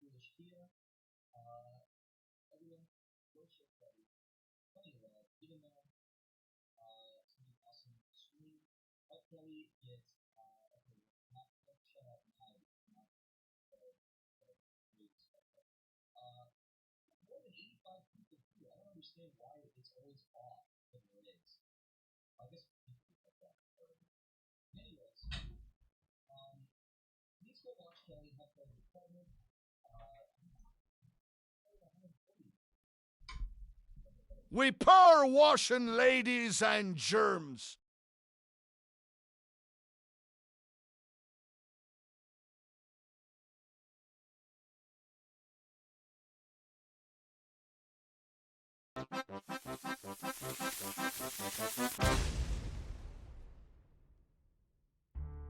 foolish Kia. Everyone, go check that out. Anyway, even though something awesome stream, Kelly is okay. Not shut up now. Not really respect that. More than 85 people too. I don't understand why it's always off when it is. I guess people like that. Anyways, please go watch Kelly have fun with Coleman. We power washing ladies and germs.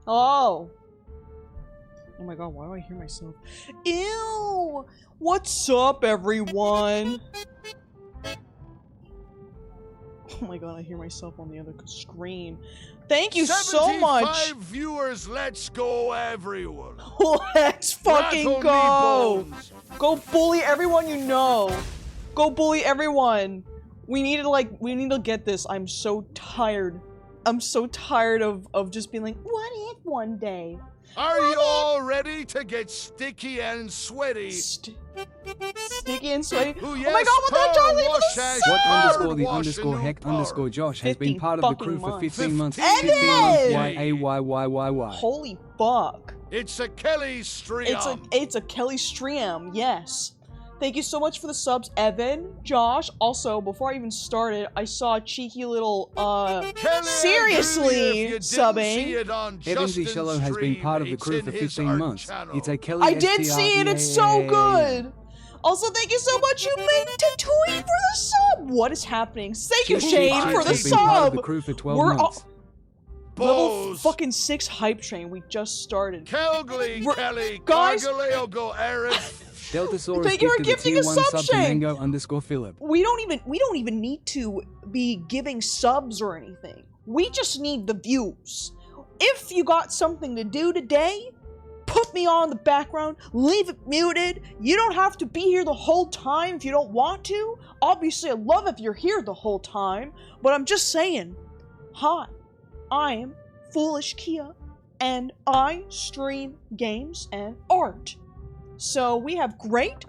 Oh. Oh my god, why do I hear myself? Ew! What's up, everyone? Oh my god, I hear myself on the other screen. Thank you so much! 75 viewers, let's go, everyone! Let's fucking go! Go bully everyone you know! Go bully everyone! We need to get this. I'm so tired. I'm so tired of just being like, what if one day? Are you all ready to get sticky and sweaty? Sticky and sweaty? Oh, yes, oh my god, what the Charlie for the __Josh has been part of the crew for 15 months. 15 months. Y-A-Y-Y-Y-Y. Holy fuck. It's a Kelly stream. It's a Kelly stream, yes. Thank you so much for the subs, Evan, Josh. Also, before I even started, I saw a cheeky little, seriously subbing. Evan Zichello has been part of the crew for 15 months. It's a Kelly I did see it, it's so good! Also, thank you so much, you made Tatooine for the sub! What is happening? Thank you, Shane, for the sub! We're level fucking 6 hype train, we just started. Kelly, guys, Deltasaurus thank you for gifting a sub, Shane. _Philip. We don't even need to be giving subs or anything. We just need the views. If you got something to do today, put me on the background, leave it muted. You don't have to be here the whole time if you don't want to. Obviously, I love if you're here the whole time, but I'm just saying, hi, I am Foolish Kia, and I stream games and art. So we have great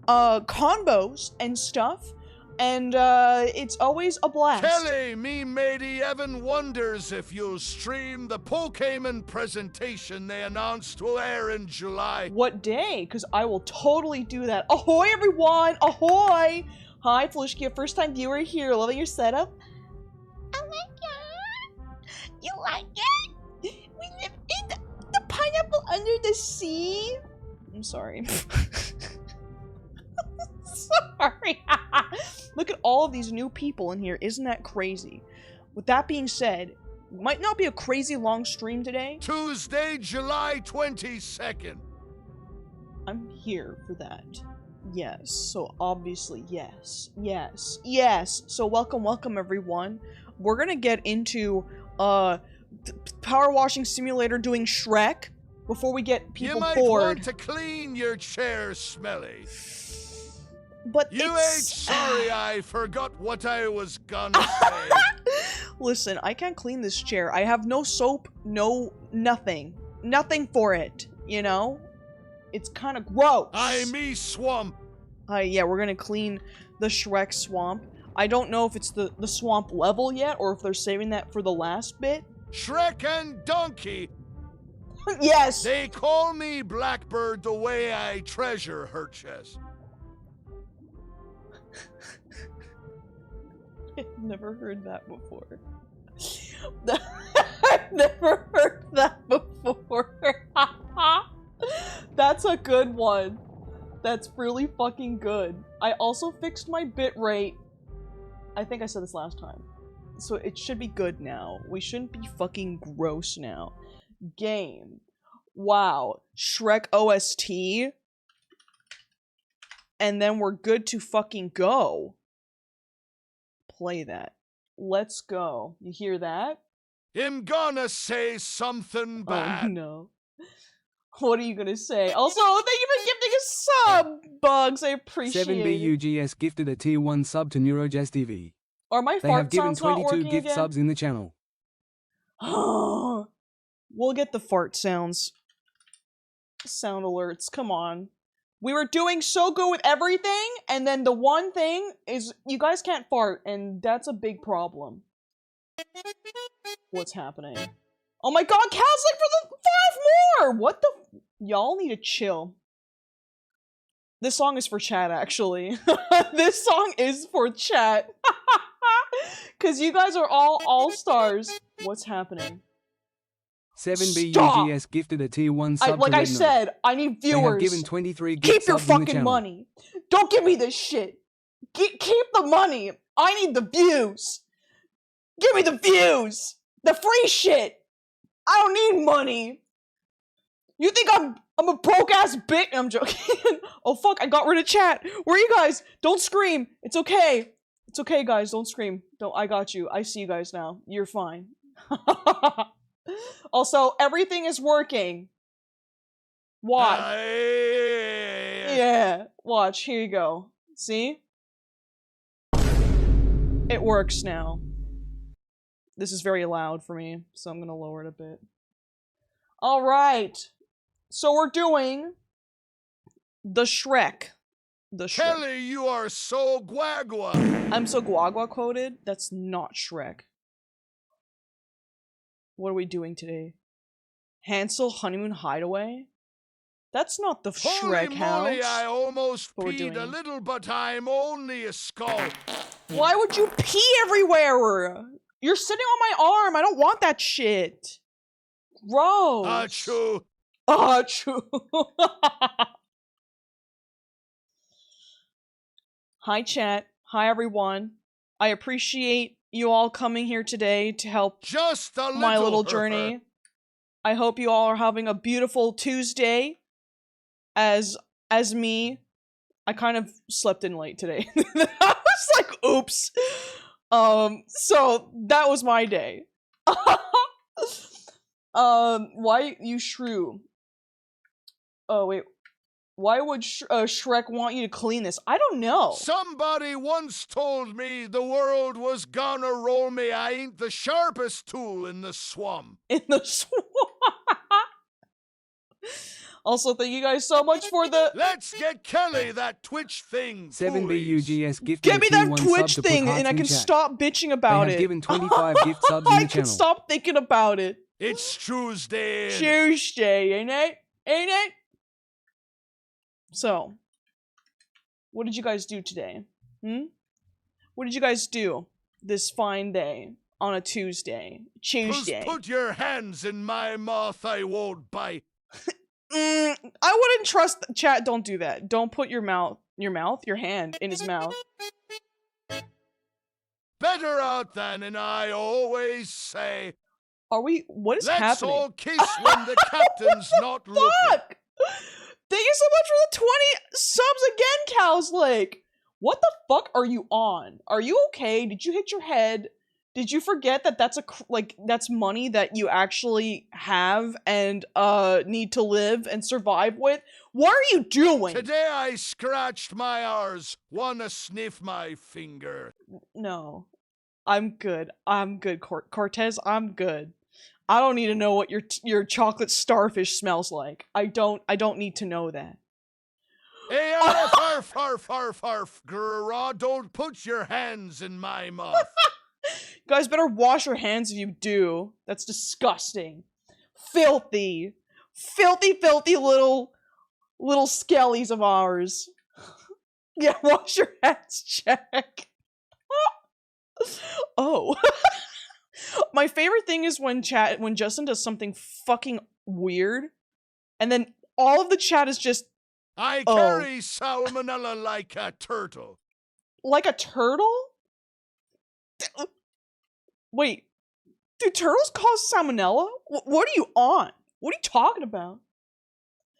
combos and stuff, and it's always a blast. Kelly, me matey Evan wonders if you'll stream the Pokemon presentation they announced will air in July. What day? Because I will totally do that. Ahoy, everyone! Ahoy! Hi, Foolish Kia, first time viewer here. Loving your setup? I like it. You like it? We live in the pineapple under the sea. I'm sorry. Sorry. Look at all of these new people in here. Isn't that crazy? With that being said, might not be a crazy long stream today. Tuesday, July 22nd. I'm here for that. Yes. So obviously, yes. Yes. Yes. So welcome everyone. We're gonna get into Power Washing Simulator doing Shrek before we get people bored. You might want to clean your chair, Smelly. But you ain't sorry I forgot what I was gonna say. Listen, I can't clean this chair. I have no soap, no nothing. Nothing for it, you know? It's kind of gross. I me swamp. Yeah, we're gonna clean the Shrek swamp. I don't know if it's the swamp level yet, or if they're saving that for the last bit. Shrek and Donkey. Yes! They call me Blackbird the way I treasure her chest. I've never heard that before. I've never heard that before. That's a good one. That's really fucking good. I also fixed my bitrate. I think I said this last time. So it should be good now. We shouldn't be fucking gross now. Game. Wow. Shrek OST. And then we're good to fucking go. Play that. Let's go. You hear that? I'm gonna say something bad. Oh no. What are you gonna say? Also, thank you for gifting a sub, Bugs. I appreciate it. 7BUGS gifted a tier 1 sub to NeuroJazz TV. Are my They have fart given sounds not 22 working gift again? subs in the channel. We'll get the fart sounds. Sound alerts, come on. We were doing so good with everything, and then the one thing is you guys can't fart, and that's a big problem. What's happening? Oh my god, Cal's like for the 5 more! What the? Y'all need to chill. This song is for chat, actually. This song is for chat. Because you guys are all all-stars. What's happening? 7BUGS gifted a tier 1 sub Like to I Red Note. said, I need They have viewers. given 23 gift Keep your subs in the fucking channel. money. Don't give me this shit. Keep the money. I need the views. Give me the views. The free shit. I don't need money. You think I'm a broke ass bitch? I'm joking. Oh fuck, I got rid of chat. Where are you guys? Don't scream. It's okay. It's okay, guys. Don't scream. I got you. I see you guys now. You're fine. Also, everything is working. Watch. Yeah. Watch. Here you go. See? It works now. This is very loud for me, so I'm gonna lower it a bit. Alright. So we're doing the Shrek. The Shrek. Kelly, you are so guagua. I'm so guagua quoted? That's not Shrek. What are we doing today? Hansel Honeymoon Hideaway? That's not the Shrek Holy house. moly, I almost What we're peed a doing. little, but I'm only a skull. Why would you pee everywhere? You're sitting on my arm. I don't want that shit. Gross. Achoo. Achoo. Hi, chat. Hi, everyone. I appreciate you all coming here today to help Just a my little journey. I hope you all are having a beautiful Tuesday. As me, I kind of slept in late today. I was like, oops. So that was my day. Why you shrew? Oh wait, why would Shrek want you to clean this? I don't know. Somebody once told me the world was gonna roll me. I ain't the sharpest tool in the swamp. In the swamp. Also, thank you guys so much for the. Let's get Kelly that Twitch thing. 7BUGS gifted Get a me tier that 1 Twitch sub to put thing, hearts and I in can chat. stop bitching They about have it. given 25 gift subs in I the can channel. stop thinking about it. It's Tuesday. Tuesday, ain't it? Ain't it? So, what did you guys do today? What did you guys do this fine day on a Tuesday? Tuesday. Put your hands in my mouth, I won't bite. I wouldn't trust chat. Don't do that. Don't put your hand in his mouth. Better out than, and I always say. Are we? What is Let's happening? all kiss when the captain's not looking. Fuck! Thank you so much for the 20 subs again, Cows Lake. What the fuck are you on? Are you okay? Did you hit your head? Did you forget that that's money that you actually have and need to live and survive with? What are you doing? Today I scratched my R's. Wanna sniff my finger? No. I'm good. I'm good, Cortez. I'm good. I don't need to know what your chocolate starfish smells like. I don't need to know that. Hey, arf, arf, arf, arf, grrrah, don't put your hands in my mouth. You guys better wash your hands if you do. That's disgusting. Filthy. Filthy little skellies of ours. Yeah, wash your hands, check. Oh. My favorite thing is when Justin does something fucking weird, and then all of the chat is just, I carry salmonella like a turtle. like a turtle? Wait, do turtles cause salmonella? What are you on? What are you talking about?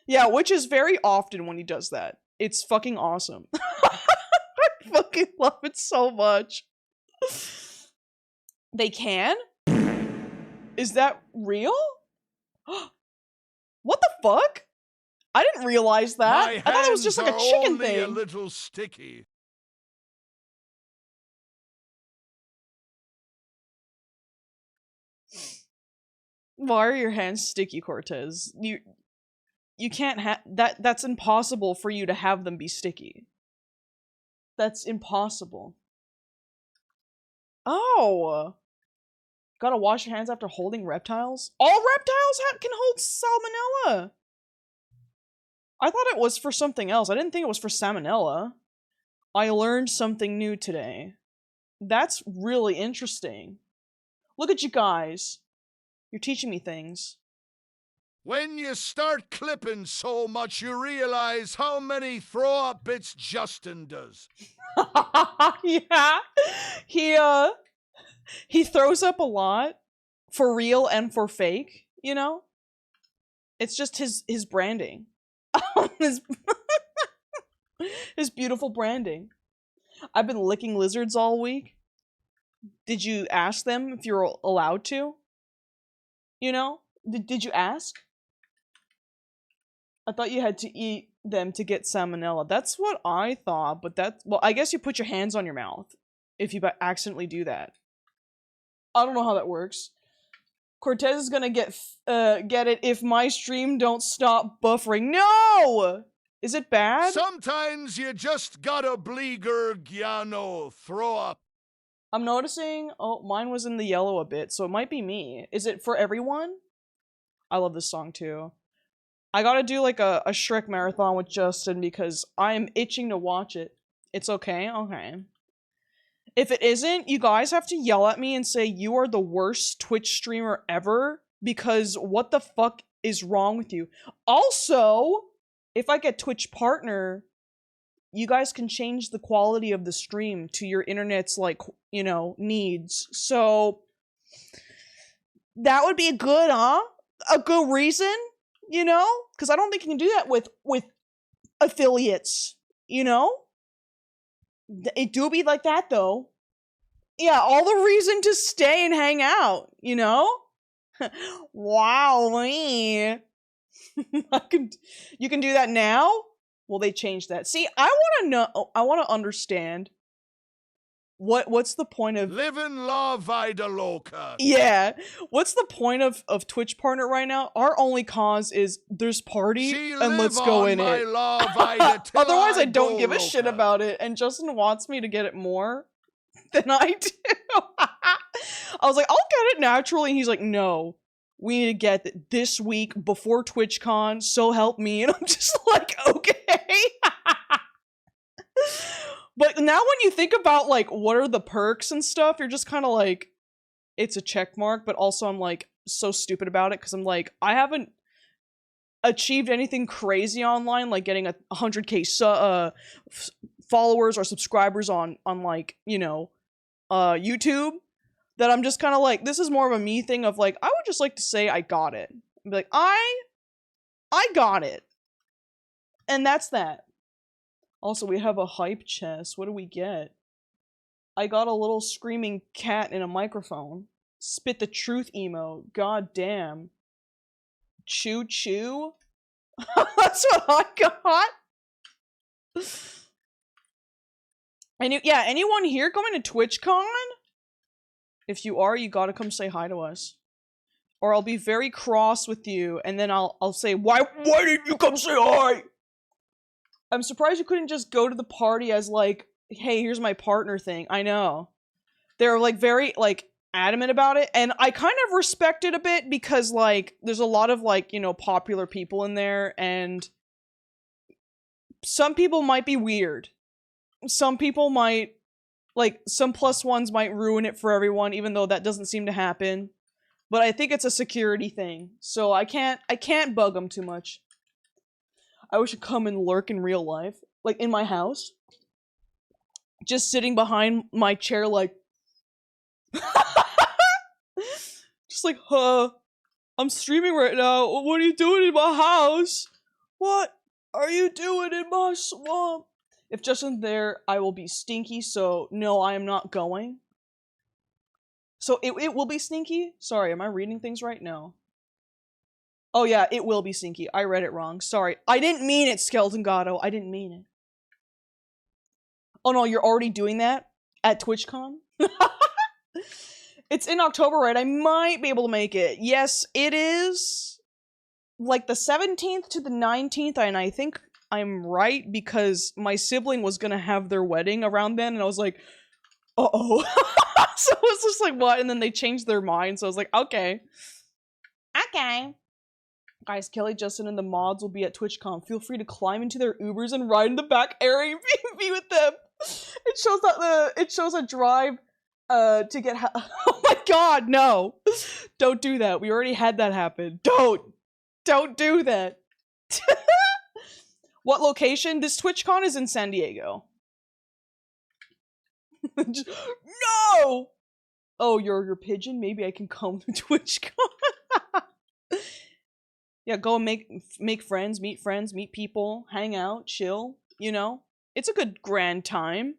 Yeah, which is very often when he does that. It's fucking awesome. I fucking love it so much. They can? Is that real? What the fuck? I didn't realize that. My I thought it was just like a hands are chicken only thing. a little sticky. Why are your hands sticky, Cortez? You can't have that. That's impossible for you to have them be sticky. That's impossible. Oh, gotta wash your hands after holding reptiles. All reptiles can hold salmonella. I thought it was for something else. I didn't think it was for salmonella. I learned something new today. That's really interesting. Look at you guys. You're teaching me things. When you start clipping so much, you realize how many throw-up bits Justin does. Yeah. He throws up a lot for real and for fake, you know? It's just his branding. his, his beautiful branding. I've been licking lizards all week. Did you ask them if you're allowed to? You know? Did you ask? I thought you had to eat them to get salmonella. That's what I thought, but well, I guess you put your hands on your mouth if you accidentally do that. I don't know how that works. Cortez is gonna get it if my stream don't stop buffering. No! Is it bad? Sometimes you just gotta bleeger gyano, throw up. I'm noticing, oh, mine was in the yellow a bit, so it might be me. Is it for everyone? I love this song too. I gotta do like a Shrek marathon with Justin because I am itching to watch it. It's okay? Okay. If it isn't, you guys have to yell at me and say you are the worst Twitch streamer ever because what the fuck is wrong with you? Also, if I get Twitch partner, you guys can change the quality of the stream to your internet's, like, you know, needs. So, that would be a good reason, you know? Because I don't think you can do that with affiliates, you know? It do be like that, though. Yeah, all the reason to stay and hang out, you know? Wow, me. You can do that now? Well, they changed that. See, I want to understand what's the point of Living la vida loca. Yeah. What's the point of Twitch partner right now? Our only cause is there's party and let's go in it. Otherwise, I don't give a shit about it, and Justin wants me to get it more than I do. I was like, I'll get it naturally, and he's like, no. We need to get it this week before TwitchCon, so help me. And I'm just like, okay. But now when you think about, like, what are the perks and stuff, you're just kind of like, it's a check mark, but also I'm, like, so stupid about it, because I'm like, I haven't achieved anything crazy online, like getting 100k followers or subscribers on like, you know, YouTube, that I'm just kind of like, this is more of a me thing of, like, I would just like to say I got it. Be like, I got it. And that's that. Also, we have a hype chest. What do we get? I got a little screaming cat in a microphone. Spit the truth emote. God damn. Choo choo? That's what I got. Anyone here going to TwitchCon? If you are, you gotta come say hi to us. Or I'll be very cross with you, and then I'll say, why didn't you come say hi? I'm surprised you couldn't just go to the party as, like, hey, here's my partner thing. I know. They're, like, very, like, adamant about it, and I kind of respect it a bit because, like, there's a lot of, like, you know, popular people in there, and some people might be weird. Some people might, like, some +1s might ruin it for everyone, even though that doesn't seem to happen. But I think it's a security thing, so I can't bug them too much. I wish I'd come and lurk in real life, like in my house, just sitting behind my chair, like, just like, I'm streaming right now. What are you doing in my house? What are you doing in my swamp? If Justin's there, I will be stinky, so no, I am not going. So it will be stinky? Sorry, am I reading things right? No. Oh yeah, it will be Sinky. I read it wrong. Sorry. I didn't mean it, Skeleton Gato. I didn't mean it. Oh no, you're already doing that? At TwitchCon? It's in October, right? I might be able to make it. Yes, it is like the 17th to the 19th, and I think I'm right because my sibling was gonna have their wedding around then, and I was like, uh-oh. So I was just like, what? And then they changed their mind, so I was like, okay. Okay. Guys, Kelly, Justin, and the mods will be at TwitchCon. Feel free to climb into their Ubers and ride in the back area and be with them. It shows a drive to get oh my god, no. Don't do that. We already had that happen. Don't do that. What location? This TwitchCon is in San Diego. No! Oh, you're your pigeon? Maybe I can come to TwitchCon. Yeah, go and make friends, meet people, hang out, chill, you know? It's a good grand time.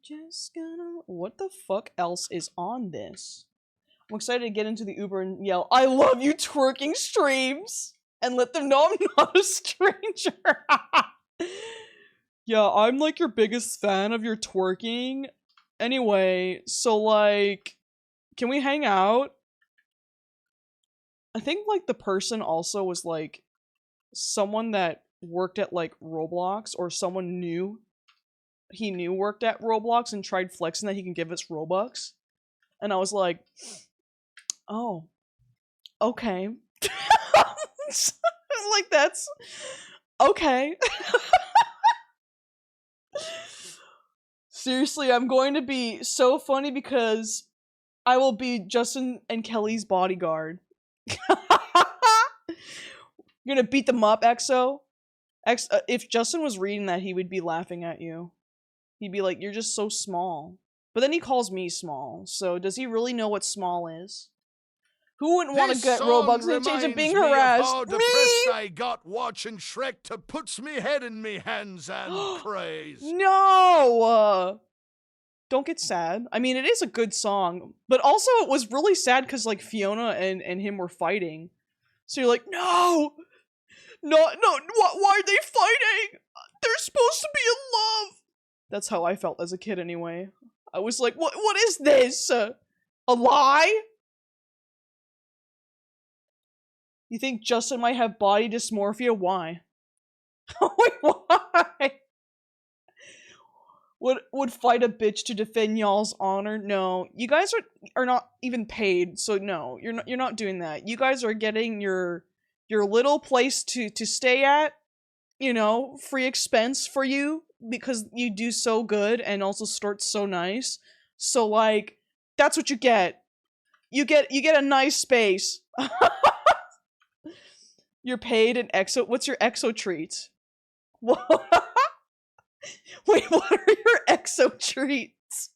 Just gonna... What the fuck else is on this? I'm excited to get into the Uber and yell, I love you twerking streams! And let them know I'm not a stranger. Yeah, I'm like your biggest fan of your twerking. Anyway, so like, can we hang out? I think like the person also was like someone that worked at like Roblox, or someone he knew worked at Roblox and tried flexing that he can give us Robux. And I was like, oh, okay. Like, that's okay. Seriously, I'm going to be so funny because I will be Justin and Kelly's bodyguard. You're gonna beat them up, EXO? If Justin was reading that, he would be laughing at you. He'd be like, you're just so small. But then he calls me small, so does he really know what small is? Who wouldn't want to get Robux in exchange of being harassed? How depressed I got watching Shrek to puts me head in me hands and praise. No! Don't get sad. I mean, it is a good song, but also it was really sad because like Fiona and him were fighting. So you're like, no! No, why are they fighting? They're supposed to be in love! That's how I felt as a kid anyway. I was like, what is this? A lie? You think Justin might have body dysmorphia? Why? Wait, why? Would fight a bitch to defend y'all's honor? No, you guys are not even paid, so no, you're not doing that. You guys are getting your little place to stay at, you know, free expense for you because you do so good and also Stort's so nice. So like, that's what you get. You get a nice space. You're paid an EXO. What's your EXO treat? What? Wait, what are your EXO treats?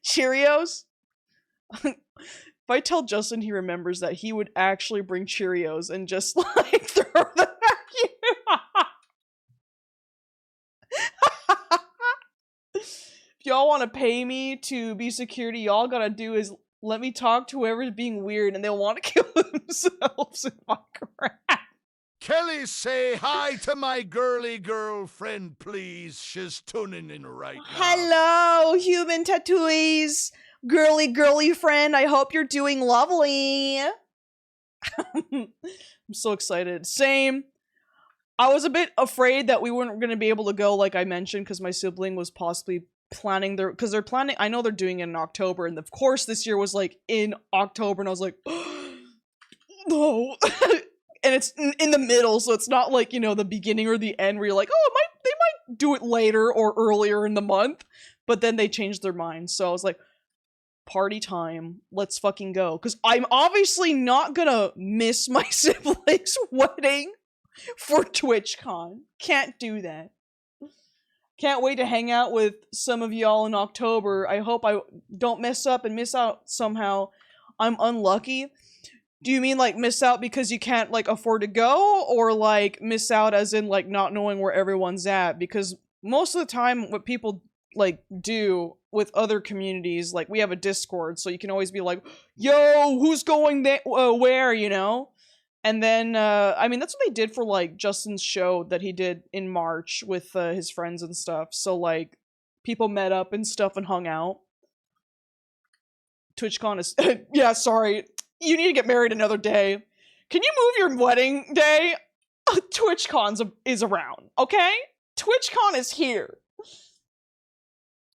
Cheerios? If I tell Justin he remembers that, he would actually bring Cheerios and just like throw them at you. If y'all want to pay me to be security, y'all gotta do is let me talk to whoever's being weird and they'll want to kill themselves in my crap. Kelly, say hi to my girly girlfriend, please. She's tuning in right now. Hello, human tattoos. Girly friend. I hope you're doing lovely. I'm so excited. Same. I was a bit afraid that we weren't going to be able to go, like I mentioned, because my sibling was possibly planning because they're planning, I know they're doing it in October, and of course this year was like in October, and I was like, no. And it's in the middle, so it's not like, you know, the beginning or the end where you're like, oh, they might do it later or earlier in the month, but then they changed their mind. So I was like, party time, let's fucking go. Because I'm obviously not gonna miss my sibling's wedding for TwitchCon. Can't do that. Can't wait to hang out with some of y'all in October. I hope I don't mess up and miss out somehow. I'm unlucky. Do you mean like miss out because you can't like afford to go, or like miss out as in like not knowing where everyone's at? Because most of the time what people like do with other communities. Like, we have a Discord, so you can always be like, yo, who's going there, where, you know? And then, I mean, that's what they did for, like, Justin's show that he did in March with his friends and stuff. So, like, people met up and stuff and hung out. TwitchCon is... yeah, sorry. You need to get married another day. Can you move your wedding day? TwitchCon is around, okay? TwitchCon is here.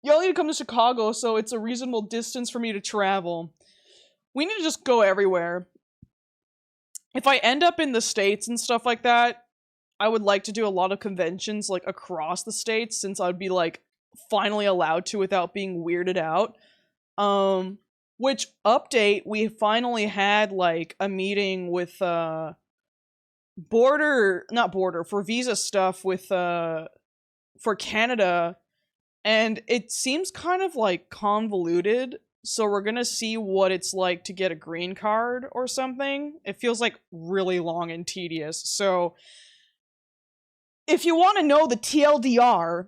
Y'all need to come to Chicago, so it's a reasonable distance for me to travel. We need to just go everywhere. If I end up in the States and stuff like that, I would like to do a lot of conventions, like, across the States, since I would be, like, finally allowed to without being weirded out. Which, update, we finally had, like, a meeting with, for visa stuff with, for Canada, and it seems kind of, like, convoluted, so we're gonna see what it's like to get a green card or something. It feels, like, really long and tedious, so if you want to know the TLDR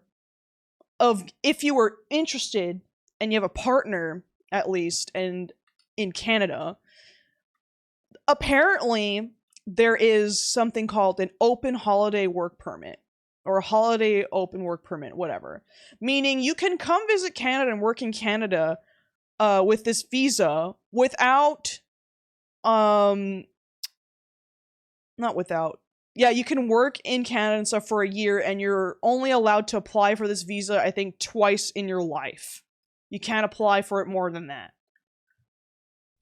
of if you were interested and you have a partner, at least, and in Canada, apparently there is something called an open holiday work permit, or a holiday open work permit, whatever. Meaning you can come visit Canada and work in Canada with this visa without, not without, yeah, you can work in Canada and stuff for a year, and you're only allowed to apply for this visa, I think, twice in your life. You can't apply for it more than that.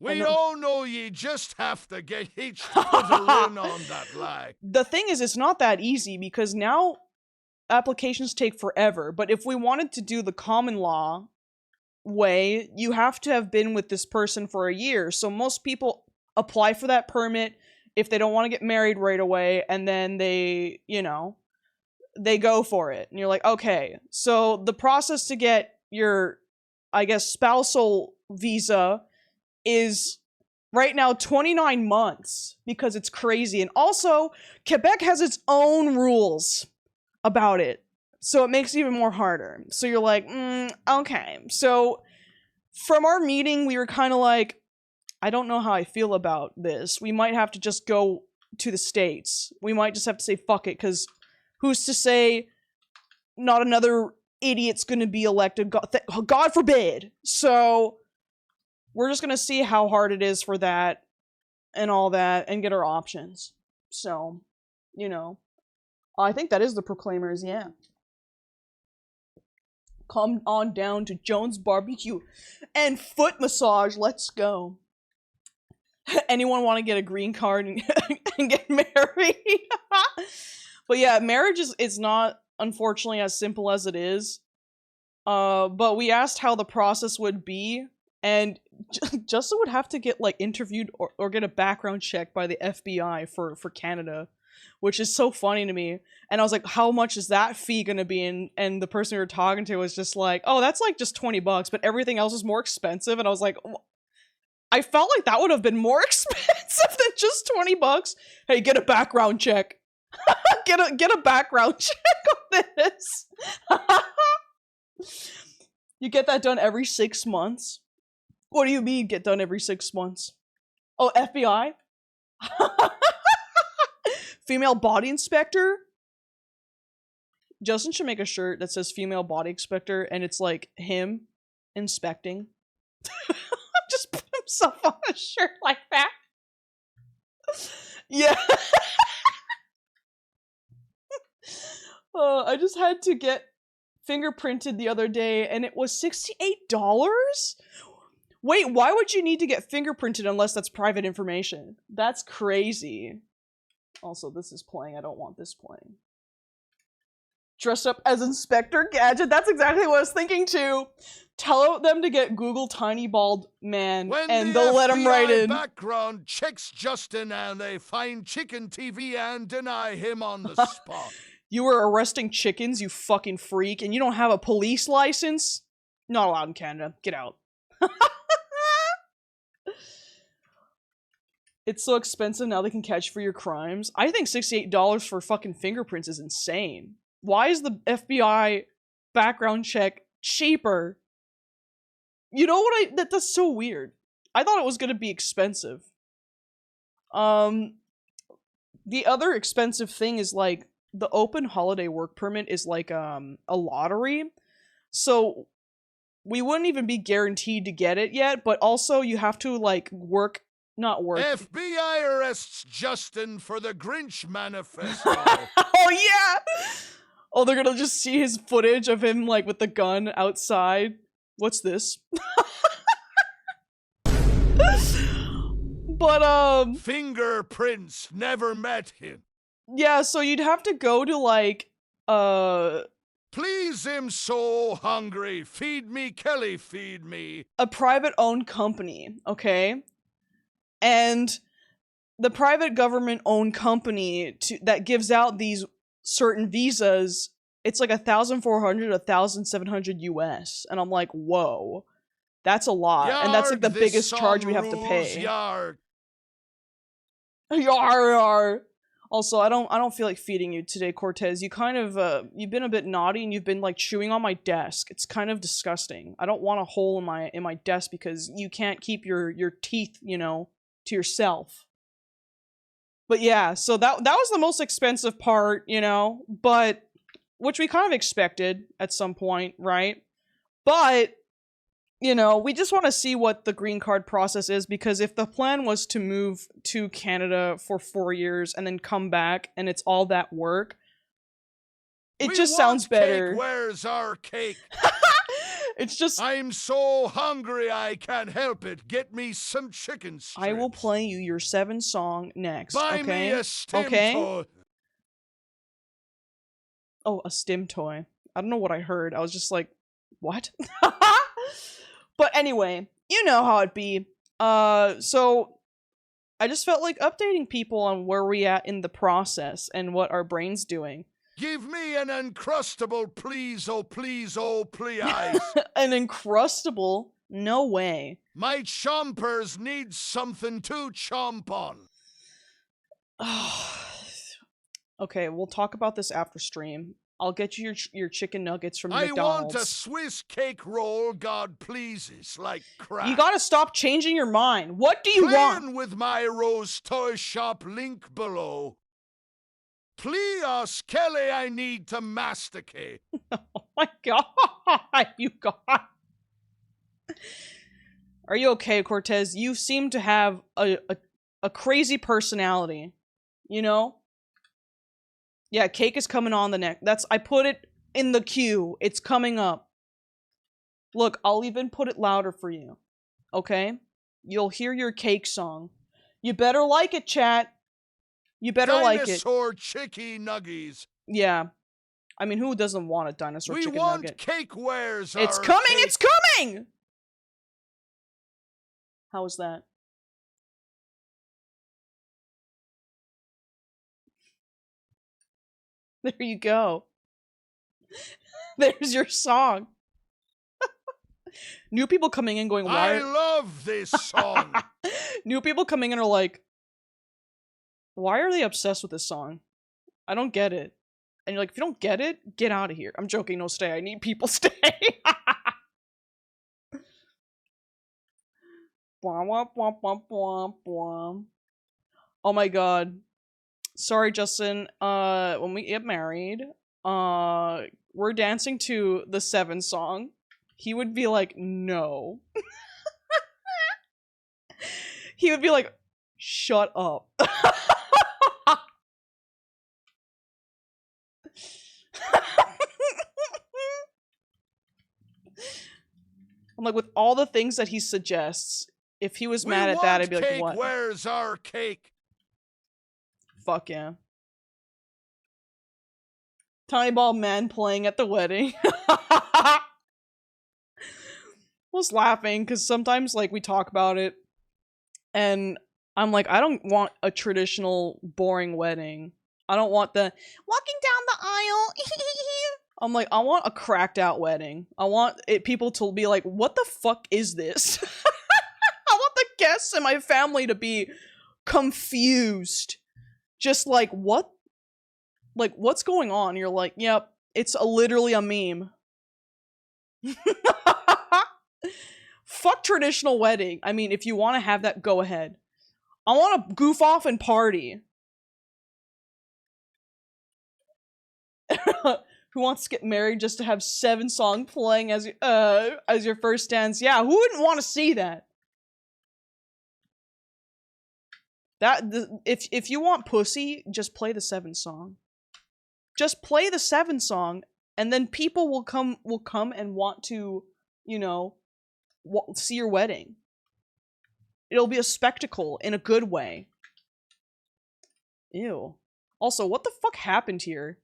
We all know you just have to get each other in on that lag. The thing is, it's not that easy, because now applications take forever, but if we wanted to do the common law way, you have to have been with this person for a year. So most people apply for that permit if they don't want to get married right away, and then they, you know, they go for it. And you're like, okay, so the process to get your, I guess, spousal visa is right now 29 months, because it's crazy. And also, Quebec has its own rules about it, so it makes it even more harder. So you're like, okay. So from our meeting, we were kind of like, I don't know how I feel about this. We might have to just go to the States. We might just have to say fuck it, because who's to say not another idiot's gonna be elected? God forbid. So we're just gonna see how hard it is for that and all that, and get our options. So, you know, I think that is the Proclaimers, yeah. Come on down to Jones Barbecue and foot massage. Let's go. Anyone want to get a green card and, and get married? But yeah, marriage is not, unfortunately, as simple as it is. But we asked how the process would be, and Justin would have to get, like, interviewed or get a background check by the FBI for Canada, which is so funny to me. And I was like, how much is that fee gonna be? And the person we were talking to was just like, oh, that's like just $20, but everything else is more expensive. And I was like, I felt like that would have been more expensive than just $20. Hey, get a background check. get a background check on this. You get that done every 6 months? What do you mean get done every 6 months? Oh, FBI? Female body inspector? Justin should make a shirt that says female body inspector, and it's like him inspecting. Just put himself on a shirt like that. Yeah. I just had to get fingerprinted the other day, and it was $68? Wait, why would you need to get fingerprinted unless that's private information? That's crazy. Also, this is playing. I don't want this playing. Dressed up as Inspector Gadget. That's exactly what I was thinking too. Tell them to get Google Tiny Bald Man, and they'll let him right in. Background checks Justin, and they find Chicken TV and deny him on the spot. You were arresting chickens, you fucking freak, and you don't have a police license? Not allowed in Canada. Get out. It's so expensive now they can catch you for your crimes. I think $68 for fucking fingerprints is insane. Why is the FBI background check cheaper You know what that's so weird. I thought it was gonna be expensive. The other expensive thing is like the open holiday work permit is like a lottery. So we wouldn't even be guaranteed to get it yet, but also you have to like not work. FBI arrests Justin for the Grinch manifesto. Oh yeah. Oh, they're gonna just see his footage of him like with the gun outside. What's this? But Fingerprints never met him. yeah, so you'd have to go to like Please, I'm so hungry. Feed me, Kelly, feed me. a private owned company, okay? And the private government owned company that gives out these certain visas, it's like 1,400, 1,700 US. And I'm like, whoa, that's a lot. Yard, and that's like the biggest charge we have to pay. Yard. Yar. Also, I don't feel like feeding you today, Cortez. You kind of you've been a bit naughty and you've been like chewing on my desk. It's kind of disgusting. I don't want a hole in my desk because you can't keep your teeth, you know, to yourself. But yeah, so that was the most expensive part, you know, but which we kind of expected at some point, right? But you know, we just want to see what the green card process is, because if the plan was to move to Canada for 4 years and then come back and it's all that work, it just sounds better. Cake. Where's our cake? It's just... I'm so hungry I can't help it. Get me some chicken strips. I will play you your 7 song next, Buy okay? me a stim toy. Oh, a stim toy. I don't know what I heard. I was just like, what? But anyway, you know how it be. So I just felt like updating people on where we at in the process and what our brain's doing. Give me an Uncrustable, please, oh please, oh please. An Uncrustable? No way. My chompers need something to chomp on. Okay, we'll talk about this after stream. I'll get you your chicken nuggets from McDonald's. I want a Swiss cake roll, God pleases, like crap. You gotta stop changing your mind. What do you want? With my Rose Toy Shop link below. Please, Kelly, I need to masticate. Oh my god, you god. Are you okay, Cortez? You seem to have a crazy personality, you know? Yeah, cake is coming on the neck. I put it in the queue. It's coming up. Look, I'll even put it louder for you. Okay? You'll hear your cake song. You better like it, chat. You better like it. Dinosaur chicky nuggies. Yeah. I mean, who doesn't want a dinosaur chicken nugget? We want cake wares. It's coming! Cake. It's coming! How was that? There you go. There's your song. New people coming in going, why? I love this song. New people coming in are like, why are they obsessed with this song? I don't get it. And you're like, if you don't get it, get out of here. I'm joking, no, stay. I need people stay. Oh my god. Sorry, Justin. When we get married, we're dancing to the 7 song. He would be like, no. He would be like, shut up. I'm like, with all the things that he suggests, if he was mad at that, I'd be like, what? Where's our cake? Fuck yeah. Tiny Ball Man playing at the wedding. I was laughing because sometimes like we talk about it and I'm like, I don't want a traditional boring wedding. I don't want the walking down the aisle. I'm like, I want a cracked out wedding. I want people to be like, what the fuck is this? I want the guests and my family to be confused. Just like, what? Like, what's going on? You're like, yep, it's literally a meme. fuck traditional wedding. I mean, if you want to have that, go ahead. I want to goof off and party. Who wants to get married just to have 7 songs playing as your first dance? Yeah, who wouldn't want to see that? If you want pussy, just play the 7 song. Just play the 7 song, and then people will come and want to, you know, see your wedding. It'll be a spectacle in a good way. Ew. Also, what the fuck happened here?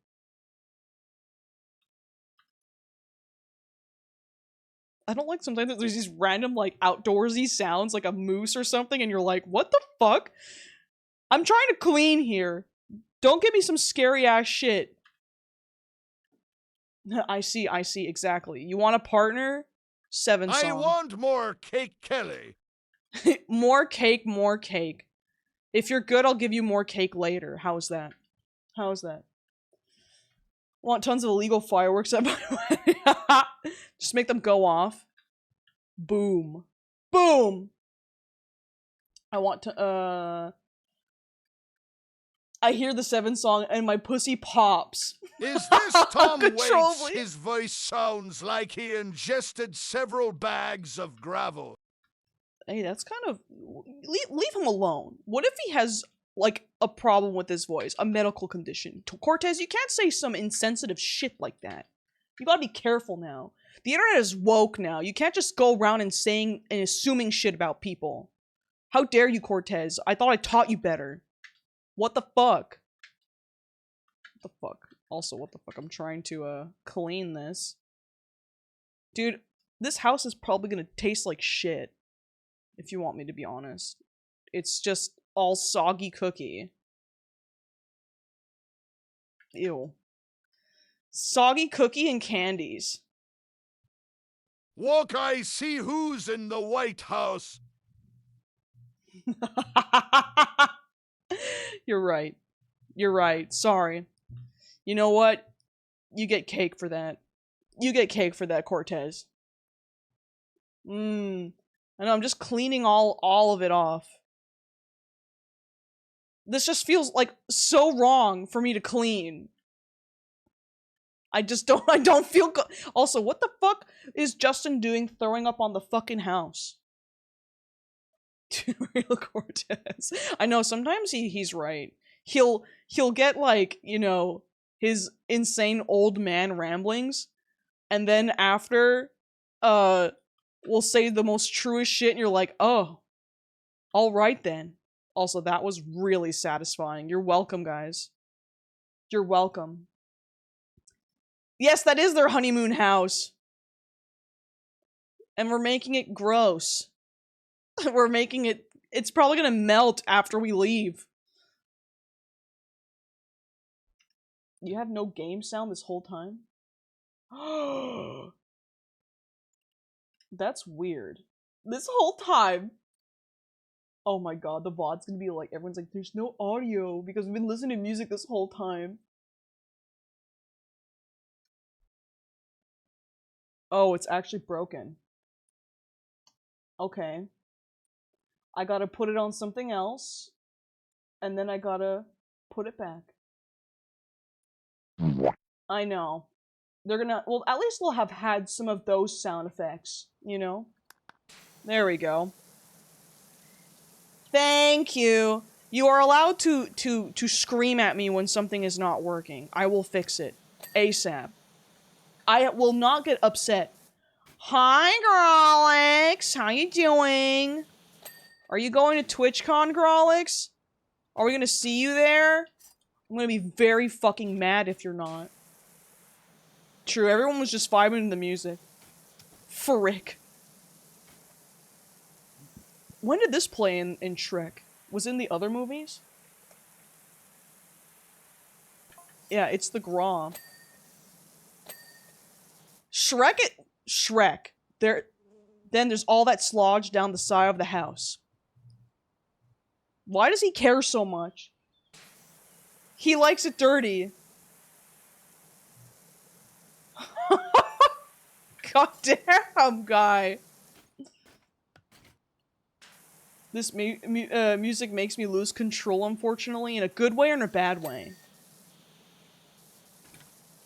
I don't like sometimes there's these random, like, outdoorsy sounds, like a moose or something, and you're like, what the fuck? I'm trying to clean here. Don't give me some scary-ass shit. I see, exactly. You want a partner? 7 song. I want more cake, Kelly. More cake, more cake. If you're good, I'll give you more cake later. How's that? How's that? Want tons of illegal fireworks at my wedding? Just make them go off. Boom. Boom! I want to, I hear the 7 song and my pussy pops. Is this Tom Waits? His voice sounds like he ingested several bags of gravel. Hey, that's kind of... Leave him alone. What if he has, like, a problem with his voice? A medical condition? Cortez, you can't say some insensitive shit like that. You gotta be careful now. The internet is woke now. You can't just go around and saying and assuming shit about people. How dare you, Cortez? I thought I taught you better. What the fuck? What the fuck? Also, what the fuck? I'm trying to, clean this. Dude, this house is probably gonna taste like shit. If you want me to be honest. It's just all soggy cookie. Ew. Soggy cookie and candies. Walk, I see who's in the White House. You're right. You're right. Sorry. You know what? You get cake for that. You get cake for that, Cortez. I know, I'm just cleaning all of it off. This just feels like so wrong for me to clean. I don't feel good. Also, what the fuck is Justin doing throwing up on the fucking house? Real Cortez. I know, sometimes he's right. He'll get, like, you know, his insane old man ramblings, and then after, will say the most truest shit, and you're like, oh, alright then. Also, that was really satisfying. You're welcome, guys. You're welcome. Yes, that is their honeymoon house. And we're making it gross. We're making it... It's probably gonna melt after we leave. You have no game sound this whole time? That's weird. This whole time. Oh my god, the VOD's gonna be like, everyone's like, there's no audio because we've been listening to music this whole time. Oh, it's actually broken. Okay. I gotta put it on something else, and then I gotta put it back. I know. They're gonna, well, at least we'll have had some of those sound effects, you know? There we go. Thank you. You are allowed to scream at me when something is not working. I will fix it. ASAP. I will not get upset. Hi, Grawlix! How you doing? Are you going to TwitchCon, Grawlix? Are we gonna see you there? I'm gonna be very fucking mad if you're not. True, everyone was just vibing to the music. Frick. When did this play in Shrek? Was it in the other movies? Yeah, it's the Graw. Shrek. Then there's all that sludge down the side of the house. Why does he care so much? He likes it dirty. God damn, guy. This music makes me lose control, unfortunately, in a good way or in a bad way.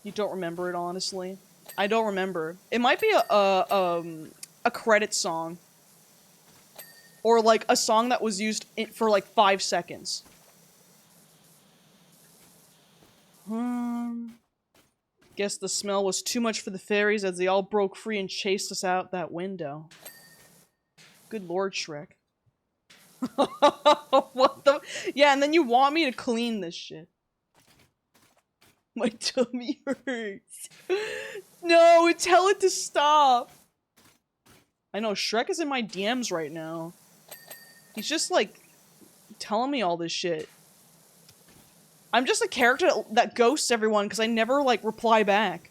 You don't remember it, honestly. I don't remember. It might be a credit song. Or, like, a song that was used for, like, 5 seconds. Guess the smell was too much for the fairies as they all broke free and chased us out that window. Good lord, Shrek. What the? Yeah, and then you want me to clean this shit. My tummy hurts. No, tell it to stop. I know, Shrek is in my DMs right now. He's just, like, telling me all this shit. I'm just a character that ghosts everyone because I never, like, reply back.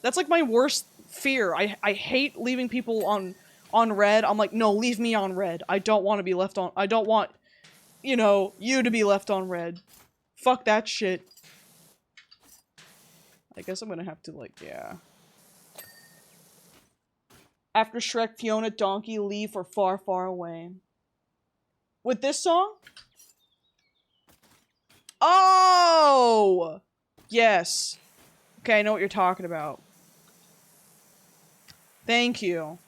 That's, like, my worst fear. I hate leaving people on red. I'm like, no, leave me on red. I don't want to be left on- I don't want, you know, you to be left on red. Fuck that shit. I guess I'm gonna have to, like, yeah. After Shrek, Fiona, Donkey leave for far, far away. With this song? Oh! Yes. Okay, I know what you're talking about. Thank you.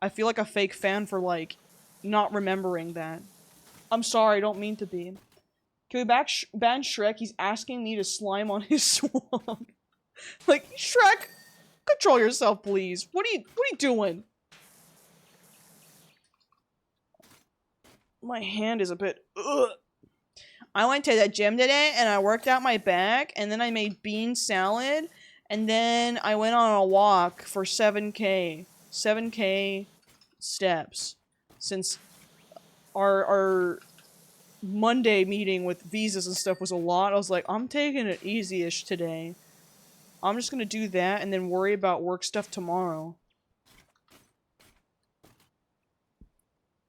I feel like a fake fan for, like, not remembering that. I'm sorry, I don't mean to be. Can we ban Shrek? He's asking me to slime on his swamp. Like, Shrek, control yourself, please. What are you doing? My hand is a bit, ugh. I went to the gym today and I worked out my back and then I made bean salad and then I went on a walk for 7K. 7K steps. Since our Monday meeting with visas and stuff was a lot, I was like, I'm taking it easy-ish today. I'm just gonna do that and then worry about work stuff tomorrow.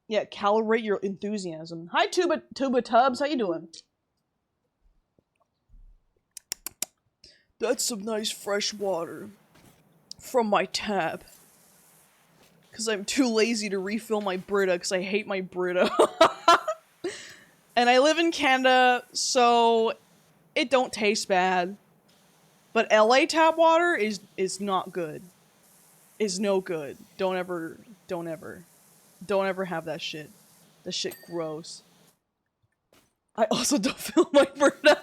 Yeah, calibrate your enthusiasm. Hi, Tuba Tubbs. How you doing? That's some nice fresh water from my tap. Because I'm too lazy to refill my Brita because I hate my Brita. And I live in Canada, so it don't taste bad. But LA tap water is not good. Is no good. Don't ever have that shit. That shit gross. I also don't fill my Brita.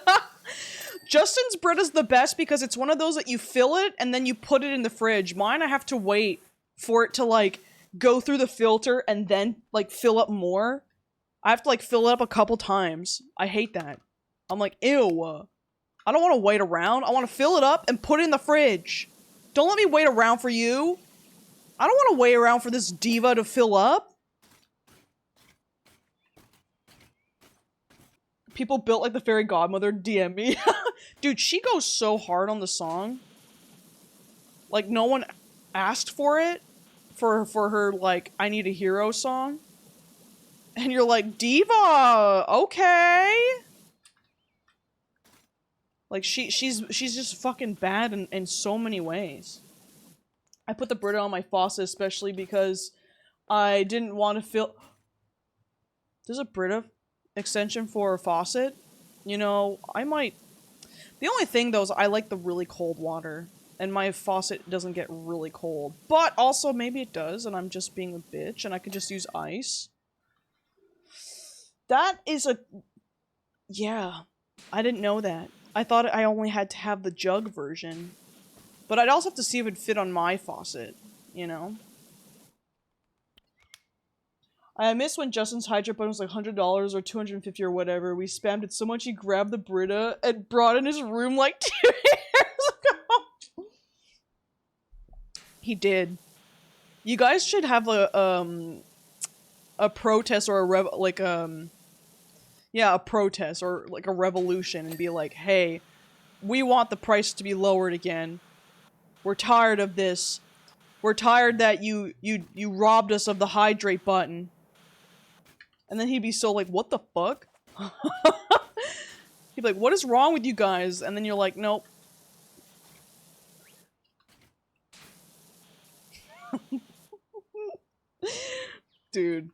Justin's Brita's the best because it's one of those that you fill it and then you put it in the fridge. Mine, I have to wait for it to, like, go through the filter and then, like, fill up more. I have to, like, fill it up a couple times. I hate that. I'm like, ew. I don't want to wait around. I want to fill it up and put it in the fridge. Don't let me wait around for you. I don't want to wait around for this diva to fill up. People built like the fairy godmother DM me. Dude, she goes so hard on the song. Like, no one asked for it. For her, like, I Need a Hero song. And you're like, diva, okay. Like, she's just fucking bad in so many ways. I put the Brita on my faucet especially because I didn't want to fill... There's a Brita extension for a faucet. You know, I might... The only thing, though, is I like the really cold water. And my faucet doesn't get really cold. But also, maybe it does, and I'm just being a bitch, and I could just use ice. That is a... Yeah. I didn't know that. I thought I only had to have the jug version. But I'd also have to see if it'd fit on my faucet, you know? I miss when Justin's Hydro button was like $100 or $250 or whatever. We spammed it so much he grabbed the Brita and brought it in his room like 2 years ago. He did. You guys should have a protest or a protest or like a revolution and be like, hey, we want the price to be lowered again. We're tired of this. We're tired that you robbed us of the hydrate button. And then he'd be so like, what the fuck? He'd be like, what is wrong with you guys? And then you're like, nope. Dude.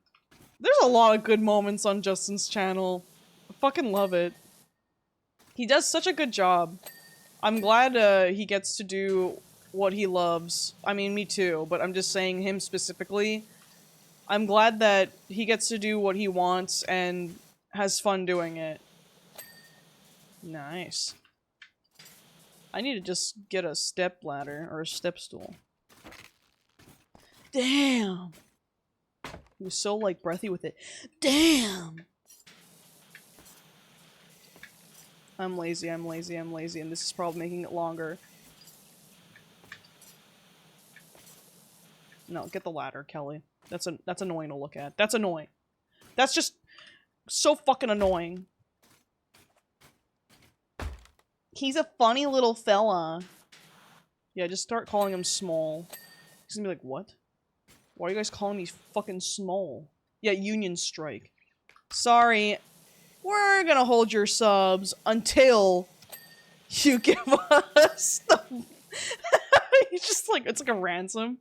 There's a lot of good moments on Justin's channel. I fucking love it. He does such a good job. I'm glad he gets to do what he loves. I mean, me too, but I'm just saying him specifically. I'm glad that he gets to do what he wants and has fun doing it. Nice. I need to just get a step ladder or a step stool. Damn. He was so, like, breathy with it. Damn! I'm lazy, I'm lazy, I'm lazy, and this is probably making it longer. No, get the ladder, Kelly. That's annoying to look at. That's annoying. That's just so fucking annoying. He's a funny little fella. Yeah, just start calling him small. He's gonna be like, what? Why are you guys calling me fucking small? Yeah, Union Strike. Sorry. We're gonna hold your subs until you give us the... He's just like, it's like a ransom.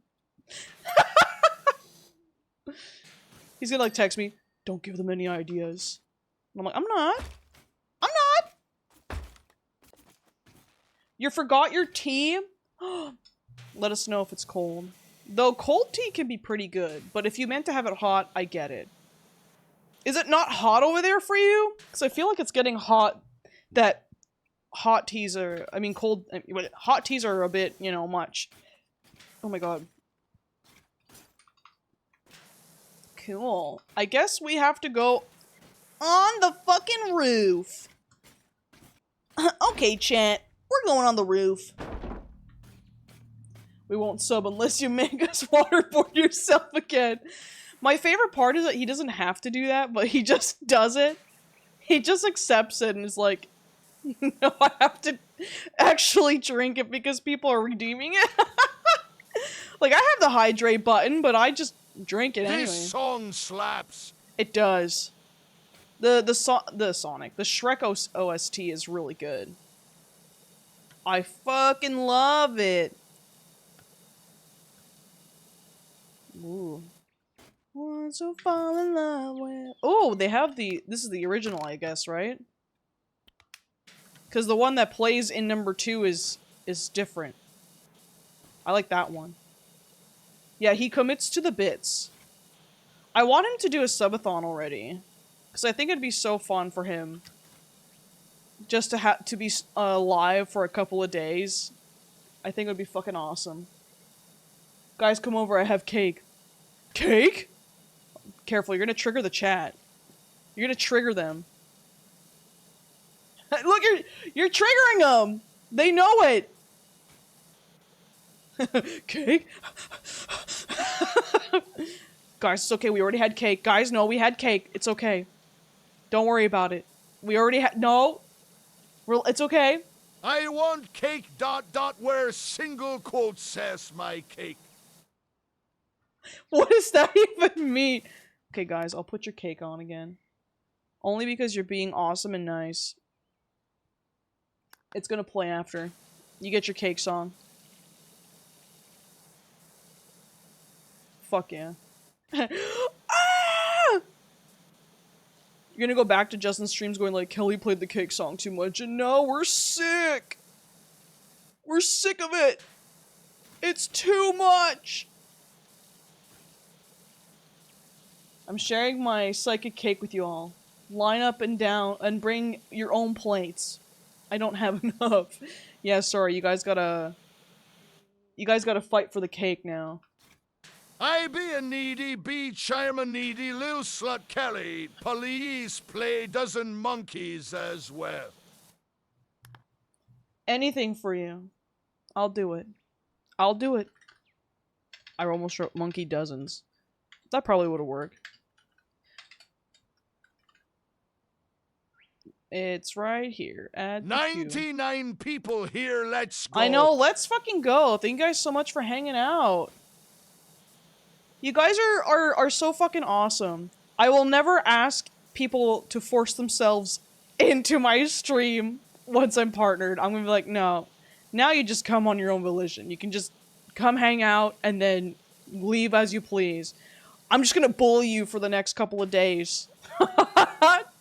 He's gonna like text me, don't give them any ideas. And I'm like, I'm not. I'm not! You forgot your tea? Let us know if it's cold. Though cold tea can be pretty good, but if you meant to have it hot, I get it. Is it not hot over there for you? Because I feel like it's getting hot that hot teas are, I mean hot teas are a bit, you know, much. Oh my god. Cool. I guess we have to go on the fucking roof. Okay, chat. We're going on the roof. We won't sub unless you make us waterboard yourself again. My favorite part is that he doesn't have to do that, but he just does it. He just accepts it and is like, no, I have to actually drink it because people are redeeming it. Like, I have the hydrate button, but I just drink it anyway. This song slaps. It does. The Shrek OST is really good. I fucking love it. Ooh. Want to fall in love with... Oh, they have the... This is the original, I guess, right? Because the one that plays in number 2 is different. I like that one. Yeah, he commits to the bits. I want him to do a subathon already. Because I think it'd be so fun for him. Just to be live for a couple of days. I think it would be fucking awesome. Guys, come over, I have cake. Cake? Careful, you're gonna trigger the chat. You're gonna trigger them. Look, you're triggering them! They know it! Cake? Guys, it's okay, we already had cake. Guys, no, we had cake. It's okay. Don't worry about it. We already had- No! It's okay. I want cake ... where single quote says my cake. What does that even mean? Okay, guys, I'll put your cake on again. Only because you're being awesome and nice. It's gonna play after. You get your cake song. Fuck yeah. Ah! You're gonna go back to Justin's streams going like, Kelly played the cake song too much, and no, we're sick! We're sick of it! It's too much! I'm sharing my psychic cake with you all. Line up and down and bring your own plates. I don't have enough. Yeah, sorry, you guys gotta fight for the cake now. I be a needy beach, I'm a needy little slut Kelly. Police play dozen monkeys as well. Anything for you. I'll do it. I'll do it. I almost wrote monkey dozens. That probably would have worked. It's right here at 99 people here, let's go. I know, let's fucking go. Thank you guys so much for hanging out. You guys are so fucking awesome. I will never ask people to force themselves into my stream once I'm partnered. I'm gonna be like, no. Now you just come on your own volition. You can just come hang out and then leave as you please. I'm just gonna bully you for the next couple of days.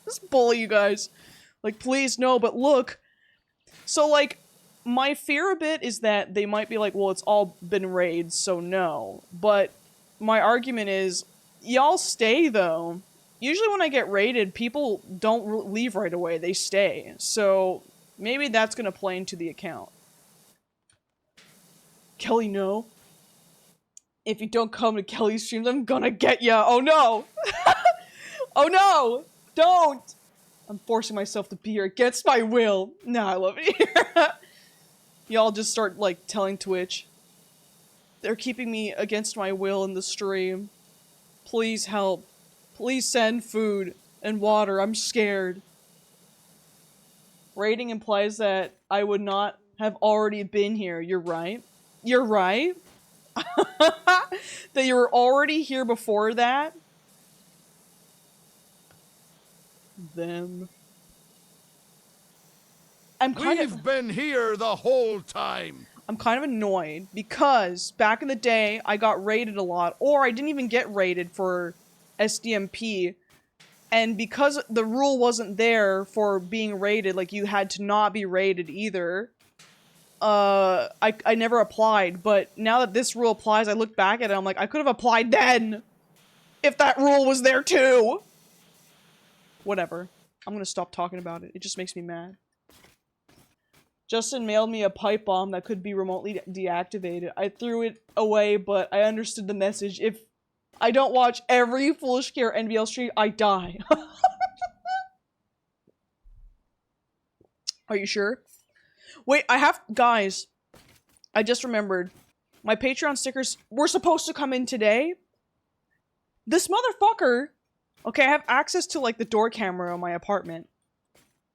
Just bully you guys. Like, please, no, but look. So, like, my fear a bit is that they might be like, well, it's all been raids, so no. But my argument is, y'all stay, though. Usually when I get raided, people don't leave right away. They stay. So, maybe that's gonna play into the account. Kelly, no. If you don't come to Kelly's streams, I'm gonna get ya. Oh no! Oh no! Don't! I'm forcing myself to be here against my will. Nah, I love it here. Y'all just start, like, telling Twitch. They're keeping me against my will in the stream. Please help. Please send food and water. I'm scared. Raiding implies that I would not have already been here. You're right. You're right. That you were already here before that. Them. We've been here the whole time. I'm kind of annoyed because back in the day I got raided a lot, or I didn't even get raided for SDMP, and because the rule wasn't there for being raided, like you had to not be raided either, I never applied. But now that this rule applies, I look back at it, I'm like, I could have applied then if that rule was there too. Whatever. I'm gonna stop talking about it. It just makes me mad. Justin mailed me a pipe bomb that could be remotely deactivated. I threw it away, but I understood the message. If I don't watch every Foolish Care NBL stream, I die. Are you sure? Wait, guys, I just remembered. My Patreon stickers were supposed to come in today. This motherfucker... Okay, I have access to, like, the door camera in my apartment.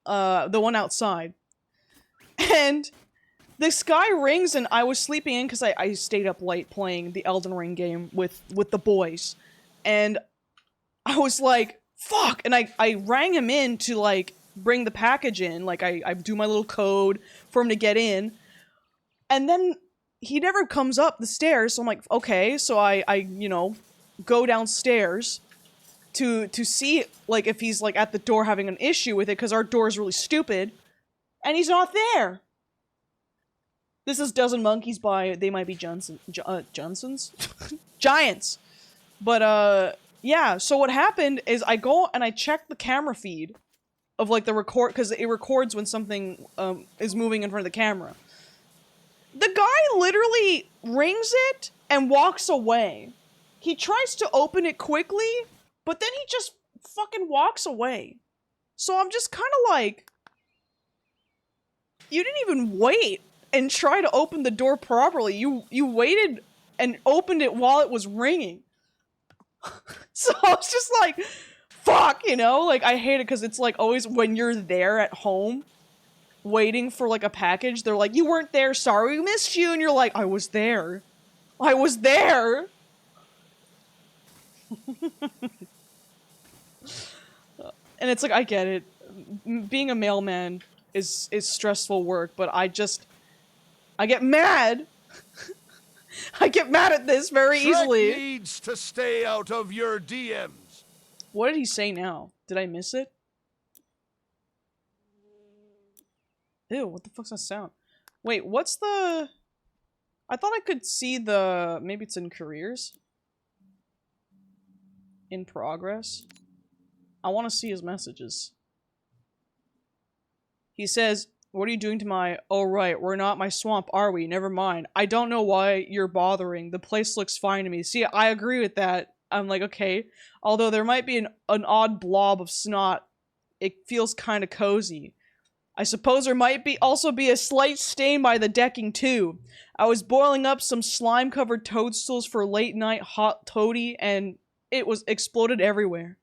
The one outside. And this guy rings, and I was sleeping in because I stayed up late playing the Elden Ring game with the boys. And I was like, fuck! And I rang him in to, like, bring the package in. Like, I do my little code for him to get in. And then he never comes up the stairs, so I'm like, okay. So I you know, go downstairs to see, like, if he's, like, at the door having an issue with it, because our door is really stupid. And he's not there! This is Dozen Monkeys by They Might Be Johnsons? Giants! But, yeah, so what happened is I go and I check the camera feed of, like, the record, because it records when something, is moving in front of the camera. The guy literally rings it and walks away. He tries to open it quickly, but then he just fucking walks away. So I'm just kind of like... You didn't even wait and try to open the door properly. You waited and opened it while it was ringing. So I was just like, fuck, you know? Like, I hate it because it's like always when you're there at home waiting for like a package, they're like, you weren't there, sorry we missed you. And you're like, I was there. I was there. And it's like, I get it. Being a mailman is stressful work, but I get mad. I get mad at this very easily. Shrek needs to stay out of your DMs. What did he say now? Did I miss it? Ew, what the fuck's that sound? Wait, what's the... I thought I could see the... Maybe it's in careers? In progress? I want to see his messages. He says, what are you doing to my... Oh, right, we're not my swamp, are we? Never mind. I don't know why you're bothering. The place looks fine to me. See, I agree with that. I'm like, okay. Although there might be an odd blob of snot, it feels kind of cozy. I suppose there might also be a slight stain by the decking, too. I was boiling up some slime-covered toadstools for late-night hot toady, and it was exploded everywhere.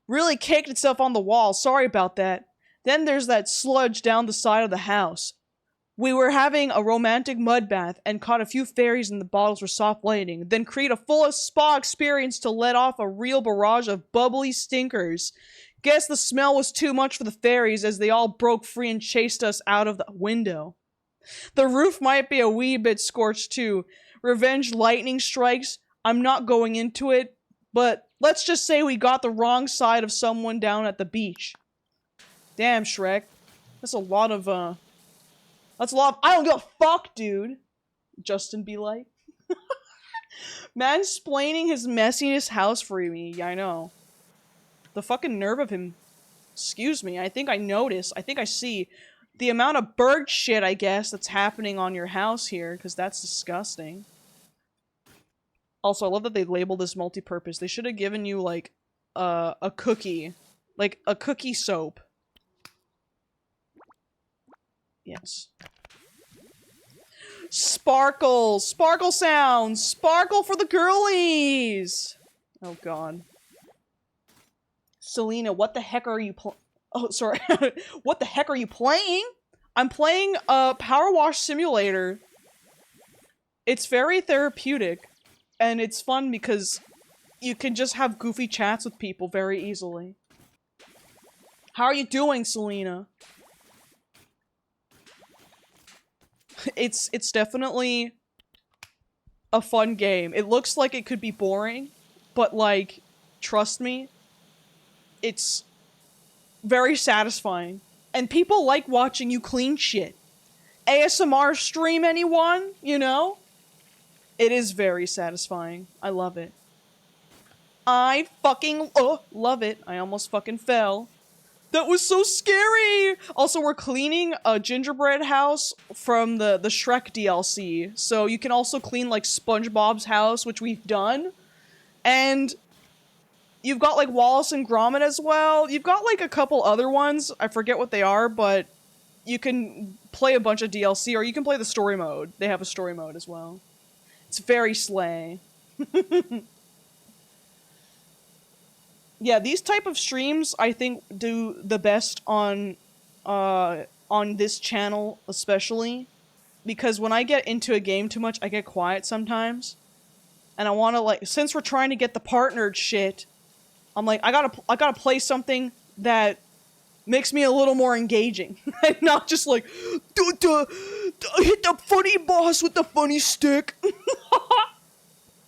Really caked itself on the wall. Sorry about that. Then there's that sludge down the side of the house. We were having a romantic mud bath and caught a few fairies in the bottles for soft lighting, then create a full spa experience to let off a real barrage of bubbly stinkers. Guess the smell was too much for the fairies as they all broke free and chased us out of the window. The roof might be a wee bit scorched too. Revenge lightning strikes. I'm not going into it, But let's just say we got the wrong side of someone down at the beach. Damn, Shrek. That's a lot of, That's a lot of- I don't give a fuck, dude. Justin be like. Mansplaining his messiness house for me. Yeah, I know. The fucking nerve of him. Excuse me, I think I notice. I think I see the amount of bird shit, I guess, that's happening on your house here, because that's disgusting. Also, I love that they labeled this multi-purpose. They should have given you, like, a cookie. Like, a cookie soap. Yes. Sparkle! Sparkle sounds! Sparkle for the girlies! Oh god. Selena, what the heck are you Oh, sorry. What the heck are you playing? I'm playing a Power Wash Simulator. It's very therapeutic. And it's fun because you can just have goofy chats with people very easily. How are you doing, Selena? It's definitely a fun game. It looks like it could be boring, but like, trust me, it's very satisfying. And people like watching you clean shit. ASMR stream, anyone? You know? It is very satisfying. I love it. I fucking love it. I almost fucking fell. That was so scary! Also, we're cleaning a gingerbread house from the Shrek DLC. So you can also clean, like, SpongeBob's house, which we've done. And you've got, like, Wallace and Gromit as well. You've got, like, a couple other ones. I forget what they are, but you can play a bunch of DLC, or you can play the story mode. They have a story mode as well. It's very slay. Yeah, these type of streams, I think, do the best on this channel, especially. Because when I get into a game too much, I get quiet sometimes. And I want to, like, since we're trying to get the partnered shit, I'm like, I gotta play something that makes me a little more engaging. And not just like, hit the funny boss with the funny stick.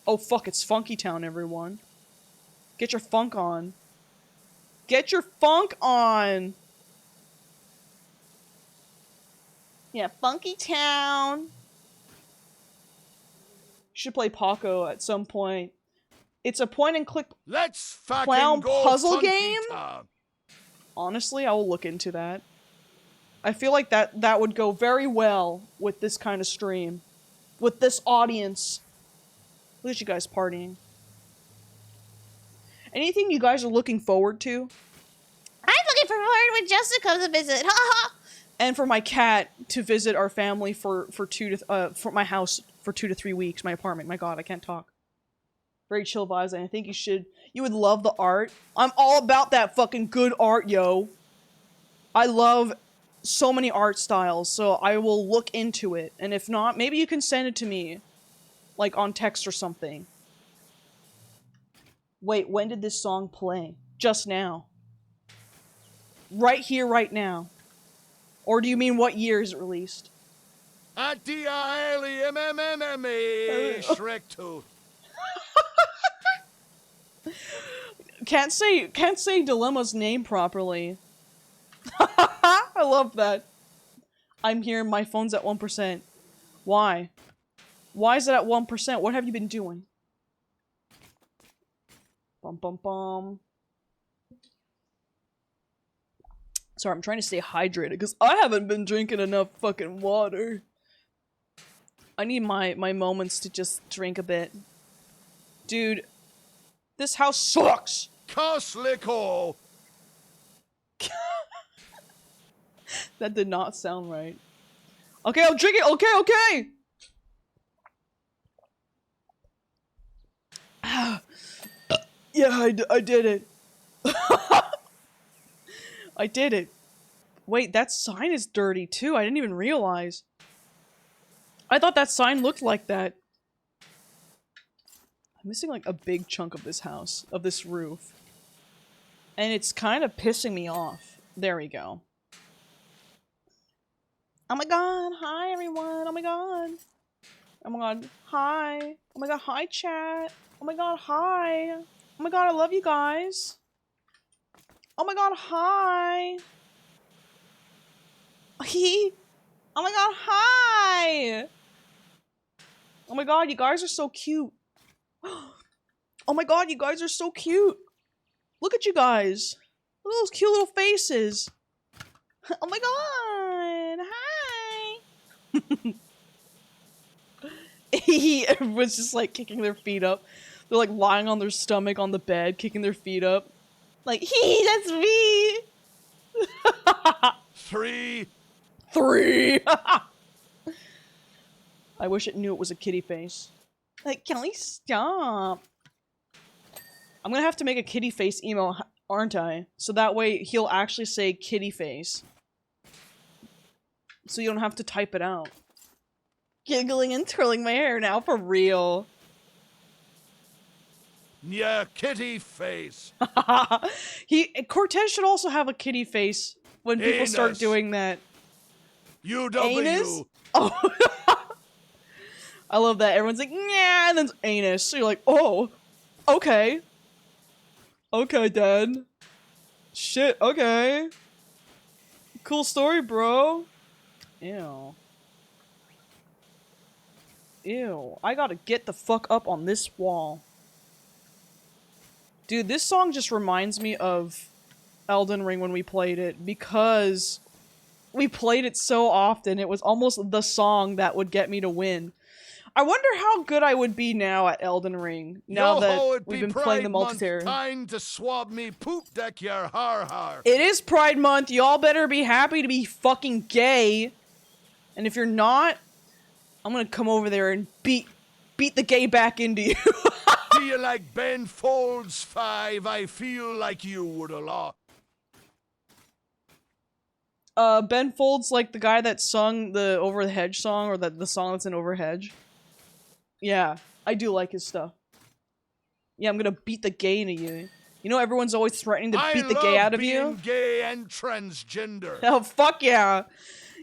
Oh fuck, it's Funky Town, everyone. Get your funk on. Get your funk on! Yeah, Funky Town. You should play Paco at some point. It's a point-and-click Let's clown go puzzle Funky game? Town. Honestly, I will look into that. I feel like that would go very well with this kind of stream. With this audience. Look at you guys partying. Anything you guys are looking forward to? I'm looking forward when Justin comes to visit. Ha ha. And for my cat to visit our family for my house for 2 to 3 weeks, my apartment. My god, I can't talk. Very chill vibes, and I think you would love the art. I'm all about that fucking good art, yo. I love so many art styles, so I will look into it. And if not, maybe you can send it to me. Like on text or something. Wait, when did this song play? Just now. Right here, right now. Or do you mean what year is it released? Shrek 2. Can't say Dilemma's name properly. I love that. I'm here, my phone's at 1%. Why? Why is it at 1%? What have you been doing? Bum bum bum. Sorry, I'm trying to stay hydrated because I haven't been drinking enough fucking water. I need my moments to just drink a bit. Dude, this house sucks! Costlico. That did not sound right. Okay, I'll drink it! Okay, okay! Yeah, I did it. I did it. Wait, that sign is dirty too. I didn't even realize. I thought that sign looked like that. I'm missing like a big chunk of this house, of this roof. And it's kind of pissing me off. There we go. Oh my god, hi everyone. Oh my god. Oh my god, hi. Oh my god, hi chat. Oh my god, hi. Oh my god, I love you guys. Oh my god, hi. He. Oh my god, hi. Oh my god, you guys are so cute. Oh my god, you guys are so cute. Look at you guys. Look at those cute little faces. Oh my god, hi. Everyone's just like kicking their feet up. They're like lying on their stomach on the bed, kicking their feet up. Like, that's me! 3. 3! I wish it knew it was a kitty face. Like, Kelly, stop. I'm gonna have to make a kitty face emo, aren't I? So that way he'll actually say kitty face. So you don't have to type it out. Giggling and twirling my hair now, for real. Yeah, kitty face. Cortez should also have a kitty face when people start Anus. doing that. UW. Anus? Oh. I love that. Everyone's like, yeah, and then anus. So you're like, oh, okay. Okay, Dad. Shit, okay. Cool story, bro. Ew. Ew. I gotta get the fuck up on this wall. Dude, this song just reminds me of Elden Ring when we played it, because we played it so often. It was almost the song that would get me to win. I wonder how good I would be now at Elden Ring, now that we've been playing the multiplayer. Time to swab me poop deck your har. It is Pride Month. Y'all better be happy to be fucking gay. And if you're not, I'm gonna come over there and beat the gay back into you. Do you like Ben Folds 5? I feel like you would a lot. Ben Folds, like the guy that sung the Over the Hedge song, or the song that's in Over Hedge. Yeah, I do like his stuff. Yeah, I'm gonna beat the gay into you. You know, everyone's always threatening to beat the gay out of you. I love being gay and transgender. Oh, fuck yeah.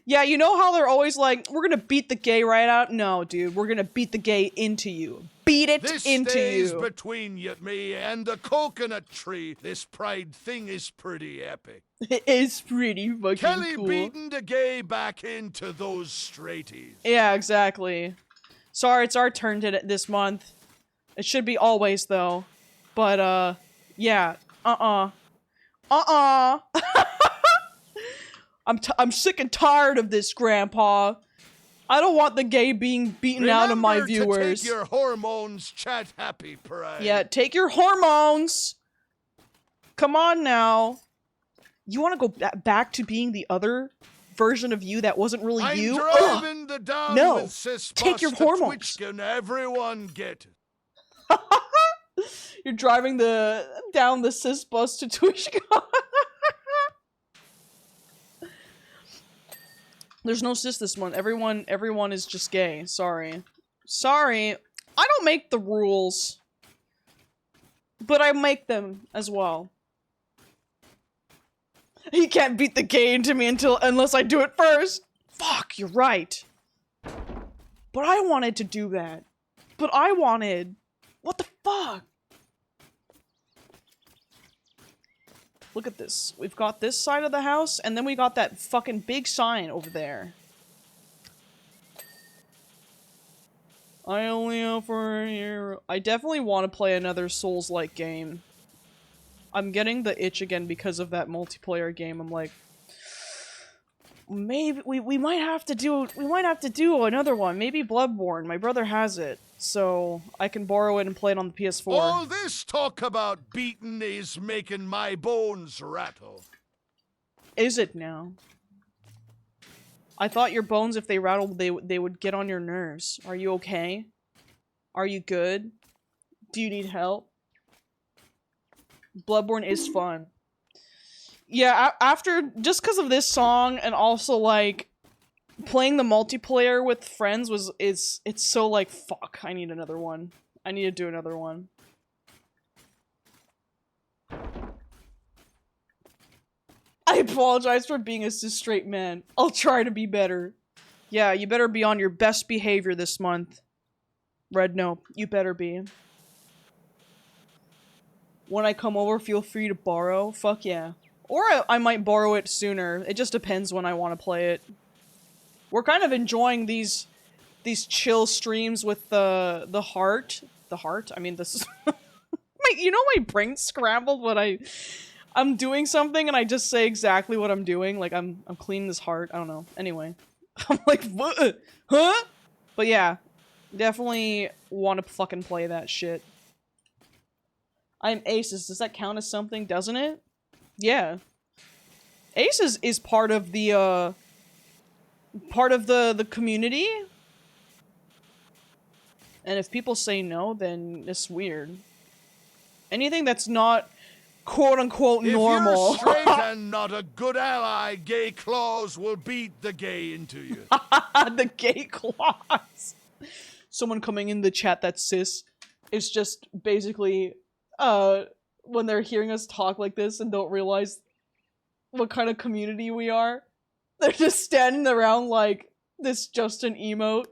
Yeah, you know how they're always like, we're gonna beat the gay right out? No, dude, we're gonna beat the gay into you. Beat it this into stays you. Between you, me and the coconut tree. This pride thing is pretty epic. It is pretty fucking Kelly cool. beating the gay back into those straighties. Yeah, exactly. Sorry, it's our turn this month. It should be always, though. But, yeah. I'm sick and tired of this, Grandpa. I don't want the gay being beaten out of my viewers. Remember to take your hormones, chat happy pride. Yeah, take your hormones. Come on now. You want to go back to being the other version of you that wasn't really I'm you? driving the down No, with cis take your hormones. Can everyone get it? You're driving down the cis bus to TwitchCon. There's no cis this month. Everyone is just gay. Sorry. I don't make the rules. But I make them as well. He can't beat the gay into me unless I do it first. Fuck, you're right. But I wanted to do that. What the fuck? Look at this. We've got this side of the house, and then we got that fucking big sign over there. I only offer a year. I definitely want to play another Souls-like game. I'm getting the itch again because of that multiplayer game. I'm like, maybe we might have to do another one. Maybe Bloodborne. My brother has it, so I can borrow it and play it on the PS4. All this talk about beating is making my bones rattle. Is it now? I thought your bones, if they rattled, they would get on your nerves. Are you okay? Are you good? Do you need help? Bloodborne is fun. Yeah, just because of this song, and also, like, playing the multiplayer with friends it's so, like, fuck, I need another one. I need to do another one. I apologize for being a cis straight man. I'll try to be better. Yeah, you better be on your best behavior this month. Red, no, you better be. When I come over, feel free to borrow. Fuck yeah. Or I might borrow it sooner. It just depends when I want to play it. We're kind of enjoying these chill streams with the heart. The heart? I mean, this is... you know my brain's scrambled when I'm doing something and I just say exactly what I'm doing. Like, I'm cleaning this heart. I don't know. Anyway. I'm like, what? Huh? But yeah. Definitely want to fucking play that shit. I'm Aces. Does that count as something? Doesn't it? Yeah. Aces is part of the, the community. And if people say no, then it's weird. Anything that's not quote-unquote normal. If you're straight and not a good ally, gay claws will beat the gay into you. The gay claws. Someone coming in the chat that's cis is just basically, when they're hearing us talk like this and don't realize what kind of community we are, they're just standing around like, this just an emote.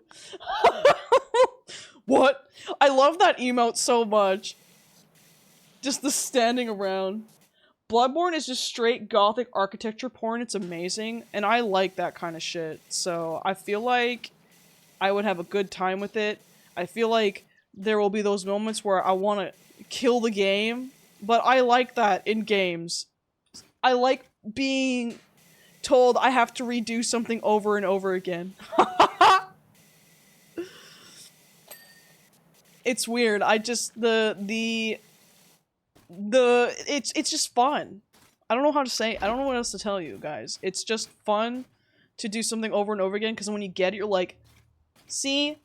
What? I love that emote so much. Just the standing around. Bloodborne is just straight gothic architecture porn. It's amazing. And I like that kind of shit. So I feel like I would have a good time with it. I feel like there will be those moments where I want to kill the game. But I like that in games. I like being told I have to redo something over and over again. It's weird. I just, it's just fun. I don't know how to say, I don't know what else to tell you guys. It's just fun to do something over and over again, because when you get it, you're like, see,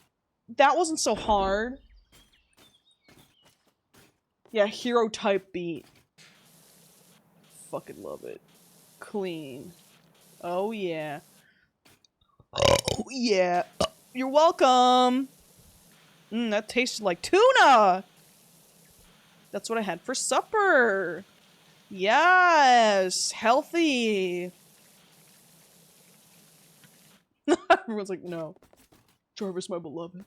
that wasn't so hard. Yeah, hero type beat. Fucking love it. Clean. Oh yeah. Oh yeah. You're welcome. That tasted like tuna! That's what I had for supper! Yes! Healthy! Everyone's like, no. Jarvis, my beloved.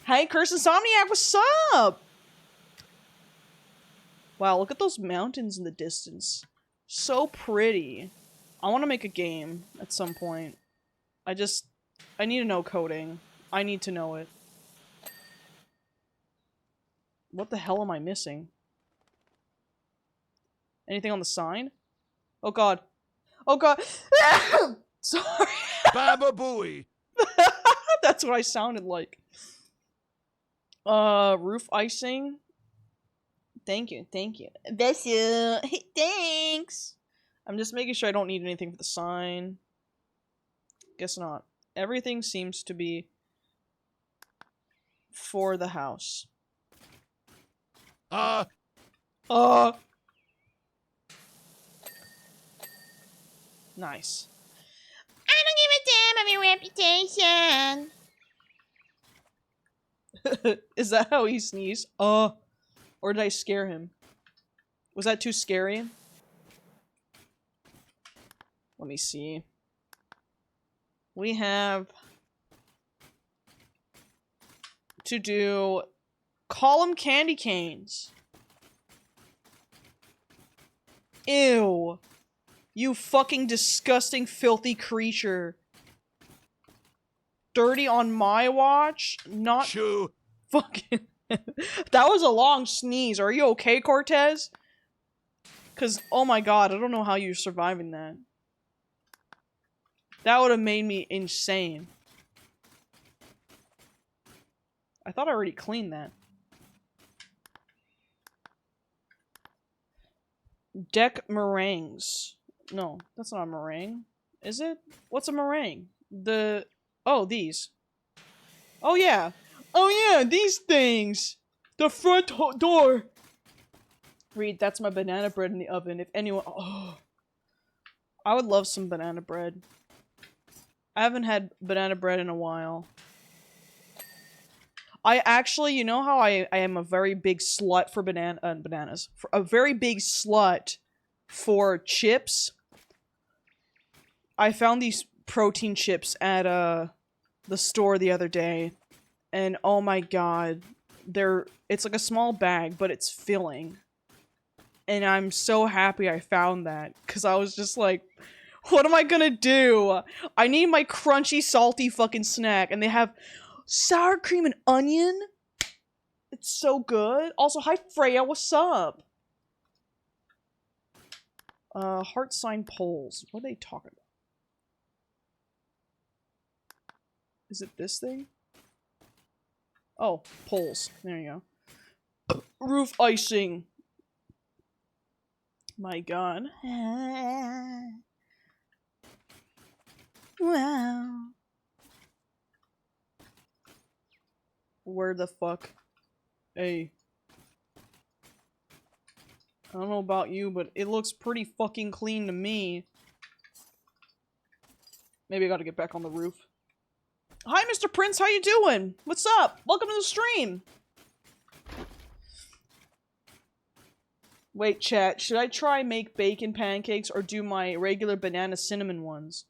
Hey, Curse Insomniac, what's up? Wow, look at those mountains in the distance. So pretty. I want to make a game at some point. I need to know coding. I need to know it. What the hell am I missing? Anything on the sign? Oh god. Oh god. Sorry. Baba Booey. That's what I sounded like. Roof icing. Thank you, thank you. Bless you. Thanks. I'm just making sure I don't need anything for the sign. Guess not. Everything seems to be for the house. I Nice. don't give a damn of your reputation. Is that how he sneezed? Or did I scare him? Was that too scary? Let me see. We have to do column candy canes. Ew. You fucking disgusting, filthy creature. Dirty on my watch? Not Shoo. fucking... That was a long sneeze. Are you okay, Cortez? Because, oh my god, I don't know how you're surviving that. That would have made me insane. I thought I already cleaned that. Deck meringues. No, that's not a meringue. Is it? What's a meringue? Oh, these. Oh yeah. Oh yeah, these things! The front door! Reed, that's my banana bread in the oven. If anyone... Oh. I would love some banana bread. I haven't had banana bread in a while. I actually, you know how I am a very big slut for bananas. A very big slut for chips. I found these protein chips at the store the other day. And oh my god, it's like a small bag, but it's filling. And I'm so happy I found that, because I was just like, what am I gonna do? I need my crunchy, salty fucking snack, and they have sour cream and onion. It's so good. Also, hi Freya, what's up? Heart sign poles. What are they talking about? Is it this thing? Oh, poles. There you go. Roof icing. My god. Wow. Where the fuck? Hey. I don't know about you, but it looks pretty fucking clean to me. Maybe I gotta get back on the roof. Hi, Mr. Prince, how you doing? What's up? Welcome to the stream! Wait, chat, should I try make bacon pancakes or do my regular banana cinnamon ones?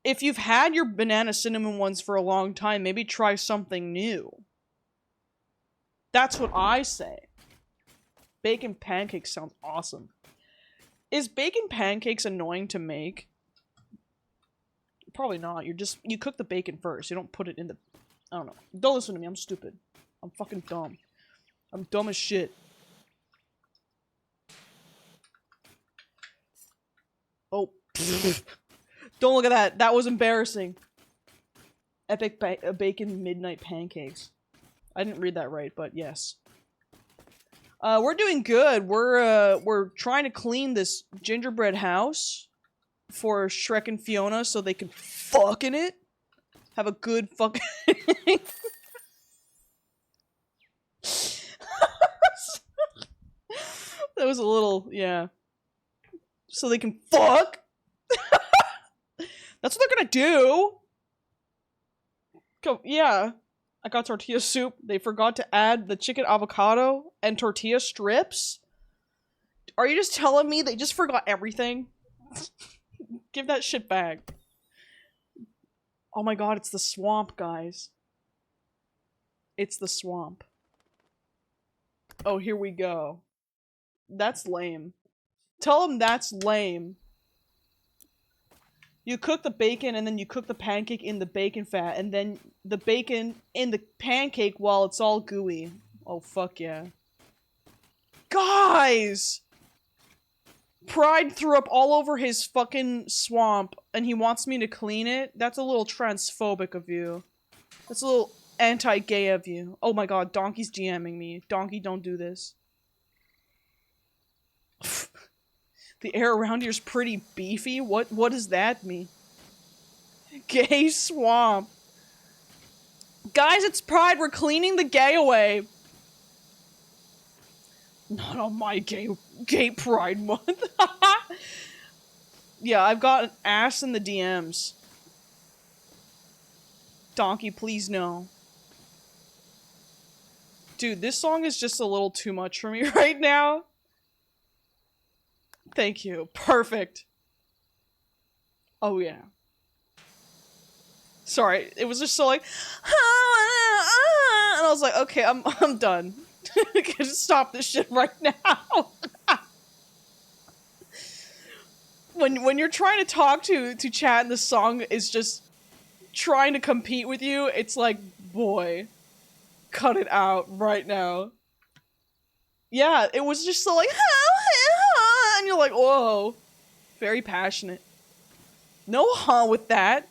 If you've had your banana cinnamon ones for a long time, maybe try something new. That's what I say. Bacon pancakes sounds awesome. Is bacon pancakes annoying to make? Probably not. You cook the bacon first. You don't put it in the... I don't know. Don't listen to me. I'm stupid. I'm fucking dumb. I'm dumb as shit. Oh. Don't look at that. That was embarrassing. Epic bacon midnight pancakes. I didn't read that right, but yes. We're doing good. We're trying to clean this gingerbread house for Shrek and Fiona so they can fuck in it. Have a good fucking... That was a little, yeah. So they can fuck? That's what they're gonna do! Yeah. I got tortilla soup. They forgot to add the chicken avocado and tortilla strips? Are you just telling me they just forgot everything? Give that shit back. Oh my god, it's the swamp, guys. It's the swamp. Oh, here we go. That's lame. Tell them that's lame. You cook the bacon and then you cook the pancake in the bacon fat and then the bacon in the pancake while it's all gooey. Oh, fuck yeah. Guys! Pride threw up all over his fucking swamp and he wants me to clean it? That's a little transphobic of you. That's a little anti-gay of you. Oh my god, Donkey's GMing me. Donkey, don't do this. The air around here is pretty beefy? What does that mean? Gay swamp. Guys, it's Pride. We're cleaning the gay away. Not on my gay Pride month. Yeah, I've got an ass in the DMs. Donkey, please no. Dude, this song is just a little too much for me right now. Thank you. Perfect. Oh, yeah. Sorry, it was just so like... And I was like, okay, I'm done. Just stop this shit right now. When you're trying to talk to chat and the song is just trying to compete with you, it's like, boy, cut it out right now. Yeah, it was just so like... And you're like, whoa. Very passionate. No huh with that.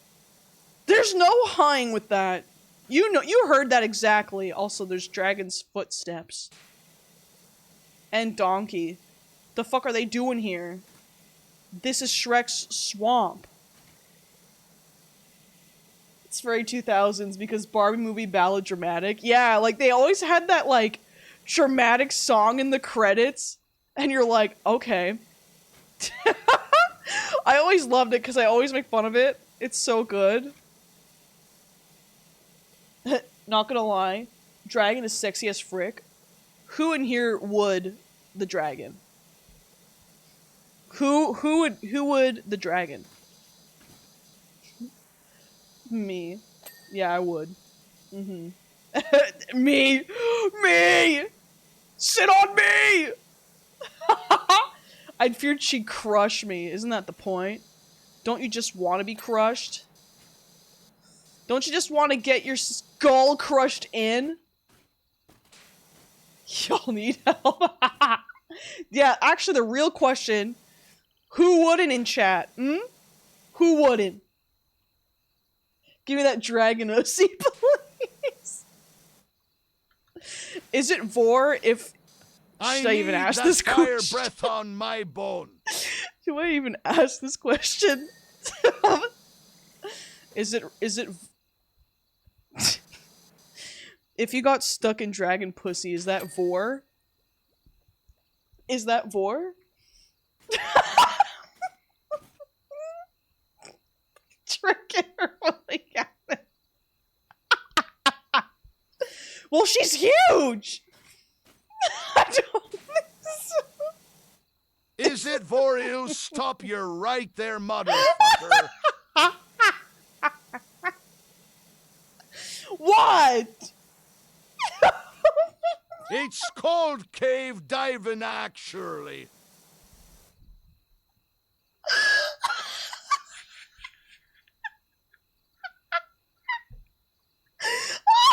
There's no hawing with that. You know, you heard that exactly. Also, there's dragon's footsteps. And donkey. The fuck are they doing here? This is Shrek's swamp. It's very 2000s because Barbie movie ballad dramatic. Yeah, like they always had that like dramatic song in the credits. And you're like, okay. I always loved it because I always make fun of it. It's so good. Not gonna lie. Dragon is sexy as frick. Who in here would the dragon? Who would the dragon? Me. Yeah, I would. Me! Me! Sit on me! I feared she'd crush me. Isn't that the point? Don't you just want to be crushed? Don't you just want to get your skull crushed in? Y'all need help. Yeah, actually the real question, who wouldn't in chat? Who wouldn't? Give me that dragon OC, please. Is it vor if... Should I even ask this question? Fire breath on my bone. Do I even ask this question? Is it... If you got stuck in dragon pussy, is that vor? Is that vor? Tricking her really got it. Well, she's huge! I don't think so. Is it vor you? Stop you right there, motherfucker. What? It's called cave diving, actually.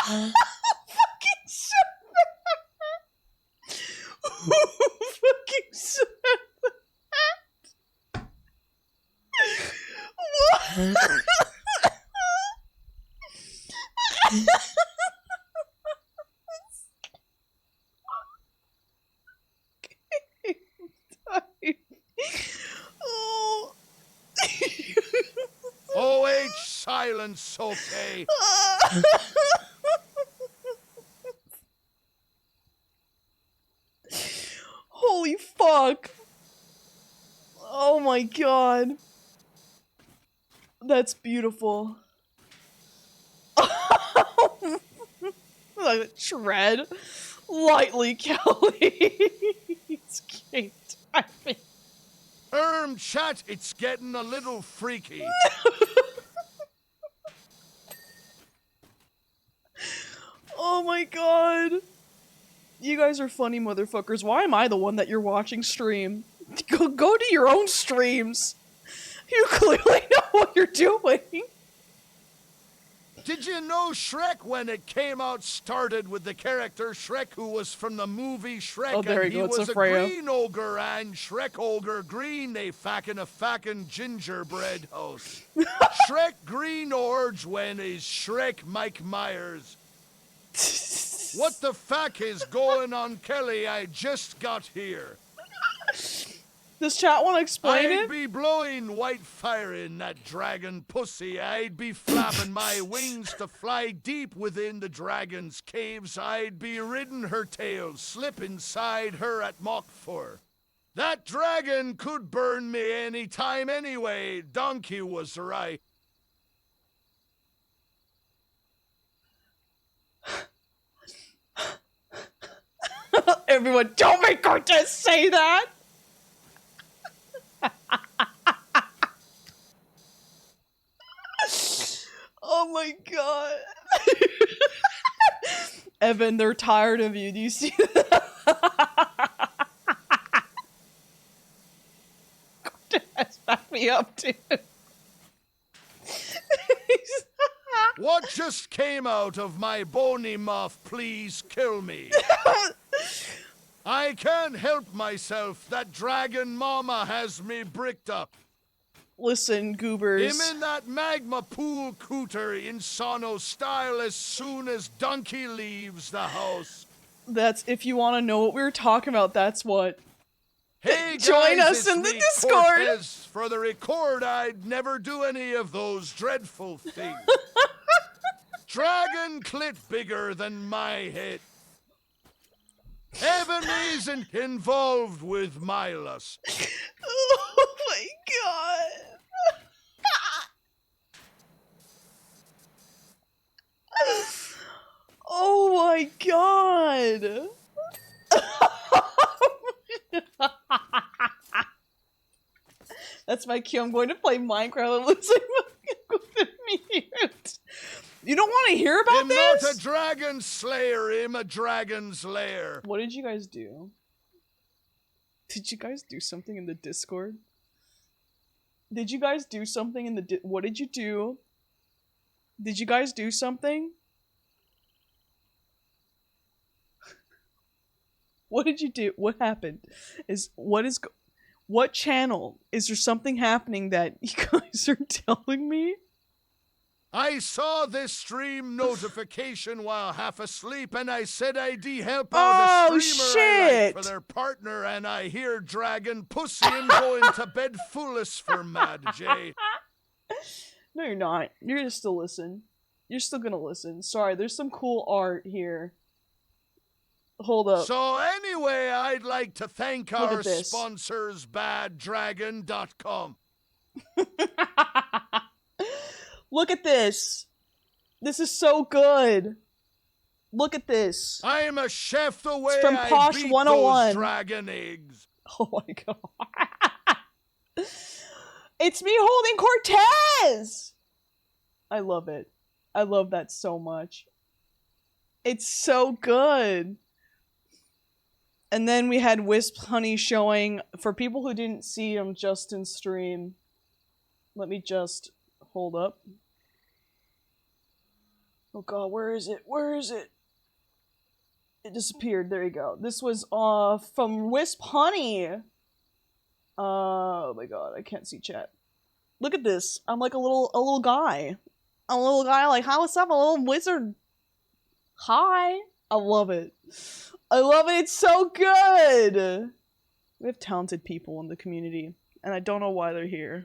Fucking said that? Who fucking said that? What? Oh. OH silence, okay? Holy fuck. Oh my god. That's beautiful. Like a tread. Lightly, Kelly. It's cute. Chat, it's getting a little freaky. Oh my god. You guys are funny motherfuckers. Why am I the one that you're watching stream? Go to your own streams. You clearly know what you're doing. Did you know Shrek, when it came out, started with the character Shrek, who was from the movie Shrek? Oh, there and you go, he it's was a a Freya. green ogre, and Shrek ogre green, they fackin' gingerbread house. Shrek green orange when is Shrek Mike Myers. What the fuck is going on, Kelly? I just got here. Does chat want to explain I'd it? be blowing white fire in that dragon pussy. I'd be flapping my wings to fly deep within the dragon's caves. I'd be riding her tail, slip inside her at Mach 4. That dragon could burn me any time anyway. Donkey was right. Everyone, don't make Cortez say that! Oh my god. Evan, they're tired of you. Do you see that? Cortez, back me up, dude. What just came out of my bony mouth? Please kill me. I can't help myself. That dragon mama has me bricked up. Listen, goobers. Him in that magma pool cooter in Sono style as soon as Donkey leaves the house. That's, if you want to know what we were talking about, that's what. Hey guys, Join us it's in the me, Discord. Cortez. For the record, I'd never do any of those dreadful things. Dragon clit bigger than my head. Evan isn't involved with my lust. Oh my god. Oh my god. That's my cue. I'm going to play Minecraft. It looks like I'm going to mute. You don't want to hear about I'm not a this? dragon slayer, I'm a dragon's lair. What did you guys do? Did you guys do something in the Discord? Did you guys do something in the what did you do? Did you guys do something? What did you do? What happened? What channel? Is there something happening that you guys are telling me? I saw this stream notification while half asleep, and I said I'd help out a streamer I like for their partner, and I hear dragon pussy and going to bed fullest for Mad J. No, you're not. You're gonna still listen. You're still gonna listen. Sorry, there's some cool art here. Hold up. So anyway, I'd like to thank our sponsors, baddragon.com. Look at this. This is so good. Look at this. I am a chef the way from I Posh beat 101. those dragon eggs. Oh my god. It's me holding Cortez! I love it. I love that so much. It's so good. And then we had Wisp Honey showing, for people who didn't see him just in stream, let me just hold up. Oh god, where is it? Where is it? It disappeared. There you go. This was from Wisp Honey. Oh my god, I can't see chat. Look at this. I'm like a little guy. A little guy like, hi, what's up, a little wizard? Hi. I love it. I love it. It's so good. We have talented people in the community, and I don't know why they're here.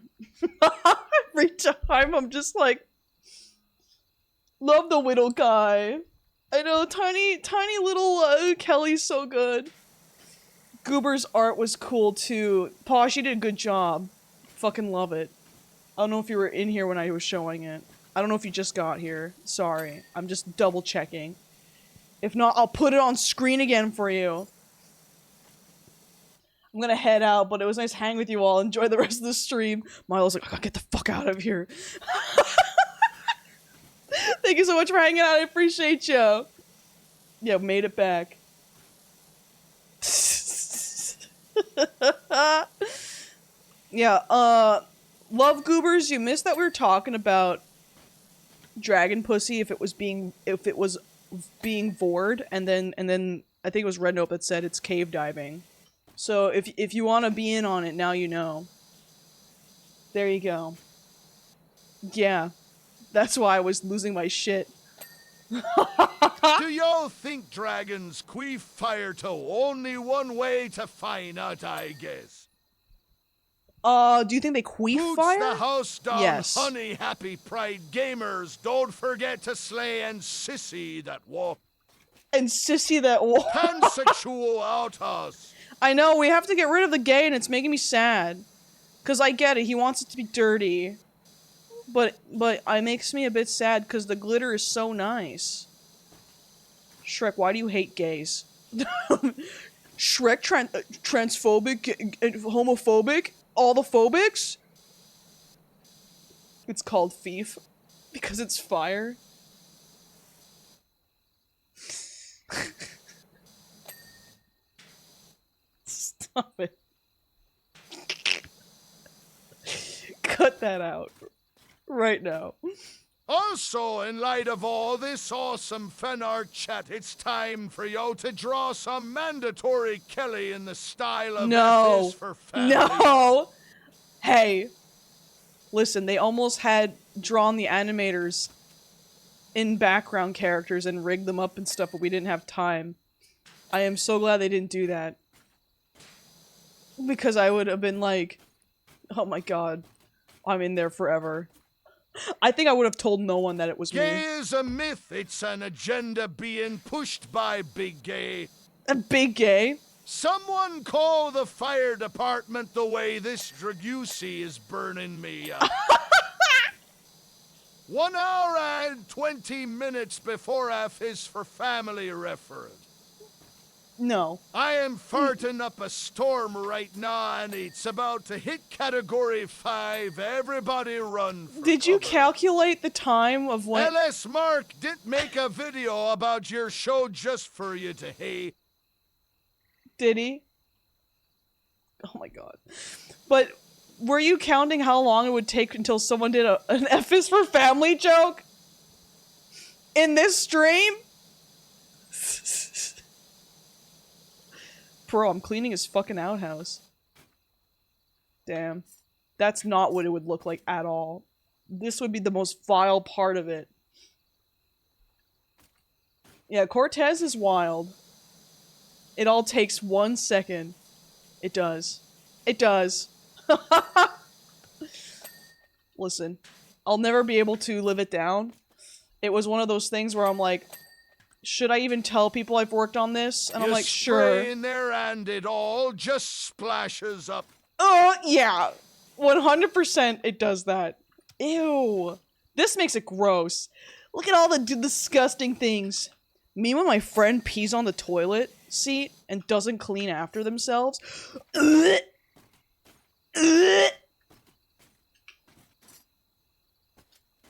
Every time I'm just like, love the Whittle guy. I know, tiny little Kelly's so good. Goober's art was cool too. Posh, you did a good job. Fucking love it. I don't know if you were in here when I was showing it. I don't know if you just got here. Sorry. I'm just double checking. If not, I'll put it on screen again for you. I'm gonna head out, but it was nice hanging with you all. Enjoy the rest of the stream. Milo's like, I gotta get the fuck out of here. Thank you so much for hanging out. I appreciate you. Yeah, made it back. Yeah, Love Goobers, you missed that we were talking about dragon pussy if it was being vored, and then I think it was Red Note that said it's cave diving. So if you want to be in on it, now you know. There you go. Yeah. That's why I was losing my shit. Do y'all think dragons queef fire to only one way to find out, I guess? Do you think they queef Boots fire? the house down, yes. Honey, happy pride gamers. Don't forget to slay and sissy that walk. And sissy that walk. Pansexual out us. I know, we have to get rid of the gay and it's making me sad. Cause I get it, he wants it to be dirty. But it makes me a bit sad because the glitter is so nice. Shrek, why do you hate gays? Shrek, transphobic, homophobic, all the phobics? It's called Thief. Because it's fire. Stop it. Cut that out. Right now. Also, in light of all this awesome fan art chat, it's time for you to draw some mandatory Kelly in the style of F is for family. No! Hey. Listen, they almost had drawn the animators in background characters and rigged them up and stuff, but we didn't have time. I am so glad they didn't do that. Because I would have been like, oh my god, I'm in there forever. I think I would have told no one that it was me. Gay is a myth. It's an agenda being pushed by Big Gay. A Big Gay? Someone call the fire department the way this Dragusi is burning me up. 1 hour and 20 minutes before F is for family reference. No. I am farting up a storm right now, and it's about to hit Category 5. Everybody run for Did you cover. calculate the time of when- LS Mark didn't make a video about your show just for you to hate. Did he? Oh my god. But were you counting how long it would take until someone did an F is for family joke? In this stream? Bro, I'm cleaning his fucking outhouse. Damn. That's not what it would look like at all. This would be the most vile part of it. Yeah, Cortez is wild. It all takes 1 second. It does. It does. Listen, I'll never be able to live it down. It was one of those things where I'm like, should I even tell people I've worked on this? And I'm like, sure. In there and it all just splashes up. Yeah. 100% it does that. Ew. This makes it gross. Look at all the disgusting things. Me when my friend pees on the toilet seat and doesn't clean after themselves. I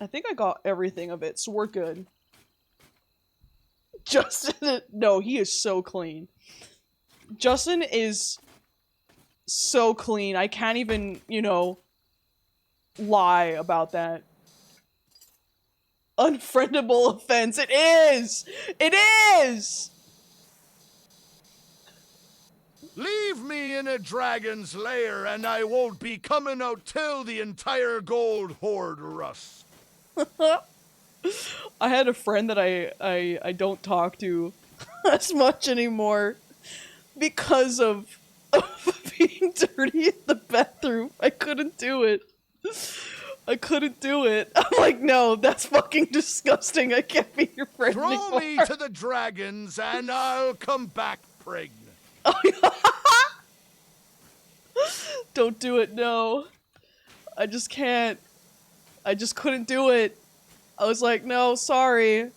think I got everything of it, so we're good. Justin, no, he is so clean. Justin is so clean. I can't even, you know, lie about that. Unfriendable offense. It is! It is! Leave me in a dragon's lair and I won't be coming out till the entire gold hoard rusts. I had a friend that I don't talk to as much anymore because of being dirty in the bathroom. I couldn't do it. I couldn't do it. I'm like, no, that's fucking disgusting. I can't be your friend anymore. Throw me to the dragons and I'll come back pregnant. Don't do it, no. I just can't. I just couldn't do it. I was like, no, sorry.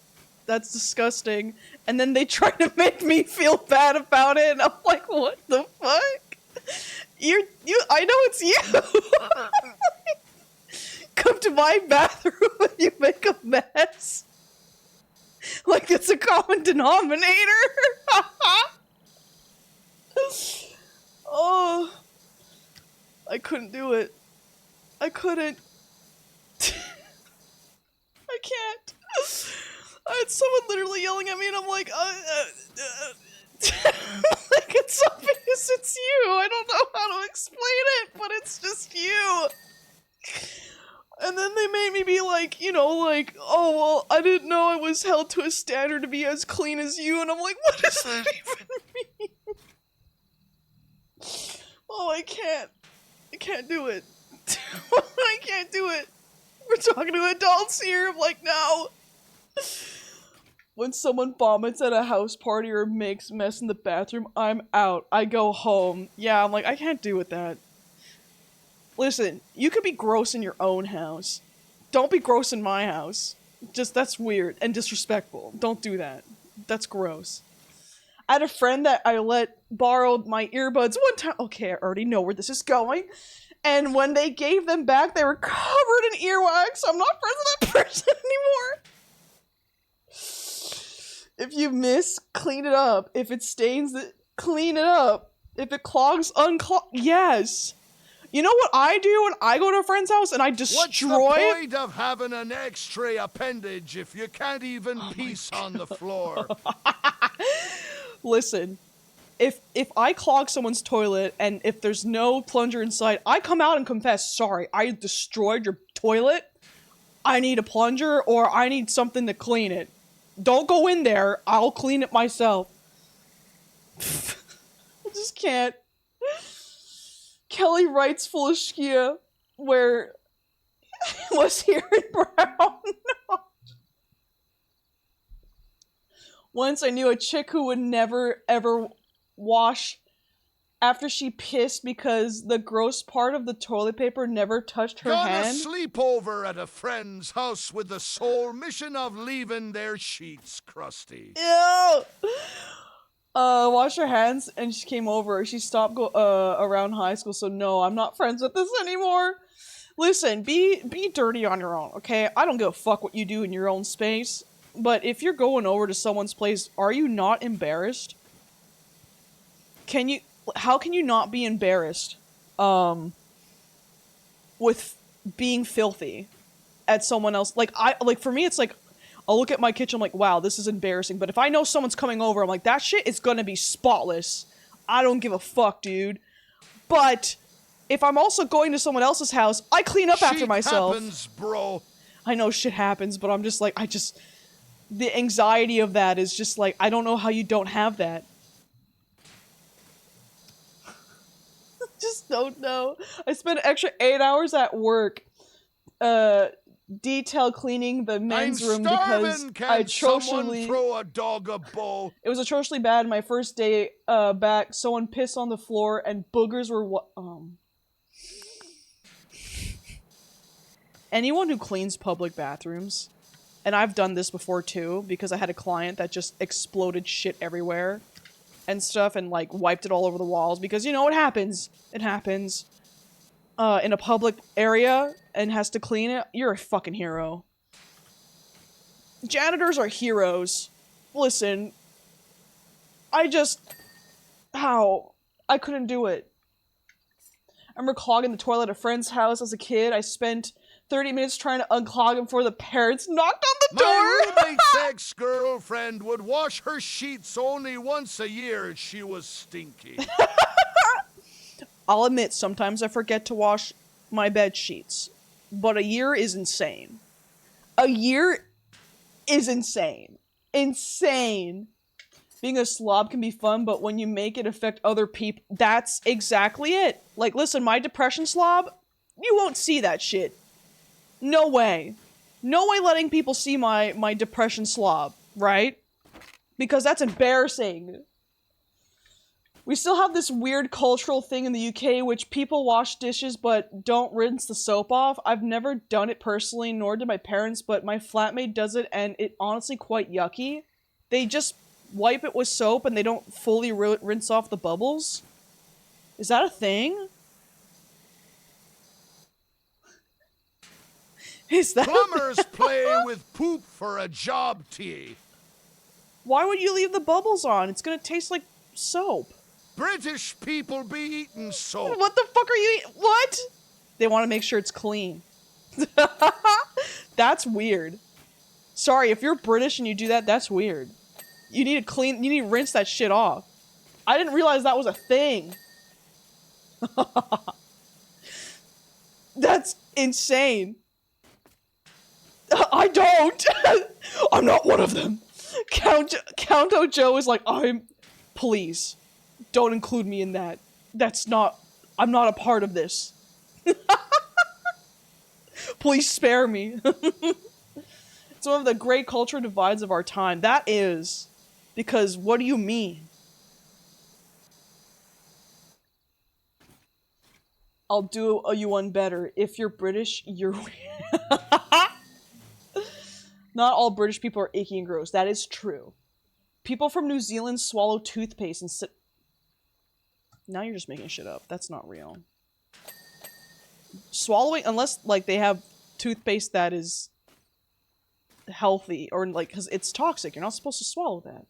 That's disgusting. And then they tried to make me feel bad about it, and I'm like, what the fuck? I know it's you! Come to my bathroom and you make a mess? Like it's a common denominator? Oh. I couldn't do it. I couldn't. I can't. I had someone literally yelling at me and I'm like, like it's obvious it's you. I don't know how to explain it, but it's just you. And then they made me be like, you know, like, oh, well, I didn't know I was held to a standard to be as clean as you. And I'm like, what does that even mean? Oh, I can't do it. I can't do it. We're talking to adults here. I'm like, no. When someone vomits at a house party or makes a mess in the bathroom, I'm out. I go home. Yeah, I'm like, I can't do with that. Listen, you could be gross in your own house. Don't be gross in my house. That's weird and disrespectful. Don't do that. That's gross. I had a friend that I let borrow my earbuds one time. Okay, I already know where this is going. And when they gave them back, they were covered in earwax. I'm not friends with that person anymore. If you miss, clean it up. If it stains, clean it up. If it clogs, unclog. Yes. You know what I do when I go to a friend's house and I destroy? What's the point of having an extra appendage if you can't even piece on the floor? Listen, if I clog someone's toilet and if there's no plunger inside, I come out and confess, sorry, I destroyed your toilet. I need a plunger or I need something to clean it. Don't go in there. I'll clean it myself. I just can't. Kelly writes full of Shkia where was here in Brown. Once I knew a chick who would never ever wash after she pissed because the gross part of the toilet paper never touched her hand. Sleep over at a friend's house with the sole mission of leaving their sheets crusty. Ew! wash her hands, and she came over. She stopped around high school, so no, I'm not friends with this anymore. Listen, be dirty on your own, okay? I don't give a fuck what you do in your own space, but if you're going over to someone's place, are you not embarrassed? How can you not be embarrassed, with being filthy at someone else? Like, for me, it's like, I'll look at my kitchen, I'm like, wow, this is embarrassing. But if I know someone's coming over, I'm like, that shit is gonna be spotless. I don't give a fuck, dude. But if I'm also going to someone else's house, I clean up after myself. Happens, bro. I know shit happens, but I'm just like, the anxiety of that is just like, I don't know how you don't have that. Just don't know. I spent an extra 8 hours at work, detail cleaning the men's room because I atrociously throw a dog a bone. It was atrociously bad. My first day back, someone pissed on the floor and boogers were Anyone who cleans public bathrooms, and I've done this before too, because I had a client that just exploded shit everywhere and stuff and like wiped it all over the walls because, you know, it happens. It happens. In a public area and has to clean it, you're a fucking hero. Janitors are heroes. Listen, I couldn't do it. I remember clogging the toilet at a friend's house as a kid. I spent 30 minutes trying to unclog him before the parents knocked on the door. My roommate's ex-girlfriend would wash her sheets only once a year. She was stinky. I'll admit, sometimes I forget to wash my bed sheets, but a year is insane. A year is insane. Insane. Being a slob can be fun, but when you make it affect other people, that's exactly it. Like, listen, my depression slob, you won't see that shit. No way. No way letting people see my depression slob, right? Because that's embarrassing. We still have this weird cultural thing in the UK which people wash dishes but don't rinse the soap off. I've never done it personally, nor did my parents, but my flatmate does it and it honestly quite yucky. They just wipe it with soap and they don't fully rinse off the bubbles. Is that a thing? Is that Plumbers play with poop for a job tee. Why would you leave the bubbles on? It's gonna taste like soap. British people be eating soap. What the fuck are you eating? What? They want to make sure it's clean. That's weird. Sorry, if you're British and you do that, that's weird. You need to rinse that shit off. I didn't realize that was a thing. That's insane. I don't. I'm not one of them. Count Joe is like, please, don't include me in that. I'm not a part of this. Please spare me. It's one of the great culture divides of our time. That is. Because what do you mean? I'll do you one better. If you're British, you're Not all British people are icky and gross. That is true. People from New Zealand swallow toothpaste and sit... Now you're just making shit up. That's not real. Swallowing, unless, like, they have toothpaste that is healthy, or, like, because it's toxic. You're not supposed to swallow that.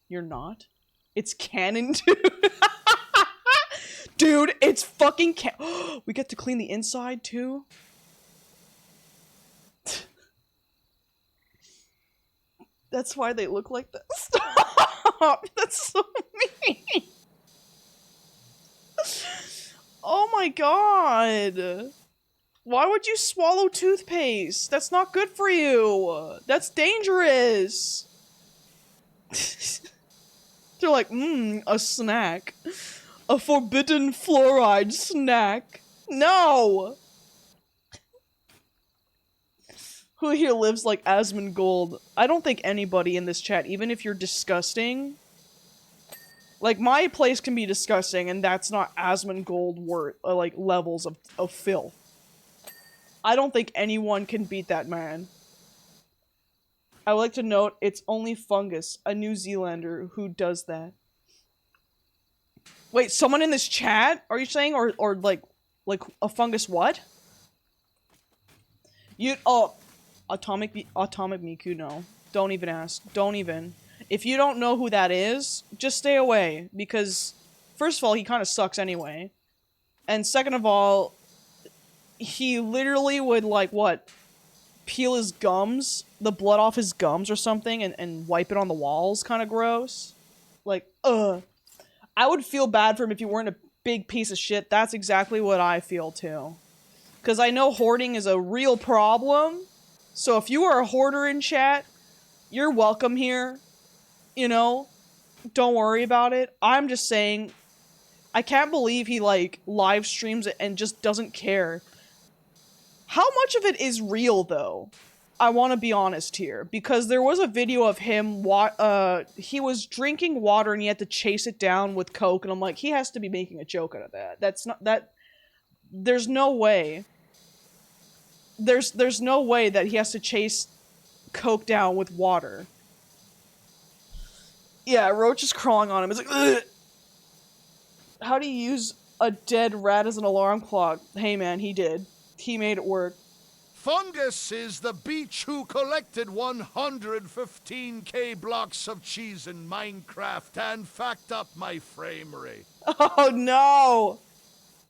You're not? It's canon, dude. Dude, it's fucking we get to clean the inside, too? That's why they look like that. Stop! That's so mean! Oh my god! Why would you swallow toothpaste? That's not good for you! That's dangerous! They're like, a snack. A forbidden fluoride snack. No! Who here lives like Asmongold? I don't think anybody in this chat, even if you're disgusting. Like, my place can be disgusting, and that's not Asmongold like, levels of filth. I don't think anyone can beat that man. I would like to note it's only Fungus, a New Zealander, who does that. Wait, someone in this chat? Are you saying, or like a Fungus what? Atomic Miku, no. Don't even ask. Don't even. If you don't know who that is, just stay away, because first of all, he kind of sucks anyway. And second of all, he literally would, like, what? Peel his gums, the blood off his gums or something, and wipe it on the walls. Kind of gross. Like, ugh. I would feel bad for him if he weren't a big piece of shit. That's exactly what I feel, too. Because I know hoarding is a real problem. So if you are a hoarder in chat, you're welcome here. You know? Don't worry about it. I'm just saying, I can't believe he, like, live streams it and just doesn't care. How much of it is real, though? I want to be honest here, because there was a video of him, he was drinking water and he had to chase it down with Coke, and I'm like, he has to be making a joke out of that. That's not, there's no way. There's no way that he has to chase Coke down with water. Yeah, Roach is crawling on him. It's like, ugh! How do you use a dead rat as an alarm clock? Hey man, he did. He made it work. Fungus is the beach who collected 115k blocks of cheese in Minecraft and fucked up my frame rate. Oh no!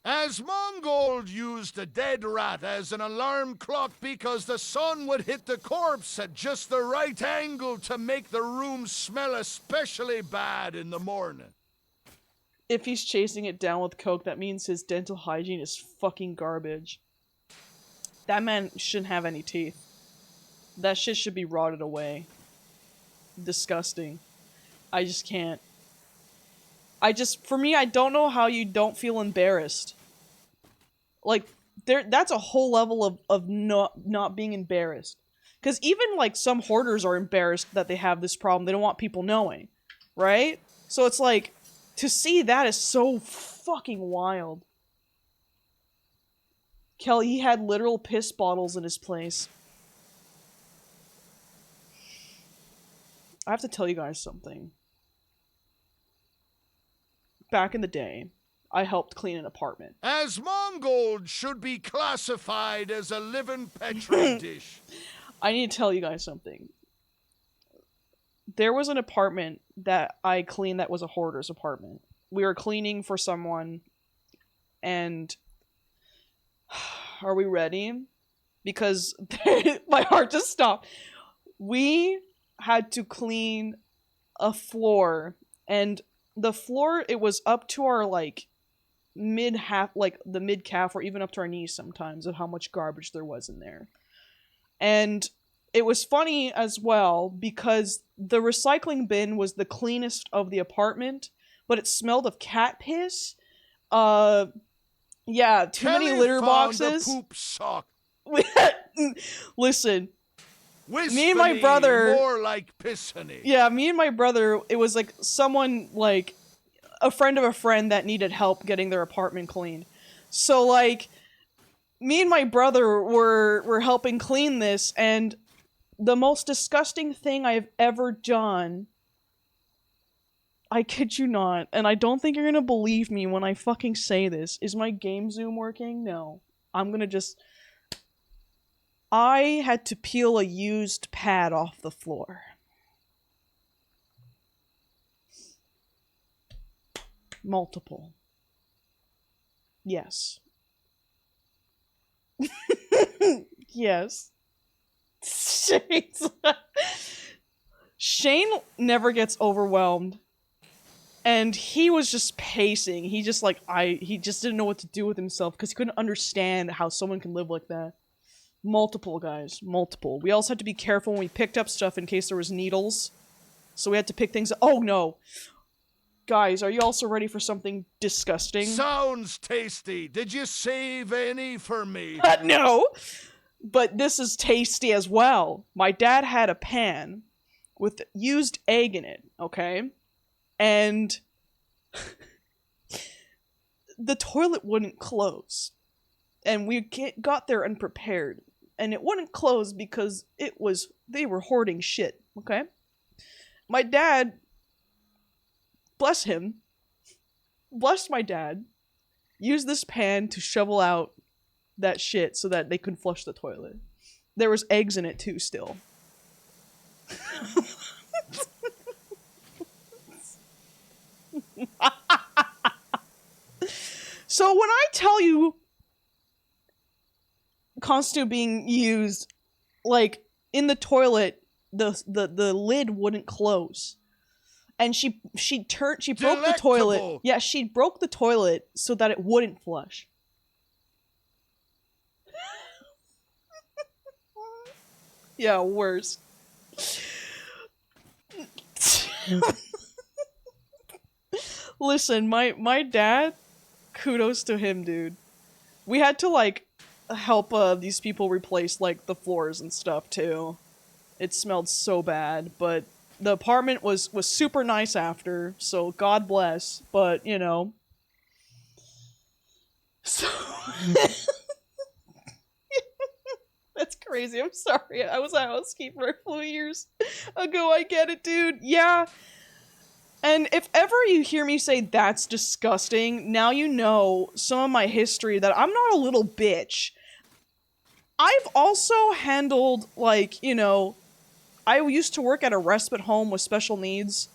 As Mongold used a dead rat as an alarm clock because the sun would hit the corpse at just the right angle to make the room smell especially bad in the morning. If he's chasing it down with Coke, that means his dental hygiene is fucking garbage. That man shouldn't have any teeth. That shit should be rotted away. Disgusting. I just can't. For me, I don't know how you don't feel embarrassed. Like, that's a whole level of not being embarrassed. Because even, like, some hoarders are embarrassed that they have this problem. They don't want people knowing. Right? So it's like, to see that is so fucking wild. Kelly, he had literal piss bottles in his place. I have to tell you guys something. Back in the day, I helped clean an apartment. As Mongold should be classified as a living petri dish. I need to tell you guys something. There was an apartment that I cleaned that was a hoarder's apartment. We were cleaning for someone, and... Are we ready? Because my heart just stopped. We had to clean a floor, and the floor, it was up to our, like, mid-half, like, the mid-calf, or even up to our knees sometimes, of how much garbage there was in there. And it was funny as well, because the recycling bin was the cleanest of the apartment, but it smelled of cat piss. Yeah, too many litter boxes. Poop sock. Listen, Wispany, me and my brother, more like pissany. Yeah, me and my brother, it was like someone, like, a friend of a friend that needed help getting their apartment cleaned. So, like, me and my brother were helping clean this, and the most disgusting thing I've ever done, I kid you not, and I don't think you're gonna believe me when I fucking say this. Is my game zoom working? No. I'm gonna just... I had to peel a used pad off the floor. Multiple. Yes. Yes. Shane never gets overwhelmed. And he was just pacing. He just he just didn't know what to do with himself because he couldn't understand how someone can live like that. Multiple, guys. Multiple. We also had to be careful when we picked up stuff in case there was needles. So we had to pick things up. Oh, no. Guys, are you also ready for something disgusting? Sounds tasty. Did you save any for me? No! But this is tasty as well. My dad had a pan with used egg in it, okay? And the toilet wouldn't close. And we got there unprepared. and it wouldn't close because they were hoarding shit, okay? My dad, bless him, bless my dad, used this pan to shovel out that shit so that they could flush the toilet. There was eggs in it too still. So when I tell you constitute being used, like, in the toilet, the lid wouldn't close. And she broke the toilet. Delectable. Yeah, she broke the toilet so that it wouldn't flush. Yeah, worse. Listen, my dad, kudos to him, dude. We had to, like, help these people replace, like, the floors and stuff too. It smelled so bad, but the apartment was super nice after, so God bless. But, you know, so that's crazy. I'm sorry. I was a housekeeper a few years ago. I get it, dude. Yeah. And if ever you hear me say that's disgusting, now you know some of my history that I'm not a little bitch. I've also handled, like, you know, I used to work at a respite home with special needs,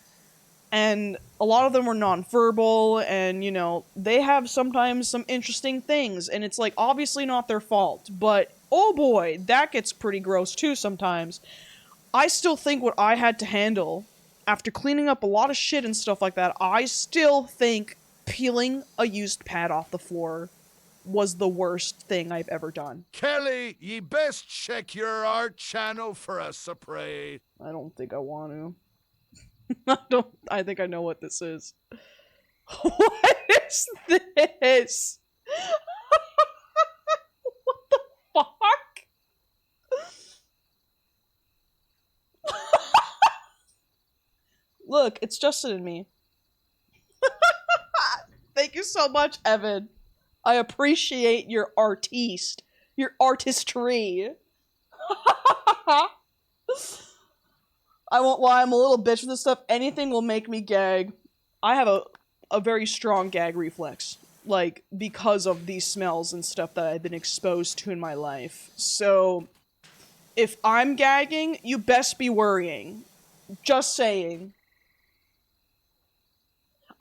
and a lot of them were nonverbal, and, you know, they have sometimes some interesting things, and it's, like, obviously not their fault, but, oh boy, that gets pretty gross too sometimes. I still think what I had to handle, after cleaning up a lot of shit and stuff like that, I still think peeling a used pad off the floor was the worst thing I've ever done. Kelly, ye best check your art channel for a spray. I don't think I want to. I think I know what this is. What is this? What the fuck? Look, it's Justin and me. Thank you so much, Evan. I appreciate your your artistry. I won't lie, I'm a little bitch with this stuff. Anything will make me gag. I have a very strong gag reflex, like, because of these smells and stuff that I've been exposed to in my life. So, if I'm gagging, you best be worrying. Just saying.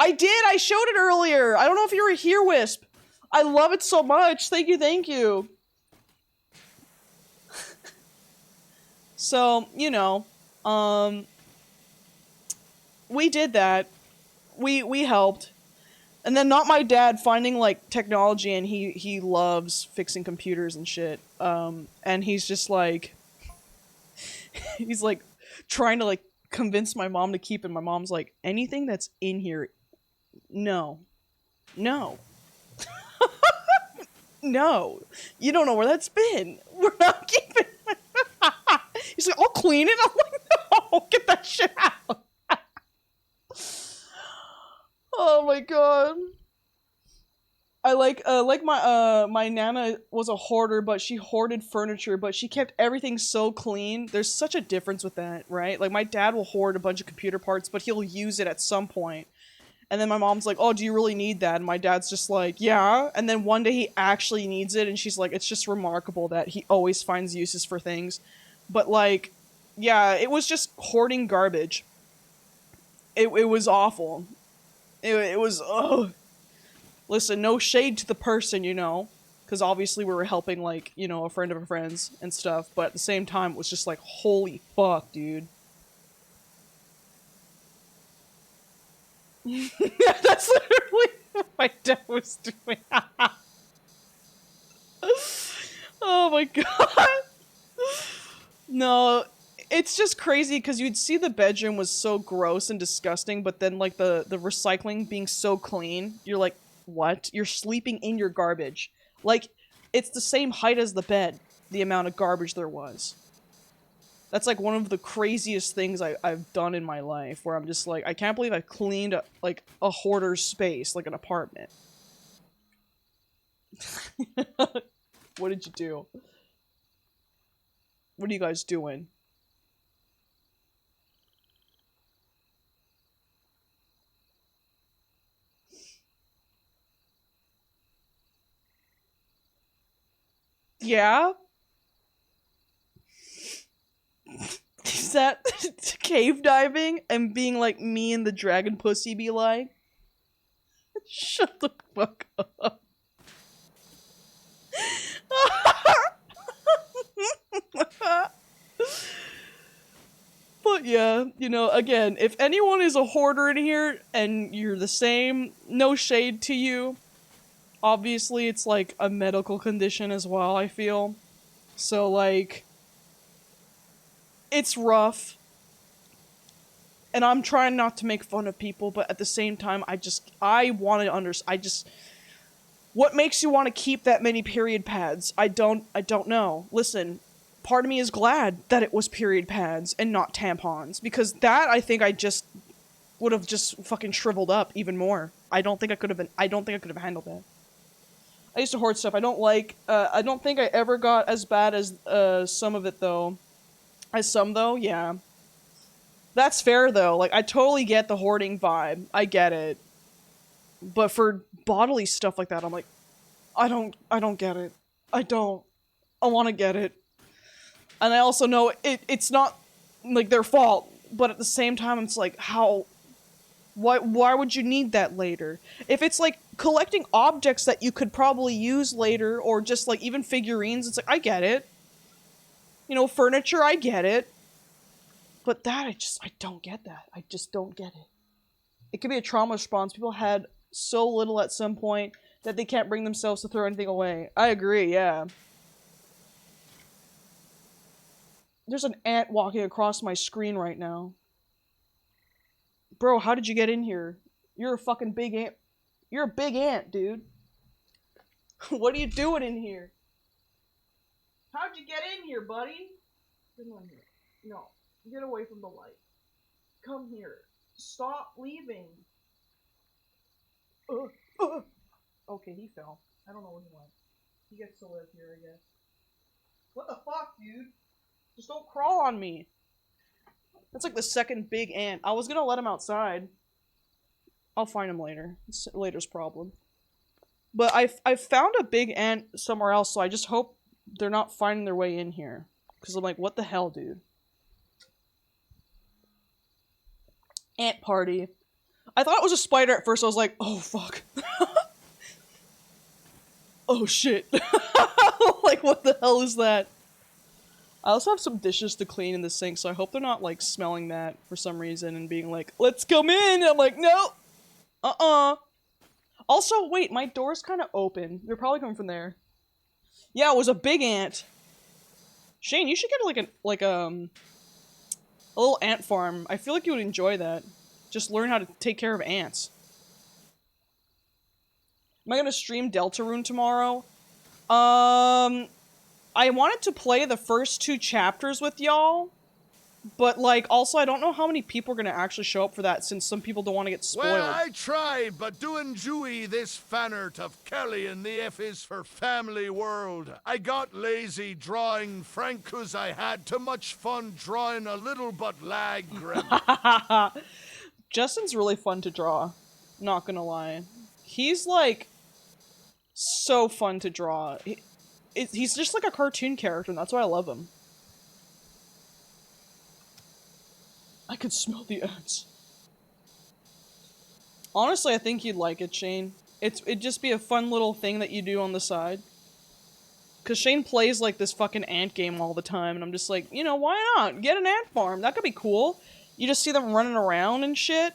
I did! I showed it earlier! I don't know if you were here, Wisp. I love it so much. Thank you, thank you. So, you know, we did that. We helped. And then not my dad finding, like, technology, and he loves fixing computers and shit. And he's just like, he's like trying to, like, convince my mom to keep it. My mom's like, anything that's in here, no. No. No. You don't know where that's been. We're not keeping it. He's like, I'll clean it. I'm like, no, get that shit out. Oh my god. I like my nana was a hoarder, but she hoarded furniture, but she kept everything so clean. There's such a difference with that, right? Like, my dad will hoard a bunch of computer parts, but he'll use it at some point. And then my mom's like, oh, do you really need that? And my dad's just like, yeah. And then one day he actually needs it, and she's like, it's just remarkable that he always finds uses for things. But, like, yeah, it was just hoarding garbage. It was awful. It was, ugh. Listen, no shade to the person, you know, because obviously we were helping, like, you know, a friend of a friend's and stuff, but at the same time, it was just like, holy fuck, dude. Yeah, that's literally what my dad was doing. Oh my god. No, it's just crazy because you'd see the bedroom was so gross and disgusting, but then, like, the recycling being so clean, you're like, what? You're sleeping in your garbage. Like, it's the same height as the bed, the amount of garbage there was. That's, like, one of the craziest things I've done in my life, where I'm just like, I can't believe I cleaned, like, a hoarder's space, like an apartment. What did you do? What are you guys doing? Yeah? Is that cave diving and being like me and the dragon pussy be like? Shut the fuck up. But yeah, you know, again, if anyone is a hoarder in here and you're the same, no shade to you. Obviously, it's like a medical condition as well, I feel. So, like, it's rough. And I'm trying not to make fun of people, but at the same time, I want to what makes you want to keep that many period pads? I don't know. Listen, part of me is glad that it was period pads and not tampons, because that, I think I just would have just fucking shriveled up even more. I don't think I could have handled that. I used to hoard stuff. I don't think I ever got as bad as, some of it, though. As some, though, yeah. That's fair, though. Like, I totally get the hoarding vibe. I get it. But for bodily stuff like that, I'm like, I don't get it. I don't. I want to get it. And I also know it's not, like, their fault. But at the same time, it's like, why would you need that later? If it's, like, collecting objects that you could probably use later, or just, like, even figurines, it's like, I get it. You know, furniture, I get it. But that, I don't get that. I just don't get it. It could be a trauma response. People had so little at some point that they can't bring themselves to throw anything away. I agree, yeah. There's an ant walking across my screen right now. Bro, how did you get in here? You're a fucking big ant. You're a big ant, dude. What are you doing in here? How'd you get in here, buddy? Come on here. No. Get away from the light. Come here. Stop leaving. Okay, he fell. I don't know where he went. He gets to live here, I guess. What the fuck, dude? Just don't crawl on me. That's like the second big ant. I was gonna let him outside. I'll find him later. It's later's problem. But I found a big ant somewhere else, so I just hope they're not finding their way in here. Because I'm like, what the hell, dude? Ant party. I thought it was a spider at first. I was like, oh, fuck. Oh, shit. Like, what the hell is that? I also have some dishes to clean in the sink, so I hope they're not, like, smelling that for some reason and being like, let's come in! And I'm like, no! Also, wait, my door's kind of open. They're probably coming from there. Yeah, it was a big ant. Shane, you should get, a little ant farm. I feel like you would enjoy that. Just learn how to take care of ants. Am I gonna stream Deltarune tomorrow? I wanted to play the first 2 chapters with y'all, but, like, also I don't know how many people are gonna actually show up for that, since some people don't want to get spoiled. Well, I tried, but doing Jewy this fanart of Kelly and the F is for Family World. I got lazy drawing Frank 'cause I had too much fun drawing a little but lag grim. Justin's really fun to draw, not gonna lie. He's, like, so fun to draw. He's just like a cartoon character, and that's why I love him. I could smell the ants. Honestly, I think you'd like it, Shane. It'd just be a fun little thing that you do on the side. Cause Shane plays like this fucking ant game all the time, and I'm just like, you know, why not? Get an ant farm, that could be cool. You just see them running around and shit.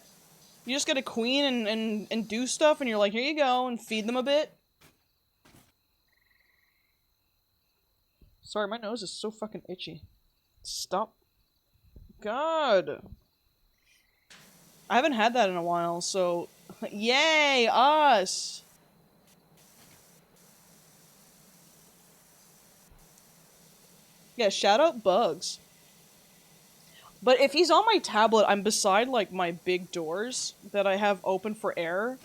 You just get a queen and do stuff, and you're like, here you go, and feed them a bit. Sorry, my nose is so fucking itchy. Stop. God. I haven't had that in a while, so... Yay, us! Yeah, shout out Bugs. But if he's on my tablet, I'm beside, like, my big doors that I have open for air.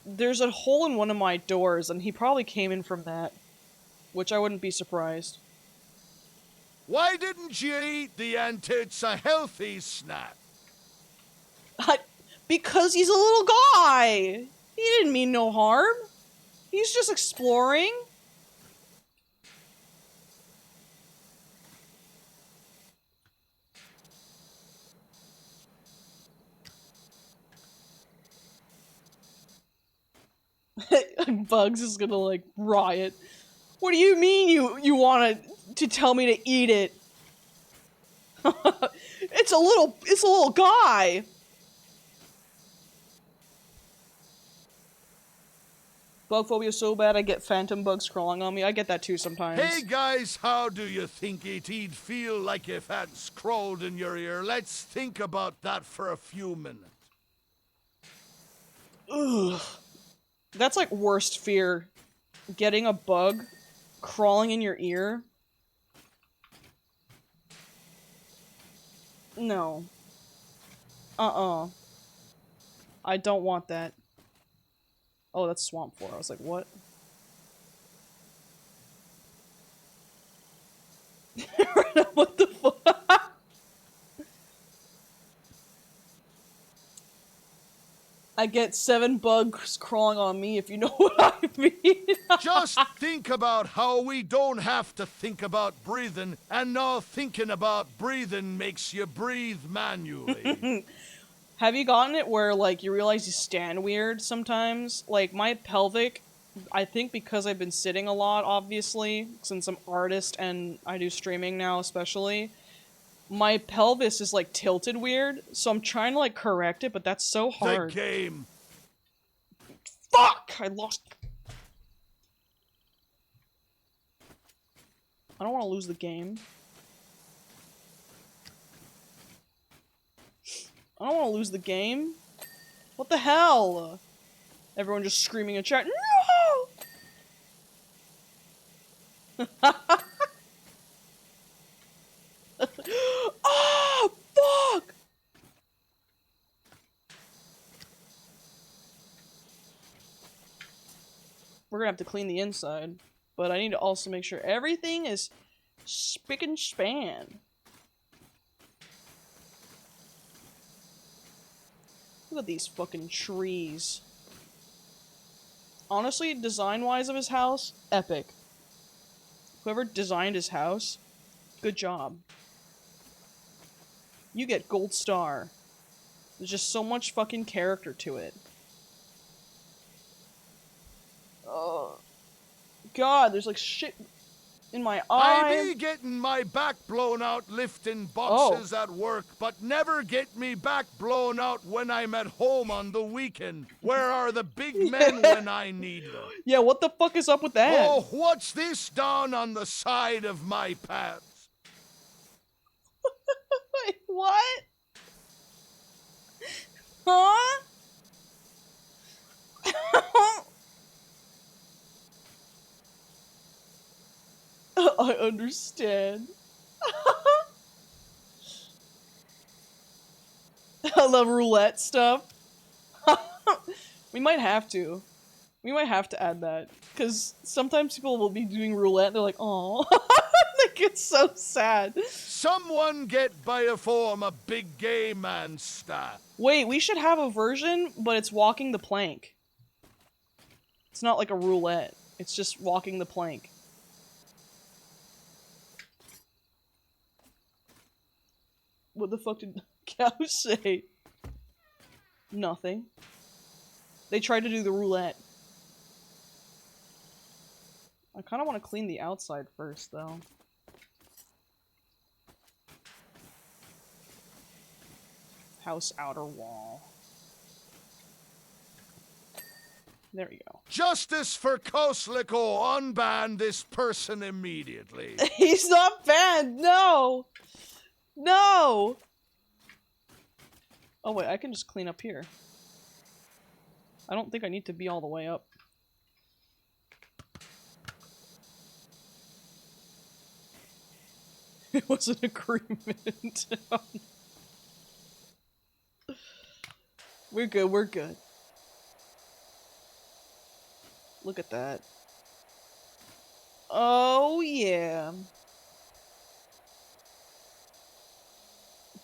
There's a hole in one of my doors, and he probably came in from that. Which I wouldn't be surprised. Why didn't you eat the ant? It's a healthy snack. Because he's a little guy. He didn't mean no harm. He's just exploring. Bugs is gonna like riot. What do you mean you wanted to tell me to eat it? It's a little guy. Bug phobia is so bad I get phantom bugs crawling on me. I get that too sometimes. Hey guys, how do you think it'd feel like if ants crawled in your ear? Let's think about that for a few minutes. Ugh. That's like worst fear. Getting a bug crawling in your ear. No. I don't want that. Oh, that's swamp floor. I was like, what? What the fuck? I get 7 bugs crawling on me, if you know what I mean. Just think about how we don't have to think about breathing, and now thinking about breathing makes you breathe manually. Have you gotten it where, like, you realize you stand weird sometimes? Like, my pelvic, I think because I've been sitting a lot, obviously, since I'm an artist and I do streaming now especially, my pelvis is, like, tilted weird, so I'm trying to, like, correct it, but that's so hard. The game. Fuck! I lost... I don't want to lose the game. I don't want to lose the game. What the hell? Everyone just screaming in chat, no! Oh, fuck! We're gonna have to clean the inside, but I need to also make sure everything is spick and span. Look at these fucking trees. Honestly, design-wise of his house, epic. Whoever designed his house, good job. You get gold star. There's just so much fucking character to it. Oh. God, there's like shit in my eye. I be getting my back blown out lifting boxes at work, but never get me back blown out when I'm at home on the weekend. Where are the big men when I need them? Yeah, what the fuck is up with that? Oh, what's this down on the side of my pants? Wait, what? Huh? I understand. I love roulette stuff. We might have to. We might have to add that. Because sometimes people will be doing roulette and they're like, "Aw." Like, it's so sad. Someone get Bioform a big gay man stat. Wait, we should have a version, but it's walking the plank. It's not like a roulette. It's just walking the plank. What the fuck did Cow say? Nothing. They tried to do the roulette. I kind of want to clean the outside first, though. House outer wall. There we go. Justice for Kosliko, unban this person immediately. He's not banned! No! No! Oh wait, I can just clean up here. I don't think I need to be all the way up. It was an agreement. We're good, we're good. Look at that. Oh yeah.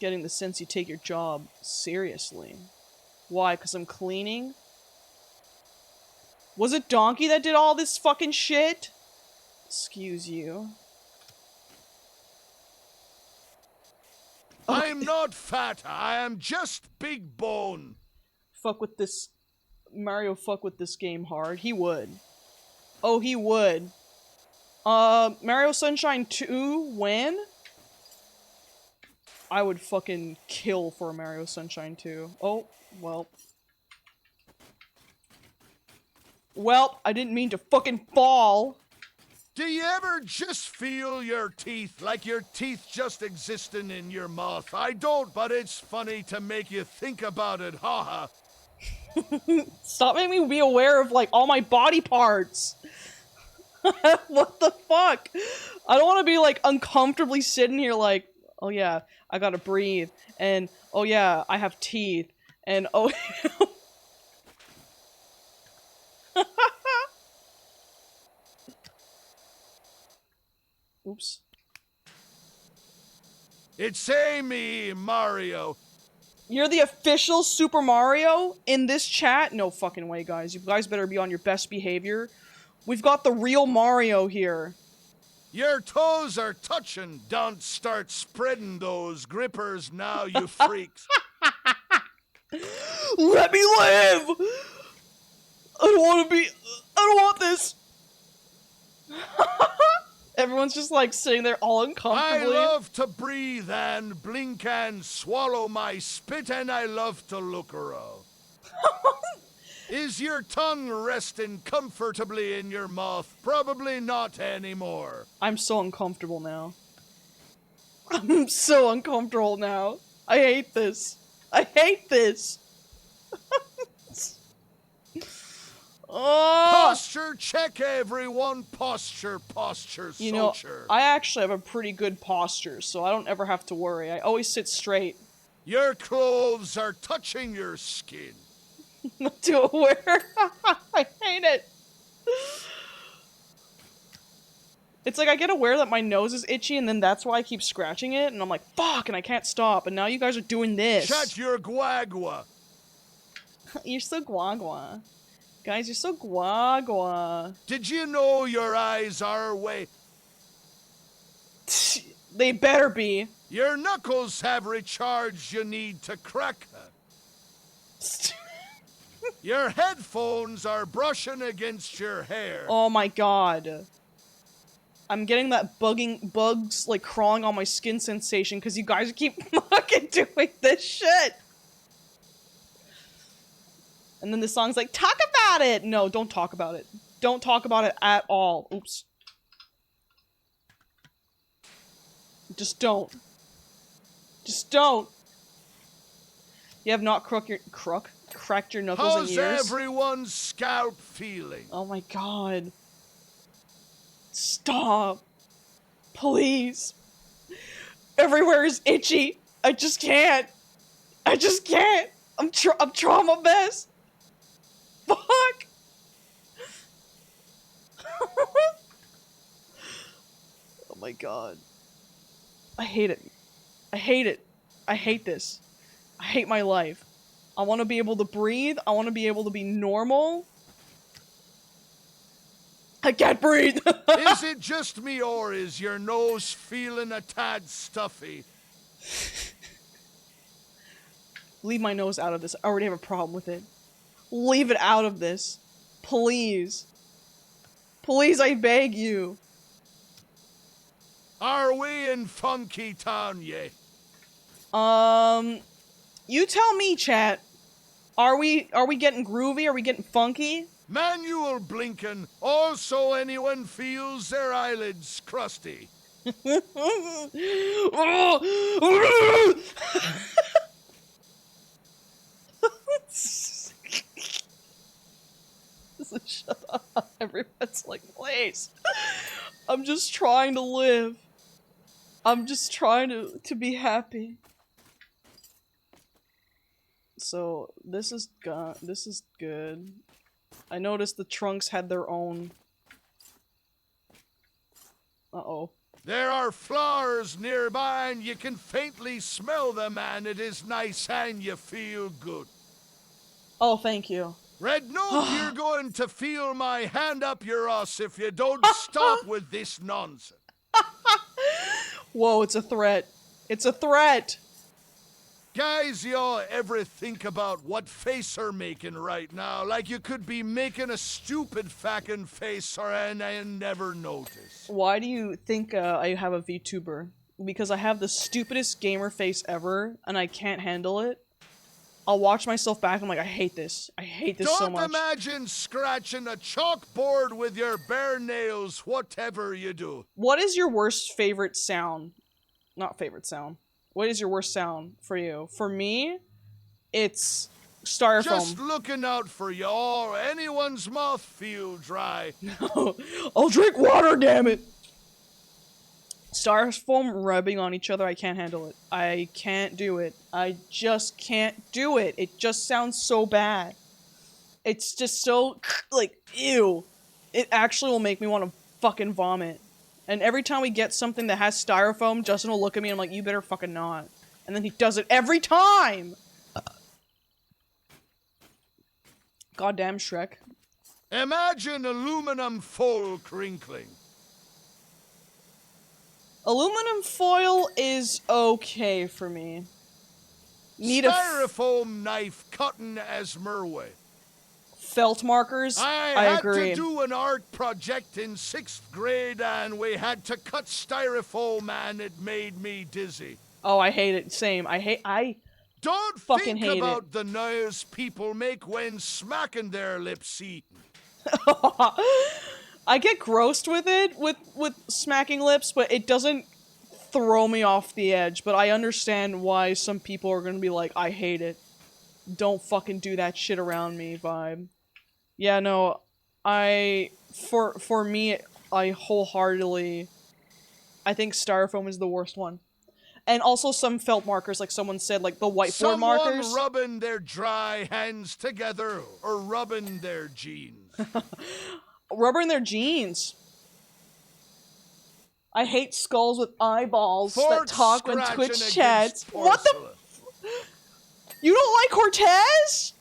getting the sense you take your job seriously. Why? Because I'm cleaning? Was it Donkey that did all this fucking shit? Excuse you. Okay. I'm not fat, I am just big bone. Fuck with this... Mario fuck with this game hard. He would. Oh, he would. Mario Sunshine 2, when? I would fucking kill for a Mario Sunshine 2. Oh, well. Well, I didn't mean to fucking fall. Do you ever just feel your teeth, like your teeth just existing in your mouth? I don't, but it's funny to make you think about it, haha. Stop making me be aware of, like, all my body parts. What the fuck? I don't want to be, like, uncomfortably sitting here like, oh yeah, I gotta breathe, and oh yeah, I have teeth, and oh... Oops. It's me, Mario. You're the official Super Mario in this chat? No fucking way, guys. You guys better be on your best behavior. We've got the real Mario here. Your toes are touching. Don't start spreading those grippers now, you freaks. Let me live! I don't want to be... I don't want this! Everyone's just like sitting there all I uncomfortably. love to breathe and blink and swallow my spit, and I love to look around. Is your tongue resting comfortably in your mouth? Probably not anymore. I'm so uncomfortable now. I'm so uncomfortable now. I hate this. I hate this. Oh! Posture check, everyone. Posture, posture, You know, soldier. I actually have a pretty good posture, so I don't ever have to worry. I always sit straight. Your clothes are touching your skin. Not too aware. I hate it. It's like I get aware that my nose is itchy, and then that's why I keep scratching it, and I'm like, fuck, and I can't stop, and now you guys are doing this. Shut your guagua. You're so guagua. Guys, you're so guagua. Did you know your eyes are way... They better be. Your knuckles have recharged you need to crack them. Your headphones are brushing against your hair. Oh my god. I'm getting that bugs like crawling on my skin sensation because you guys keep fucking doing this shit. And then the song's like, talk about it! No, don't talk about it. Don't talk about it at all. Oops. Just don't. Just don't. You have not cracked your knuckles How's in years? everyone's scalp feeling? Oh my god. Stop. Please. Everywhere is itchy. I just can't. I just can't. I'm trying my best. Fuck. Oh my god. I hate it. I hate it. I hate this. I hate my life. I want to be able to breathe. I want to be able to be normal. I can't breathe. Is it just me, or is your nose feeling a tad stuffy? Leave my nose out of this. I already have a problem with it. Leave it out of this. Please. Please, I beg you. Are we in Funky Town yet? You tell me, chat. Are we getting groovy? Are we getting funky? Manual blinking. Also, anyone feels their eyelids crusty. Shut up. Everyone's like, please. I'm just trying to live. I'm just trying to be happy. So, this is good. I noticed the trunks had their own... Uh-oh. There are flowers nearby and you can faintly smell them and it is nice and you feel good. Oh, thank you. Red Note, you're going to feel my hand up your ass if you don't stop with this nonsense. Whoa, it's a threat. It's a threat! Guys, y'all ever think about what face are making right now? Like you could be making a stupid fucking face or and I never notice. Why do you think I have a VTuber? Because I have the stupidest gamer face ever, and I can't handle it. I'll watch myself back, I'm like, I hate this. I hate this so much. Don't imagine scratching a chalkboard with your bare nails, whatever you do. What is your worst favorite sound? Not favorite sound. What is your worst sound for you? For me, it's styrofoam. Just looking out for y'all. Anyone's mouth feel dry. I'll drink water, damn it! Styrofoam rubbing on each other, I can't handle it. I can't do it. I just can't do it. It just sounds so bad. It's just so, like, ew. It actually will make me want to fucking vomit. And every time we get something that has styrofoam, Justin will look at me and I'm like, you better fucking not. And then he does it every time! Goddamn Shrek. Imagine aluminum foil crinkling. Aluminum foil is okay for me. Need Styrofoam knife cutting as Merway. Felt markers? I had agree. to do an art project in 6th grade and we had to cut styrofoam and it made me dizzy. Oh, I hate it. Same. Don't fucking think hate about the noise people make when smacking their lips eating. I get grossed with it, with smacking lips, but it doesn't throw me off the edge. But I understand why some people are gonna be like, I hate it. Don't fucking do that shit around me vibe. Yeah, no, for me, I wholeheartedly, I think styrofoam is the worst one. And also some felt markers, like someone said, like the whiteboard markers. Someone rubbing their dry hands together or rubbing their jeans. Rubber in their jeans. I hate skulls with eyeballs that talk when Twitch chats. What the? You don't like Cortez?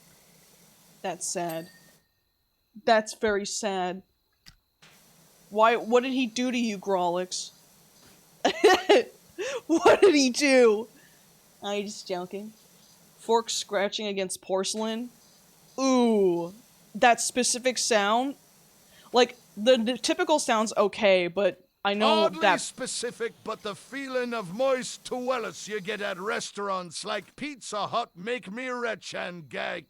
That's sad. That's very sad. Why? What did he do to you, Grolix? What did he do? Oh, you're just joking. Fork scratching against porcelain. Ooh, that specific sound. Like the typical sound's okay, but I know Oddly that specific, but the feeling of moist Tuelis you get at restaurants like Pizza Hut make me retch and gag.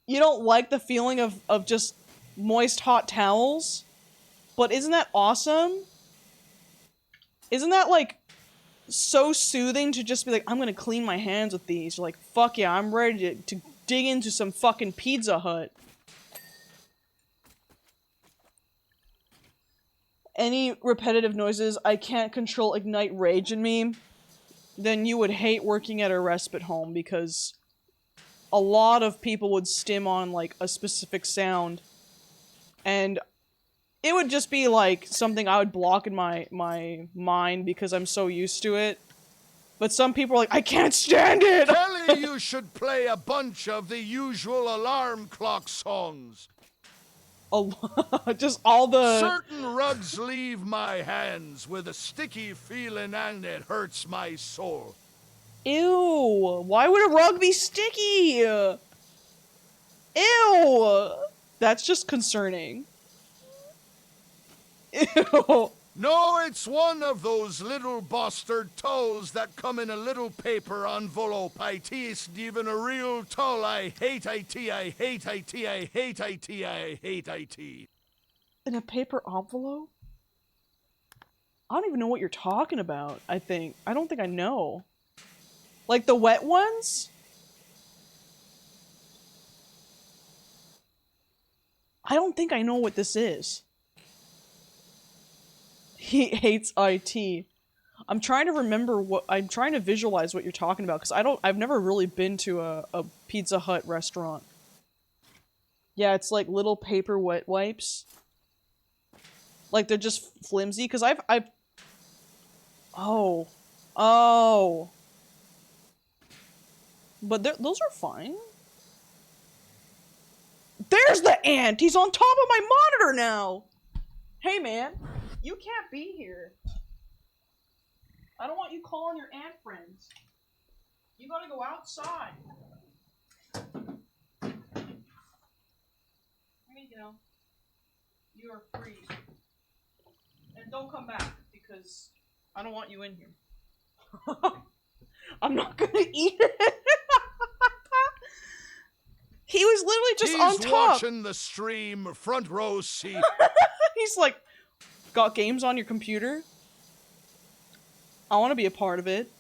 you don't like the feeling of just moist hot towels, but isn't that awesome? Isn't that like so soothing to just be like, I'm gonna clean my hands with these? You're like, fuck yeah, I'm ready to dig into some fucking Pizza Hut. Any repetitive noises I can't control ignite rage in me, then you would hate working at a respite home because a lot of people would stim on like a specific sound and it would just be like something I would block in my mind because I'm so used to it. But some people are like, I can't stand it! Kelly, you should play a bunch of the usual alarm clock songs. Just all the... Certain rugs leave my hands with a sticky feeling and it hurts my soul. Ew! Why would a rug be sticky? Ew! That's just concerning. Ew! No, it's one of those little bastard towels that come in a little paper envelope. I taste even a real towel. I hate IT, I hate IT, I hate IT, I hate IT. In a paper envelope? I don't even know what you're talking about, I think. I don't think I know. Like the wet ones? I don't think I know what this is. He hates IT. I'm trying to remember I'm trying to visualize what you're talking about, because I've never really been to a Pizza Hut restaurant. Yeah, it's like little paper wet wipes. Like they're just flimsy? Because I've... Oh. Oh. But those are fine. There's the ant! He's on top of my monitor now! Hey man, you can't be here. I don't want you calling your ant friends. You gotta go outside. I mean, you know, you are free. And don't come back, because I don't want you in here. I'm not gonna eat it. He was literally just on top. He's watching the stream, front row seat. He's like, got games on your computer? I want to be a part of it.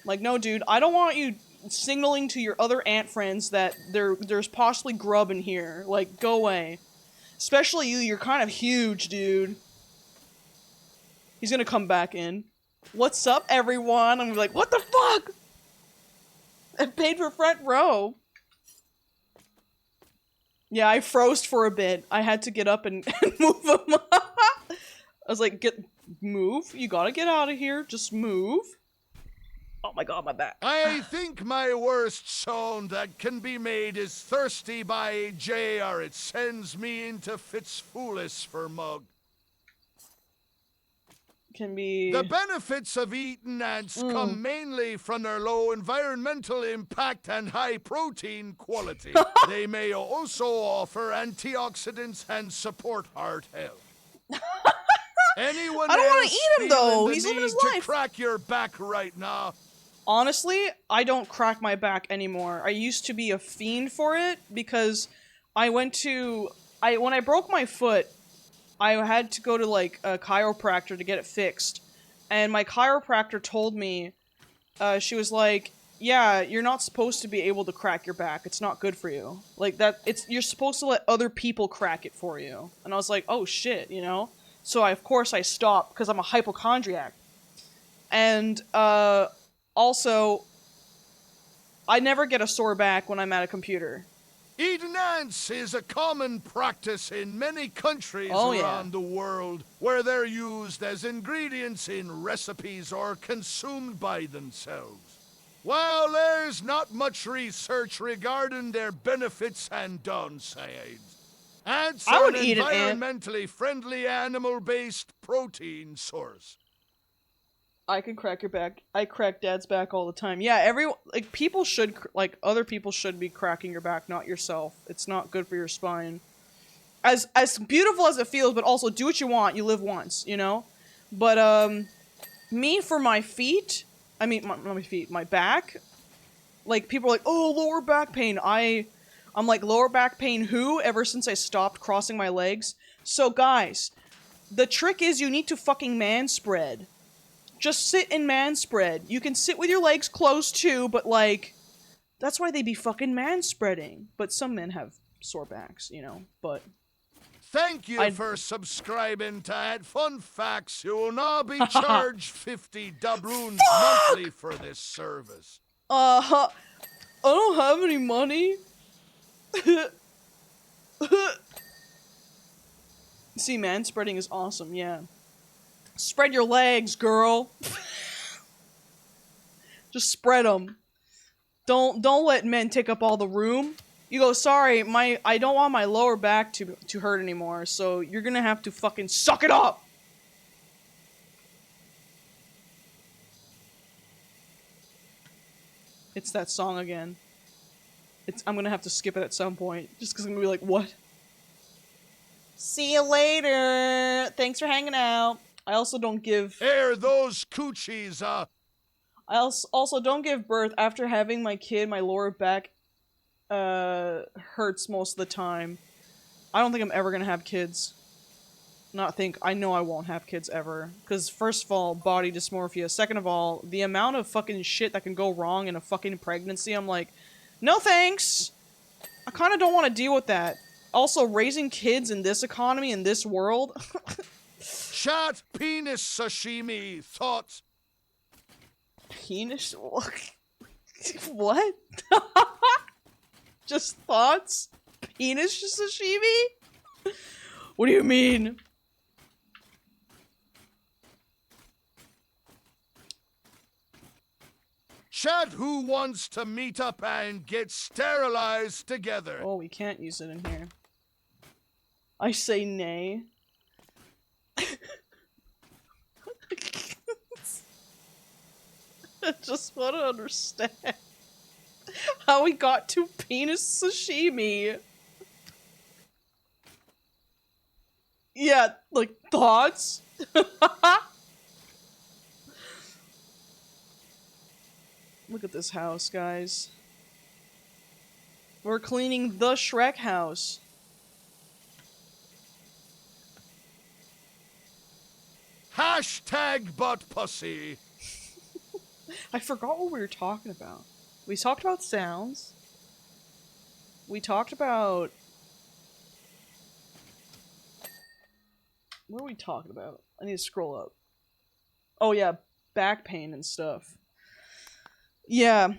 Like, no, dude, I don't want you signaling to your other ant friends that there's possibly grub in here. Like, go away. Especially you, you're kind of huge, dude. He's gonna come back in. What's up, everyone? I'm like, what the fuck? I paid for front row. Yeah, I froze for a bit. I had to get up and move him. I was like, move. You gotta get out of here. Just move. Oh my god, my back. I think my worst sound that can be made is Thirsty by J, or it sends me into Fitzfoolis for mug. Can be... The benefits of eating ants come mainly from their low environmental impact and high protein quality. They may also offer antioxidants and support heart health. Anyone I don't want else to eat him, though. feeling the He's living his need to life. crack your back right now? Honestly, I don't crack my back anymore. I used to be a fiend for it because I went to... when I broke my foot, I had to go to, like, a chiropractor to get it fixed. And my chiropractor told me, she was like, yeah, you're not supposed to be able to crack your back. It's not good for you. Like, you're supposed to let other people crack it for you. And I was like, oh shit, you know? So, of course, I stopped, because I'm a hypochondriac. And, also, I never get a sore back when I'm at a computer. Eating ants is a common practice in many countries Oh, around the world, where they're used as ingredients in recipes or consumed by themselves. While there's not much research regarding their benefits and downsides, ants I are would an eat an ant. environmentally friendly animal-based protein source. I can crack your back. I crack Dad's back all the time. Yeah, people should, other people should be cracking your back, not yourself. It's not good for your spine. As beautiful as it feels, but also do what you want. You live once, you know? But, me, for my feet, I mean, not my feet, my back, like, people are like, oh, lower back pain. I'm like, lower back pain who? Ever since I stopped crossing my legs. So, guys, the trick is you need to fucking man spread. Just sit in man spread. You can sit with your legs closed too, but like, that's why they be fucking man spreading. But some men have sore backs, you know, but... Thank you for subscribing to Ad Fun Facts. You will now be charged 50 doubloons monthly for this service. I don't have any money. See, man spreading is awesome, yeah. Spread your legs, girl. Just spread them. Don't let men take up all the room. You go, sorry, I don't want my lower back to hurt anymore, so you're gonna have to fucking suck it up. It's that song again. I'm gonna have to skip it at some point, just because I'm gonna be like, what? See you later. Thanks for hanging out. I also don't give... Air those coochies, I also don't give birth after having my kid. My lower back, hurts most of the time. I don't think I'm ever gonna have kids. I know I won't have kids ever. Because first of all, body dysmorphia. Second of all, the amount of fucking shit that can go wrong in a fucking pregnancy, I'm like, no thanks! I kinda don't want to deal with that. Also, raising kids in this economy, in this world... Chat penis sashimi thoughts. Penis? What? Just thoughts? Penis sashimi? What do you mean? Chat, who wants to meet up and get sterilized together? Oh, we can't use it in here. I say nay. I just want to understand how we got to penis sashimi. Yeah, like, thoughts? Look at this house, guys. We're cleaning the Shrek house. Hashtag butt pussy. I forgot what we were talking about. We talked about sounds. We talked about... What are we talking about? I need to scroll up. Oh yeah, back pain and stuff. Yeah.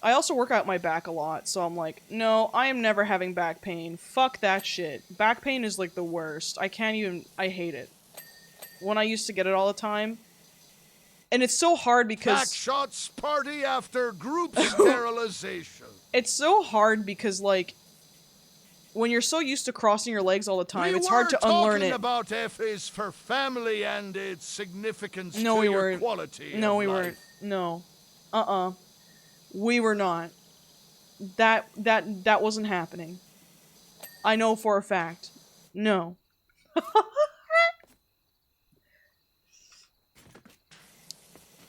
I also work out my back a lot, so I'm like, no, I am never having back pain. Fuck that shit. Back pain is like the worst. I can't even... I hate it. When I used to get it all the time. And it's so hard because... Back shots party after group sterilization. It's so hard because, like, when you're so used to crossing your legs all the time, it's hard to unlearn it. We were talking about F is for family and its significance No, to we your weren't. quality No, of we life. weren't. No. We were not. That wasn't happening. I know for a fact. No.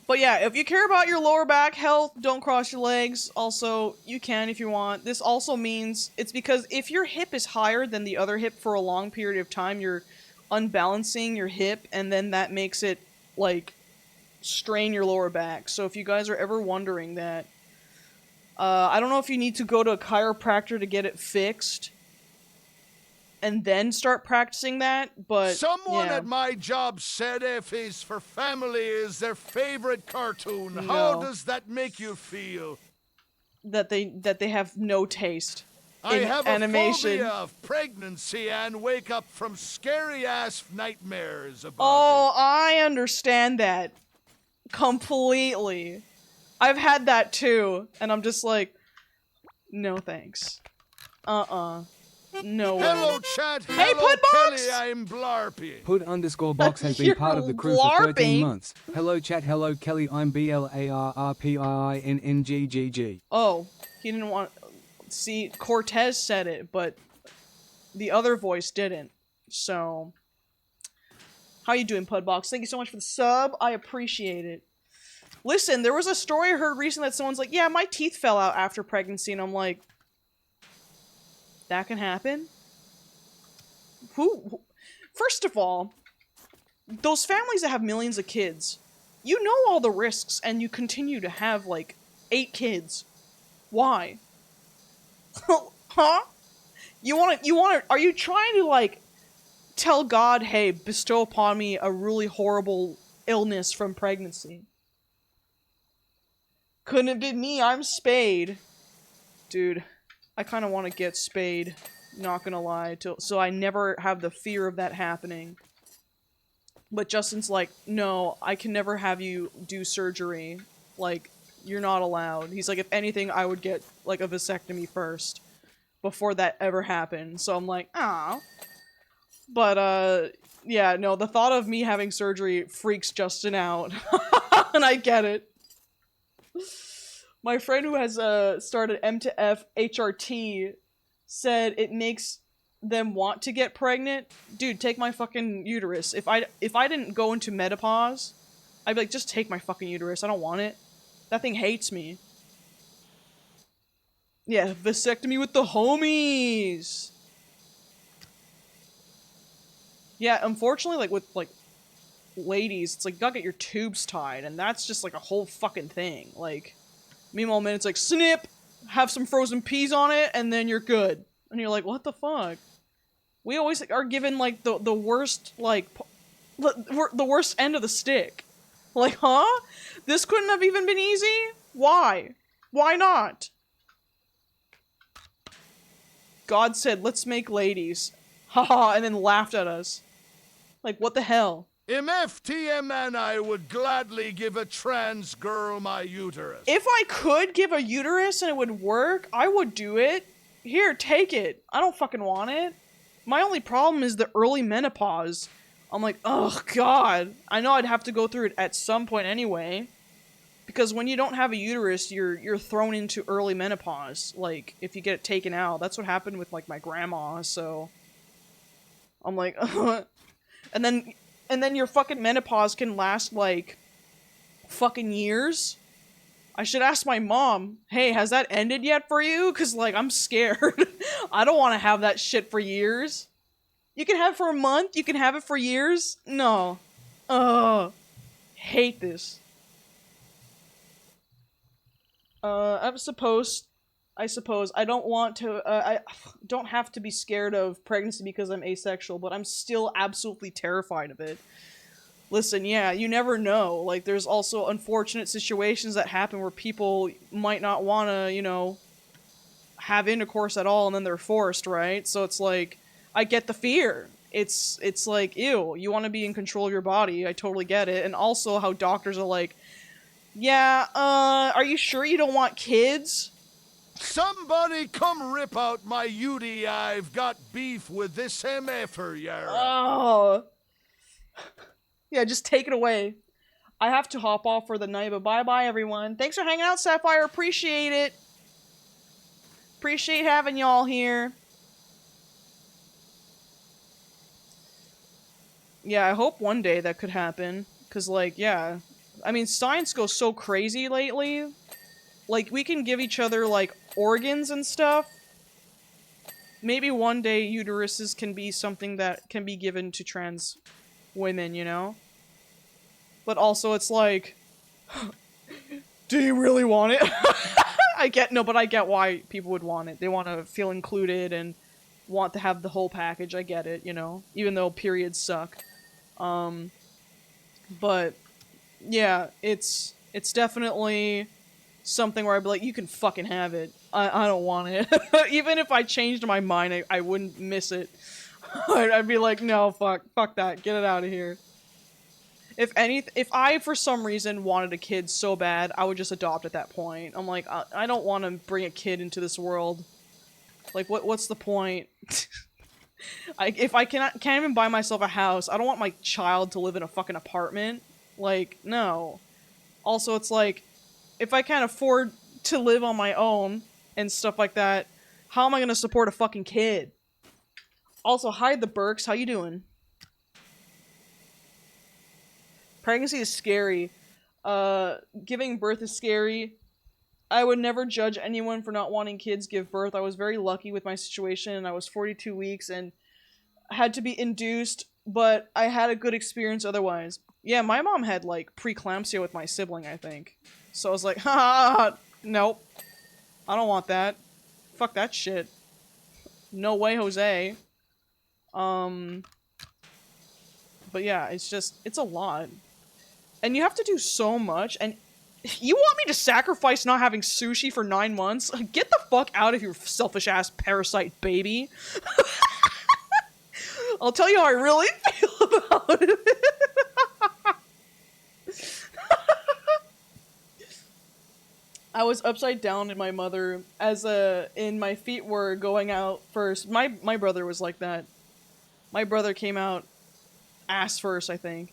But yeah, if you care about your lower back health, don't cross your legs. Also, you can if you want. This also means, it's because if your hip is higher than the other hip for a long period of time, you're unbalancing your hip, and then that makes it, like, strain your lower back. So if you guys are ever wondering that, I don't know if you need to go to a chiropractor to get it fixed and then start practicing that, but Someone yeah. at my job said F is for family is their favorite cartoon. No. How does that make you feel? that they have no taste I in have animation. a phobia of pregnancy and wake up from scary-ass nightmares about Oh, I understand that completely. I've had that too, and I'm just like, no thanks. No it. way. Hello, chat. Hey, Hello, Pudbox! Kelly. I'm blarping. Pud_box has been You're part of the crew for 13 blarping. months. Hello chat, hello Kelly, I'm BLARRPIINNGGG. Oh, he didn't want... See, Cortez said it, but the other voice didn't. So... How you doing, Pudbox? Thank you so much for the sub. I appreciate it. Listen, there was a story I heard recently that someone's like, yeah, my teeth fell out after pregnancy, and I'm like... That can happen? Who? First of all, those families that have millions of kids, you know all the risks, and you continue to have, like, 8 kids. Why? Huh? Are you trying to, like, tell God, hey, bestow upon me a really horrible illness from pregnancy? Couldn't have been me, I'm spayed. Dude, I kind of want to get spayed, not gonna lie, so I never have the fear of that happening. But Justin's like, no, I can never have you do surgery. Like, you're not allowed. He's like, if anything, I would get, like, a vasectomy first, before that ever happened. So I'm like, ah. But, yeah, no, the thought of me having surgery freaks Justin out. And I get it. My friend who has started M2F HRT said it makes them want to get pregnant. Dude, take my fucking uterus. If I didn't go into menopause, I'd be like, just take my fucking uterus. I don't want it. That thing hates me. Yeah, vasectomy with the homies. Yeah, unfortunately, like with like ladies, it's like you gotta get your tubes tied, and that's just like a whole fucking thing. Like, meanwhile, man, it's like snip, have some frozen peas on it, and then you're good. And you're like, what the fuck? We always are given like the worst like the worst end of the stick. Like, huh? This couldn't have even been easy? Why? Why not? God said, let's make ladies. Haha, and then laughed at us. Like, what the hell? MFTM and I would gladly give a trans girl my uterus. If I could give a uterus and it would work, I would do it. Here, take it. I don't fucking want it. My only problem is the early menopause. I'm like, oh god. I know I'd have to go through it at some point anyway. Because when you don't have a uterus, you're thrown into early menopause. Like, if you get it taken out. That's what happened with, like, my grandma, so... I'm like, and then your fucking menopause can last, like, fucking years. I should ask my mom, hey, has that ended yet for you? Because, like, I'm scared. I don't want to have that shit for years. You can have it for a month, you can have it for years. No. Ugh. Hate this. I suppose I don't want to, I don't have to be scared of pregnancy because I'm asexual, but I'm still absolutely terrified of it. Listen, yeah, you never know. Like, there's also unfortunate situations that happen where people might not want to, you know, have intercourse at all, and then they're forced, right? So it's like, I get the fear. It's like, ew, you want to be in control of your body. I totally get it. And also how doctors are like, yeah, are you sure you don't want kids? Somebody come rip out my UDI. I've got beef with this MFer, Yara. Oh. Yeah, just take it away. I have to hop off for the night, but bye-bye, everyone. Thanks for hanging out, Sapphire. Appreciate it. Appreciate having y'all here. Yeah, I hope one day that could happen. Because, like, yeah. I mean, science goes so crazy lately. Like, we can give each other, like, organs and stuff. Maybe one day uteruses can be something that can be given to trans women, you know? But also, it's like... do you really want it? I get why people would want it. They want to feel included and want to have the whole package. I get it, you know? Even though periods suck. But... yeah, it's definitely something where I'd be like, you can fucking have it. I don't want it. Even if I changed my mind, I wouldn't miss it. I'd be like, no, fuck that, get it out of here. If I, for some reason, wanted a kid so bad, I would just adopt at that point. I'm like, I don't want to bring a kid into this world. Like, what's the point? If I can't even buy myself a house, I don't want my child to live in a fucking apartment. Like, no. Also, it's like, if I can't afford to live on my own and stuff like that, how am I gonna support a fucking kid? Also, hi the Burks, how you doing? Pregnancy is scary. Giving birth is scary. I would never judge anyone for not wanting kids give birth. I was very lucky with my situation. I was 42 weeks and had to be induced, but I had a good experience otherwise. Yeah, my mom had, like, preeclampsia with my sibling, I think. So I was like, ha, nope. I don't want that. Fuck that shit. No way, Jose. But yeah, it's just, it's a lot. And you have to do so much, and you want me to sacrifice not having sushi for 9 months? Get the fuck out of here, selfish-ass parasite baby. I'll tell you how I really feel about it. I was upside down in my mother and my feet were going out first. My brother was like that. My brother came out ass first, I think.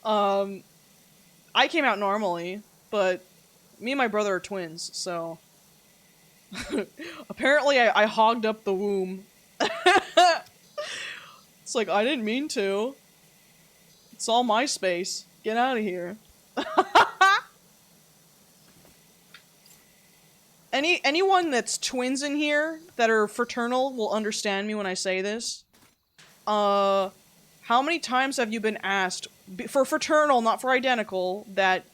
I came out normally, but me and my brother are twins, so apparently I hogged up the womb. It's like, I didn't mean to. It's all my space. Get out of here. Anyone that's twins in here that are fraternal will understand me when I say this. How many times have you been asked, for fraternal, not for identical, that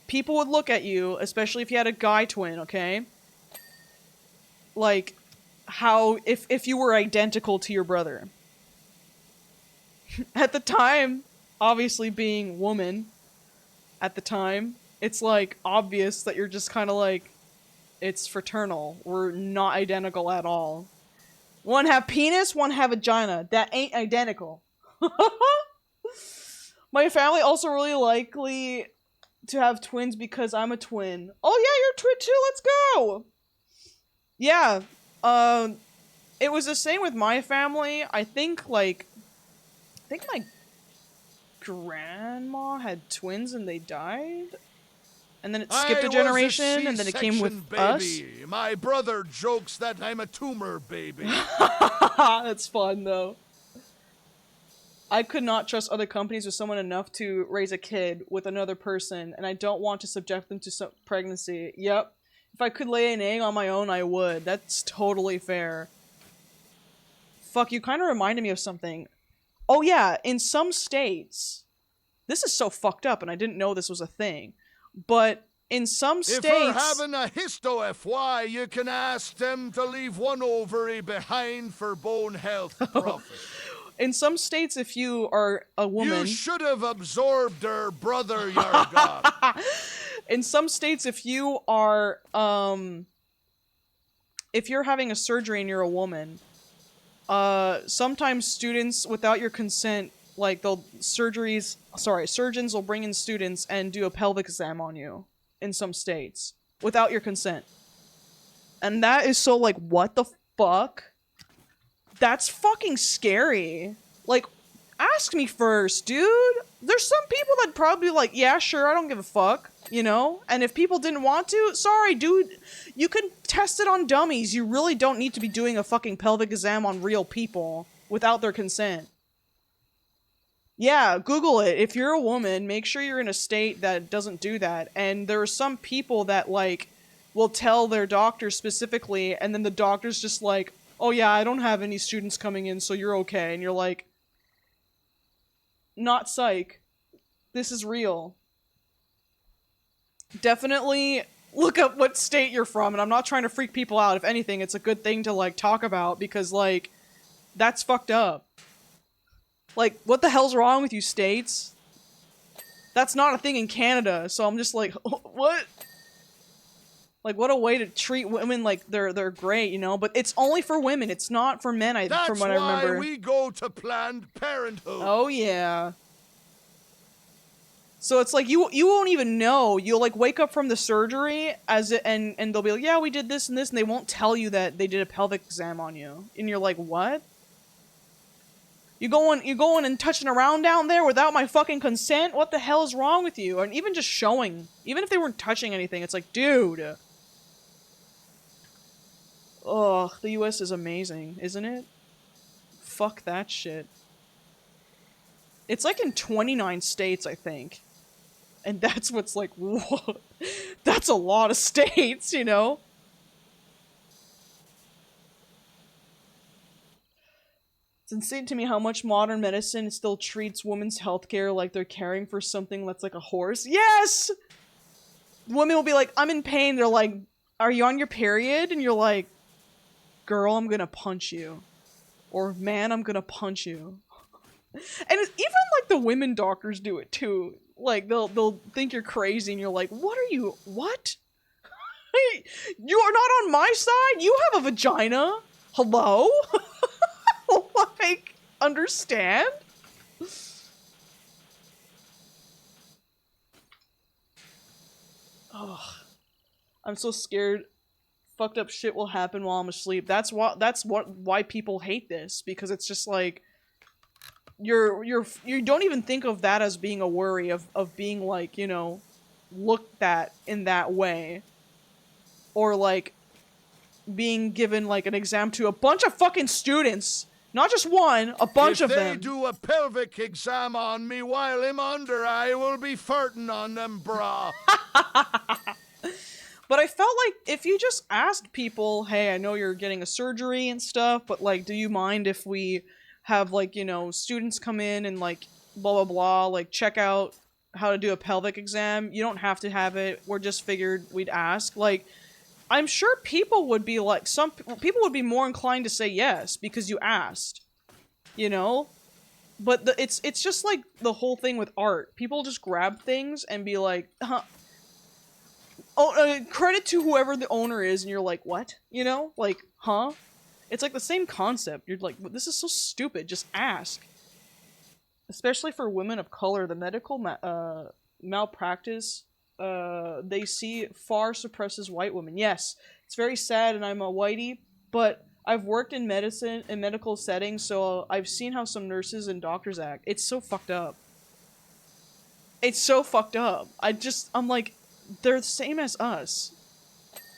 people would look at you, especially if you had a guy twin, okay? Like, how, if you were identical to your brother. At the time, obviously being woman, at the time, it's like obvious that you're just kind of like, it's fraternal. We're not identical at all. One have penis, one have vagina. That ain't identical. My family also really likely to have twins because I'm a twin. Oh yeah, you're a twin too. Let's go. Yeah. It was the same with my family. I think my grandma had twins and they died. And then it skipped a generation and then it came with baby. us. My brother jokes that I'm a tumor baby. That's fun though. I could not trust other companies with someone enough to raise a kid with another person, and I don't want to subject them to pregnancy. Yep. If I could lay an egg on my own, I would. That's totally fair. Fuck, you kind of reminded me of something. Oh yeah, in some states... This is so fucked up, and I didn't know this was a thing. But in some states... If you're having a histo-FY, you can ask them to leave one ovary behind for bone health profit. In some states, if you are a woman... You should have absorbed her, brother, your god. In some states, if you are, if you're having a surgery and you're a woman, sometimes students, without your consent, like, surgeons will bring in students and do a pelvic exam on you, in some states, without your consent. And that is so, like, what the fuck? That's fucking scary. Like, ask me first, dude. There's some people that probably like, yeah, sure, I don't give a fuck, you know? And if people didn't want to, sorry, dude. You can test it on dummies. You really don't need to be doing a fucking pelvic exam on real people without their consent. Yeah, Google it. If you're a woman, make sure you're in a state that doesn't do that. And there are some people that, like, will tell their doctor specifically, and then the doctor's just like, oh yeah, I don't have any students coming in, so you're okay. And you're like, not psych. This is real. Definitely look up what state you're from, and I'm not trying to freak people out. If anything, it's a good thing to, like, talk about, because, like, that's fucked up. Like, what the hell's wrong with you, states? That's not a thing in Canada, so I'm just like, what? Like, what a way to treat women like they're great, you know? But it's only for women. It's not for men, from what I remember. That's why we go to Planned Parenthood. Oh, yeah. So it's like, you won't even know. You'll, like, wake up from the surgery and they'll be like, yeah, we did this and this, and they won't tell you that they did a pelvic exam on you. And you're like, what? You going and touching around down there without my fucking consent? What the hell is wrong with you? And even just showing. Even if they weren't touching anything, it's like, dude... Ugh, the US is amazing, isn't it? Fuck that shit. It's like in 29 states, I think. And that's what's like, whoa. That's a lot of states, you know? It's insane to me how much modern medicine still treats women's healthcare like they're caring for something that's like a horse. Yes! Women will be like, I'm in pain. They're like, are you on your period? And you're like, girl, I'm gonna punch you. Or, man, I'm gonna punch you. And even, like, the women doctors do it, too. Like, they'll think you're crazy, and you're like, what? You are not on my side? You have a vagina? Hello? Like, understand? Ugh. I'm so scared fucked up shit will happen while I'm asleep. That's why people hate this, because it's just like you don't even think of that as being a worry of being, like, you know, looked at in that way, or like being given like an exam to a bunch of fucking students, not just one, a bunch of them. If they do a pelvic exam on me while I'm under, I will be farting on them, brah. But I felt like if you just asked people, hey, I know you're getting a surgery and stuff, but, like, do you mind if we have, like, you know, students come in and, like, blah, blah, blah, like, check out how to do a pelvic exam? You don't have to have it. We're just figured we'd ask. Like, I'm sure people would be, like, some people would be more inclined to say yes because you asked, you know? But it's just, like, the whole thing with art. People just grab things and be like, huh. Oh, credit to whoever the owner is, and you're like, what? You know? Like, huh? It's like the same concept. You're like, this is so stupid. Just ask. especially for women of color, the medical malpractice they see far suppresses white women. Yes, it's very sad, and I'm a whitey, but I've worked in medicine and medical settings, so I've seen how some nurses and doctors act. It's so fucked up. It's so fucked up. I'm like, they're the same as us.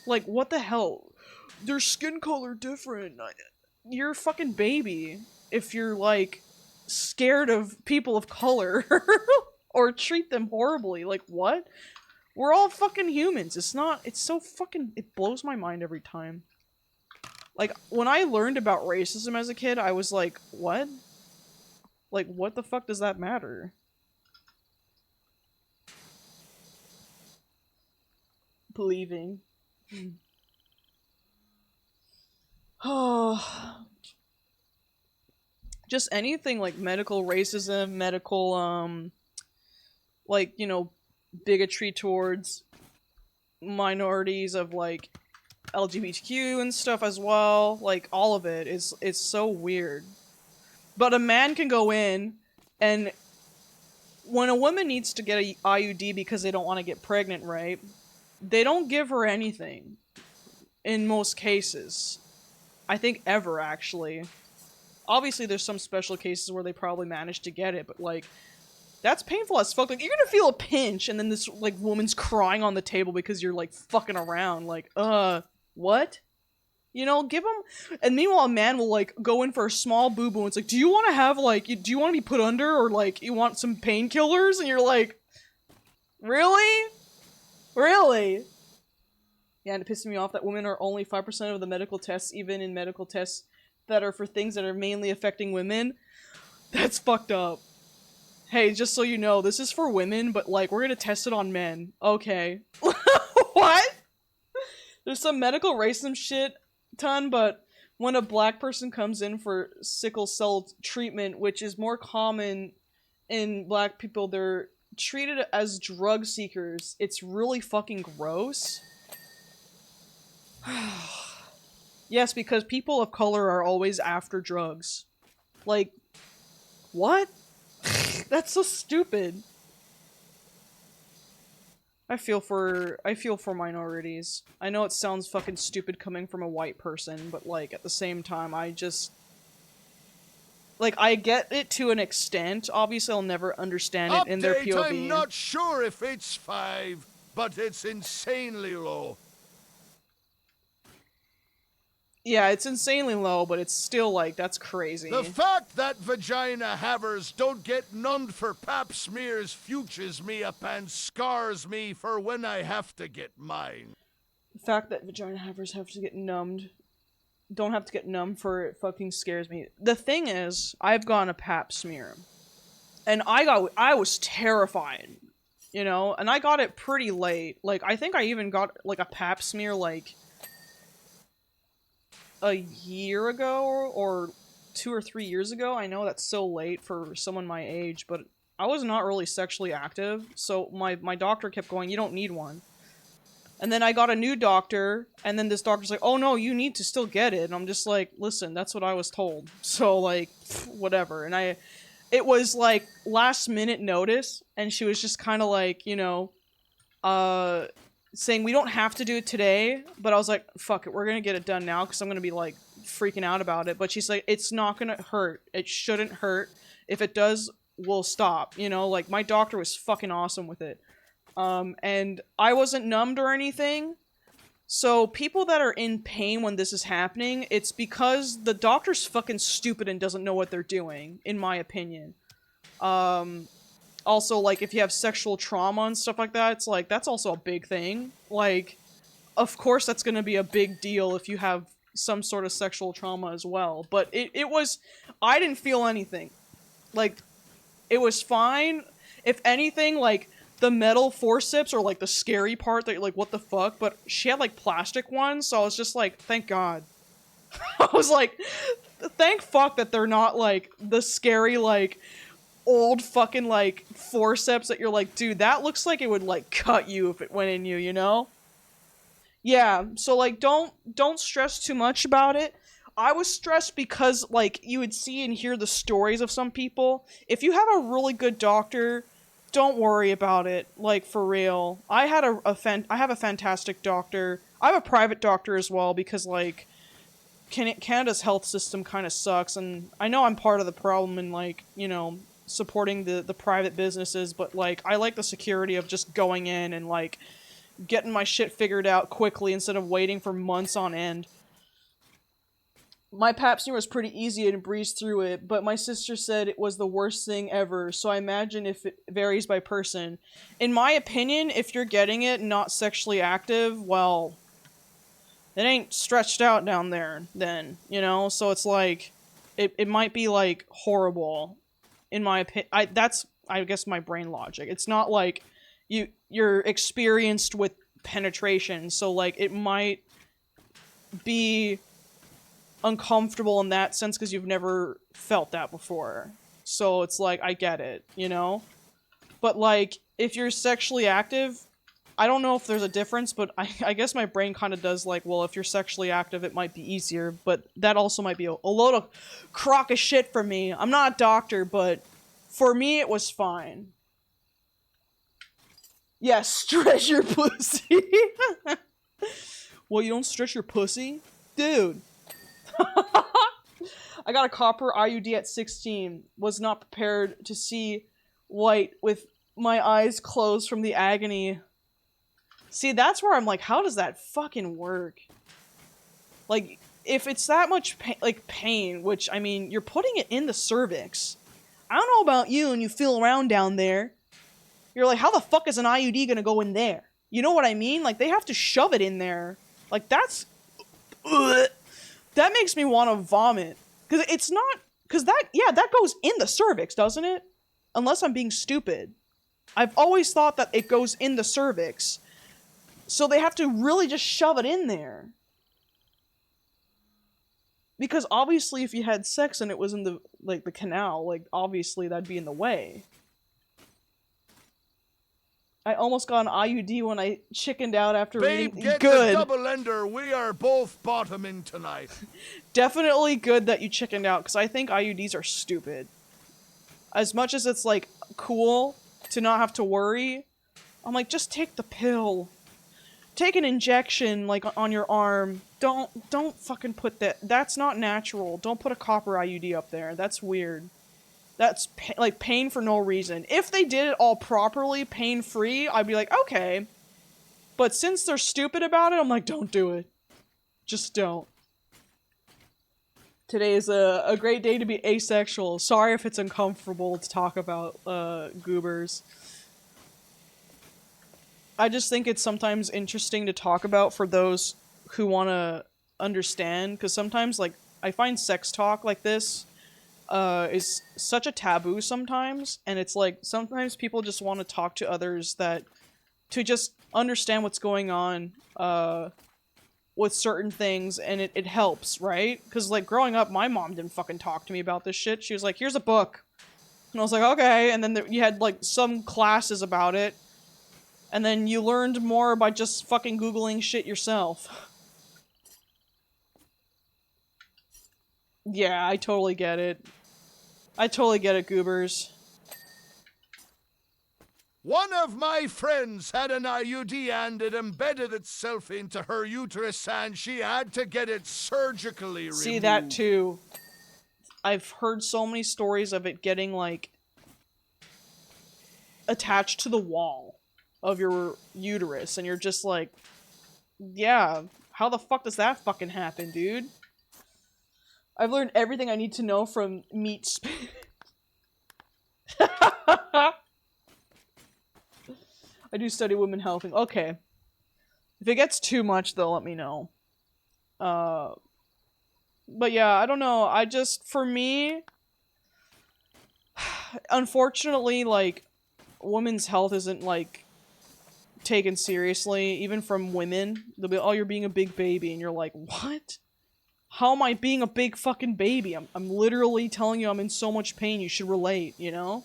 Like, what the hell? Their skin color different. You're a fucking baby if you're, like, scared of people of color. Or treat them horribly. Like, what? We're all fucking humans. It's so fucking, it blows my mind every time. Like, when I learned about racism as a kid, I was like, what? Like, what the fuck does that matter? Believing. Oh. Just anything like medical racism, medical, like, you know, bigotry towards minorities of, like, LGBTQ and stuff as well. Like, all of it is, it's so weird. But a man can go in, and when a woman needs to get a IUD because they don't want to get pregnant, right? They don't give her anything. In most cases. I think ever, actually. Obviously, there's some special cases where they probably managed to get it, but, like, that's painful as fuck. Like, you're gonna feel a pinch, and then this, like, woman's crying on the table because you're, like, fucking around. Like, what? You know, give them... And meanwhile, a man will, like, go in for a small boo-boo, and it's like, do you want to have, like... Do you want to be put under, or, like, you want some painkillers? And you're like... Really? Really? Yeah, and it pisses me off that women are only 5% of the medical tests, even in medical tests that are for things that are mainly affecting women. That's fucked up. Hey, just so you know, this is for women, but, like, we're gonna test it on men. Okay. What? There's some medical racism shit, ton, but when a black person comes in for sickle cell treatment, which is more common in black people, they're treated as drug seekers. It's really fucking gross. Yes, because people of color are always after drugs. Like, what? That's so stupid. I feel for minorities. I know it sounds fucking stupid coming from a white person, but, like, at the same time, I just... Like, I get it to an extent. Obviously, I'll never understand it in their POV. I'm not sure if it's 5, but it's insanely low. Yeah, it's insanely low, but it's still, like, that's crazy. The fact that vagina havers don't get numbed for pap smears fuches me up and scars me for when I have to get mine. The fact that vagina havers have to get numbed, don't have to get numbed for it fucking scares me. The thing is, I've gotten a pap smear, and I was terrified, you know, and I got it pretty late. Like, I think I even got, like, a pap smear, like, a year ago or 2 or 3 years ago. I know that's so late for someone my age, but I was not really sexually active, so my doctor kept going, you don't need one. And then I got a new doctor, and then this doctor's like, oh no, you need to still get it. And I'm just like, listen, that's what I was told. So, like, whatever. And it was, like, last minute notice, and she was just kind of like, you know, saying we don't have to do it today, but I was like, fuck it, we're gonna get it done now, because I'm gonna be, like, freaking out about it. But she's like, it's not gonna hurt. It shouldn't hurt. If it does, we'll stop. You know, like, my doctor was fucking awesome with it. And I wasn't numbed or anything. So people that are in pain when this is happening, it's because the doctor's fucking stupid and doesn't know what they're doing, in my opinion. Also, like, if you have sexual trauma and stuff like that, it's like, that's also a big thing. Like, of course that's gonna be a big deal if you have some sort of sexual trauma as well. But it was, I didn't feel anything. Like, it was fine. If anything, like, the metal forceps are, like, the scary part that you're like, what the fuck? But she had, like, plastic ones, so I was just like, thank God. I was like, thank fuck that they're not, like, the scary, like, old fucking, like, forceps that you're like, dude, that looks like it would, like, cut you if it went in you, you know? Yeah, so, like, don't stress too much about it. I was stressed because, like, you would see and hear the stories of some people. If you have a really good doctor, don't worry about it. Like, for real. I have a fantastic doctor. I have a private doctor as well because, like, Canada's health system kind of sucks, and I know I'm part of the problem in, like, you know, supporting the private businesses, but, like, I like the security of just going in and, like, getting my shit figured out quickly instead of waiting for months on end. My pap smear was pretty easy and breezed through it, but my sister said it was the worst thing ever, so I imagine if it varies by person. In my opinion, if you're getting it not sexually active, well, it ain't stretched out down there then, you know? So it's like, it might be, like, horrible, in my opinion. That's, I guess, my brain logic. It's not like you're experienced with penetration, so, like, it might be uncomfortable in that sense because you've never felt that before. So it's like, I get it, you know? But, like, if you're sexually active, I don't know if there's a difference, but I guess my brain kind of does, like, well, if you're sexually active, it might be easier, but that also might be a load of crock of shit for me. I'm not a doctor, but for me, it was fine. Yeah, stretch your pussy. Well, you don't stretch your pussy? Dude. I got a copper IUD at 16. Was not prepared to see white with my eyes closed from the agony. See, that's where I'm like, how does that fucking work? Like, if it's that much pain, which, I mean, you're putting it in the cervix. I don't know about you, and you feel around down there. You're like, how the fuck is an IUD gonna go in there? You know what I mean? Like, they have to shove it in there. Like, that's... Ugh. That makes me want to vomit. Because it's not... Because that... Yeah, that goes in the cervix, doesn't it? Unless I'm being stupid. I've always thought that it goes in the cervix. So they have to really just shove it in there. Because obviously if you had sex and it was in the, like, the canal, like, obviously that'd be in the way. I almost got an IUD when I chickened out after Babe, reading... get Good. the double ender. We are both bottoming tonight. Definitely good that you chickened out, because I think IUDs are stupid. As much as it's, like, cool to not have to worry, I'm like, just take the pill. Take an injection, like, on your arm. Don't fucking put that... That's not natural. Don't put a copper IUD up there. That's weird. That's, like, pain for no reason. If they did it all properly, pain-free, I'd be like, okay. But since they're stupid about it, I'm like, don't do it. Just don't. Today is a great day to be asexual. Sorry if it's uncomfortable to talk about, goobers. I just think it's sometimes interesting to talk about for those who want to understand, because sometimes, like, I find sex talk like this is such a taboo sometimes, and it's like, sometimes people just want to talk to others to just understand what's going on with certain things, and it helps, right? Because, like, growing up, my mom didn't fucking talk to me about this shit. She was like, here's a book. And I was like, okay, and then you had, like, some classes about it, and then you learned more by just fucking Googling shit yourself. Yeah, I totally get it. I totally get it, goobers. One of my friends had an IUD and it embedded itself into her uterus and she had to get it surgically removed. See, that too. I've heard so many stories of it getting, like, attached to the wall of your uterus, and you're just like, yeah, how the fuck does that fucking happen, dude? I've learned everything I need to know from meat spit. I do study women healthing. Okay. If it gets too much, though, let me know. But yeah, I don't know. I just, for me, unfortunately, like, women's health isn't, like, taken seriously, even from women. They'll be, oh, you're being a big baby, and you're like, what? How am I being a big fucking baby? I'm literally telling you I'm in so much pain, you should relate, you know?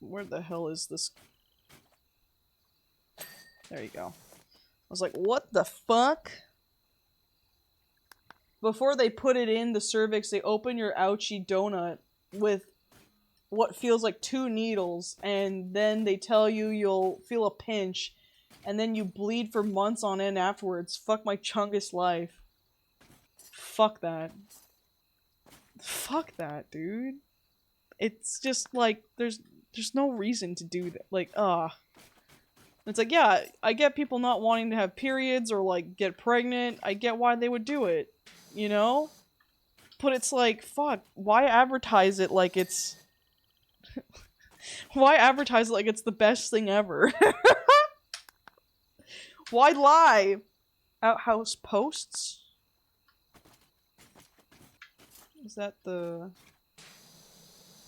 Where the hell is this? There you go. was like, what the fuck? Before they put it in the cervix, they open your ouchie donut with what feels like 2 needles, and then they tell you you'll feel a pinch, and then you bleed for months on end afterwards. Fuck my chungus life. Fuck that. Fuck that, dude. It's just like, there's no reason to do that. Like, It's like, yeah, I get people not wanting to have periods or, like, get pregnant. I get why they would do it, you know? But it's like, fuck, why advertise it like it's... Why advertise it like it's the best thing ever? Why lie? Outhouse posts? Is that the...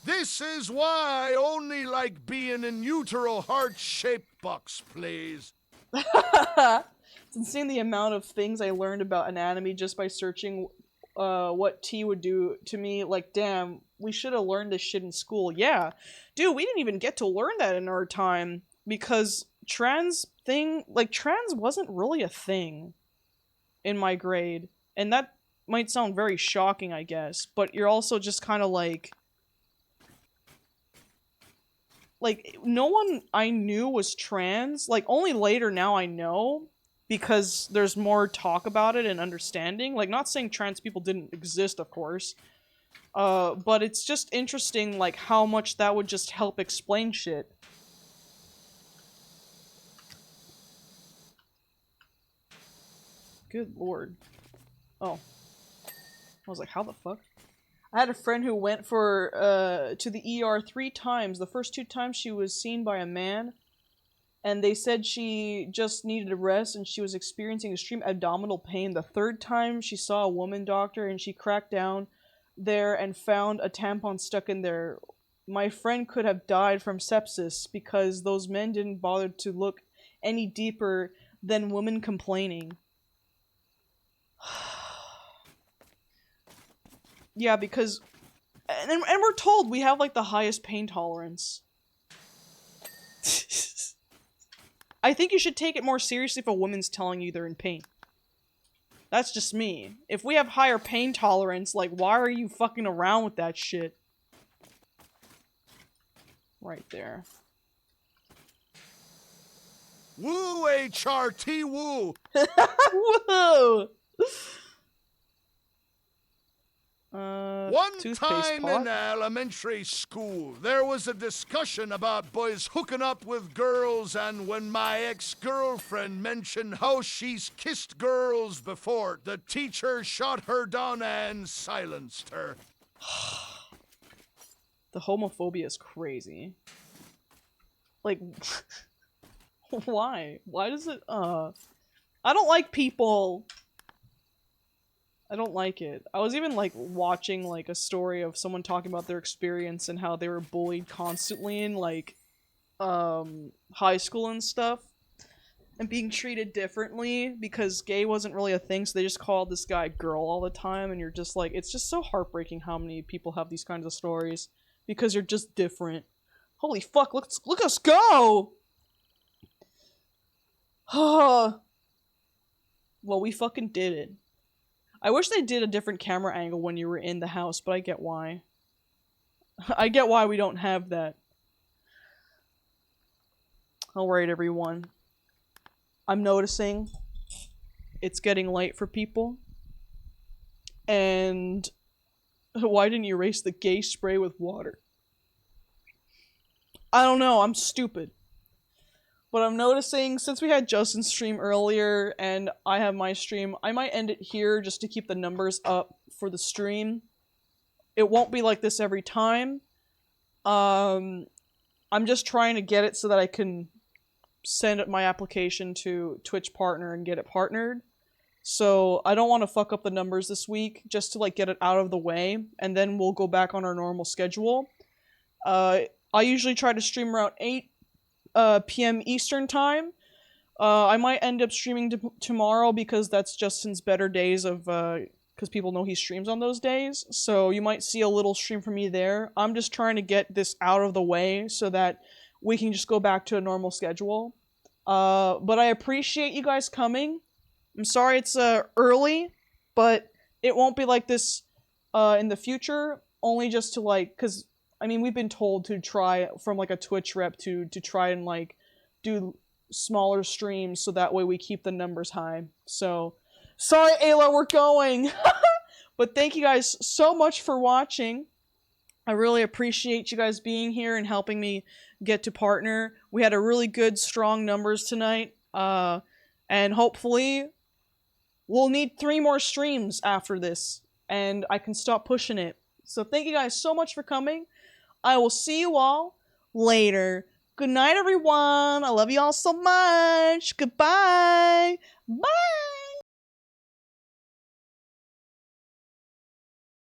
This is why I only like being in utero heart-shaped box, please. It's insane the amount of things I learned about anatomy just by searching what T would do to me. Like, damn, we should have learned this shit in school. Yeah. Dude, we didn't even get to learn that in our time because trans wasn't really a thing in my grade. And that might sound very shocking, I guess, but you're also just kind of like, no one I knew was trans. Like, only later now I know, because there's more talk about it and understanding. Like, not saying trans people didn't exist, of course. But it's just interesting, like, how much that would just help explain shit. Good lord. Oh. I was like, how the fuck? I had a friend who went to the ER 3 times. The first 2 times she was seen by a man, and they said she just needed a rest and she was experiencing extreme abdominal pain. The 3rd time she saw a woman doctor and she cracked down there and found a tampon stuck in there. My friend could have died from sepsis because those men didn't bother to look any deeper than women complaining. Yeah, because... And we're told we have, like, the highest pain tolerance. I think you should take it more seriously if a woman's telling you they're in pain. That's just me. If we have higher pain tolerance, like, why are you fucking around with that shit? Right there. Woo, HRT, woo! Whoa! One time pot? in elementary school, there was a discussion about boys hooking up with girls, and when my ex-girlfriend mentioned how she's kissed girls before, the teacher shot her down and silenced her. The homophobia is crazy. Like, why? Why does it, I don't like people... I don't like it. I was even, like, watching, like, a story of someone talking about their experience and how they were bullied constantly in, like, high school and stuff. And being treated differently because gay wasn't really a thing, so they just called this guy girl all the time, and you're just like, it's just so heartbreaking how many people have these kinds of stories. Because you're just different. Holy fuck, look us go! Well, we fucking did it. I wish they did a different camera angle when you were in the house, but I get why. I get why we don't have that. Alright, everyone. I'm noticing it's getting late for people. And why didn't you erase the gay spray with water? I don't know, I'm stupid. But I'm noticing, since we had Justin's stream earlier, and I have my stream, I might end it here just to keep the numbers up for the stream. It won't be like this every time. I'm just trying to get it so that I can send my application to Twitch Partner and get it partnered. So I don't want to fuck up the numbers this week, just to like get it out of the way, and then we'll go back on our normal schedule. I usually try to stream around 8 p.m. Eastern time. I might end up streaming tomorrow because that's Justin's better days of, because people know he streams on those days. So you might see a little stream from me there. I'm just trying to get this out of the way so that we can just go back to a normal schedule. But I appreciate you guys coming. I'm sorry it's early, but it won't be like this in the future. Only just to like, cause I mean we've been told to try from like a Twitch rep to try and like do smaller streams so that way we keep the numbers high. So sorry, Ayla, we're going. But thank you guys so much for watching. I really appreciate you guys being here and helping me get to partner. We had a really good, strong numbers tonight. And hopefully we'll need 3 more streams after this. And I can stop pushing it. So thank you guys so much for coming. I will see you all later. Good night, everyone. I love you all so much. Goodbye. Bye.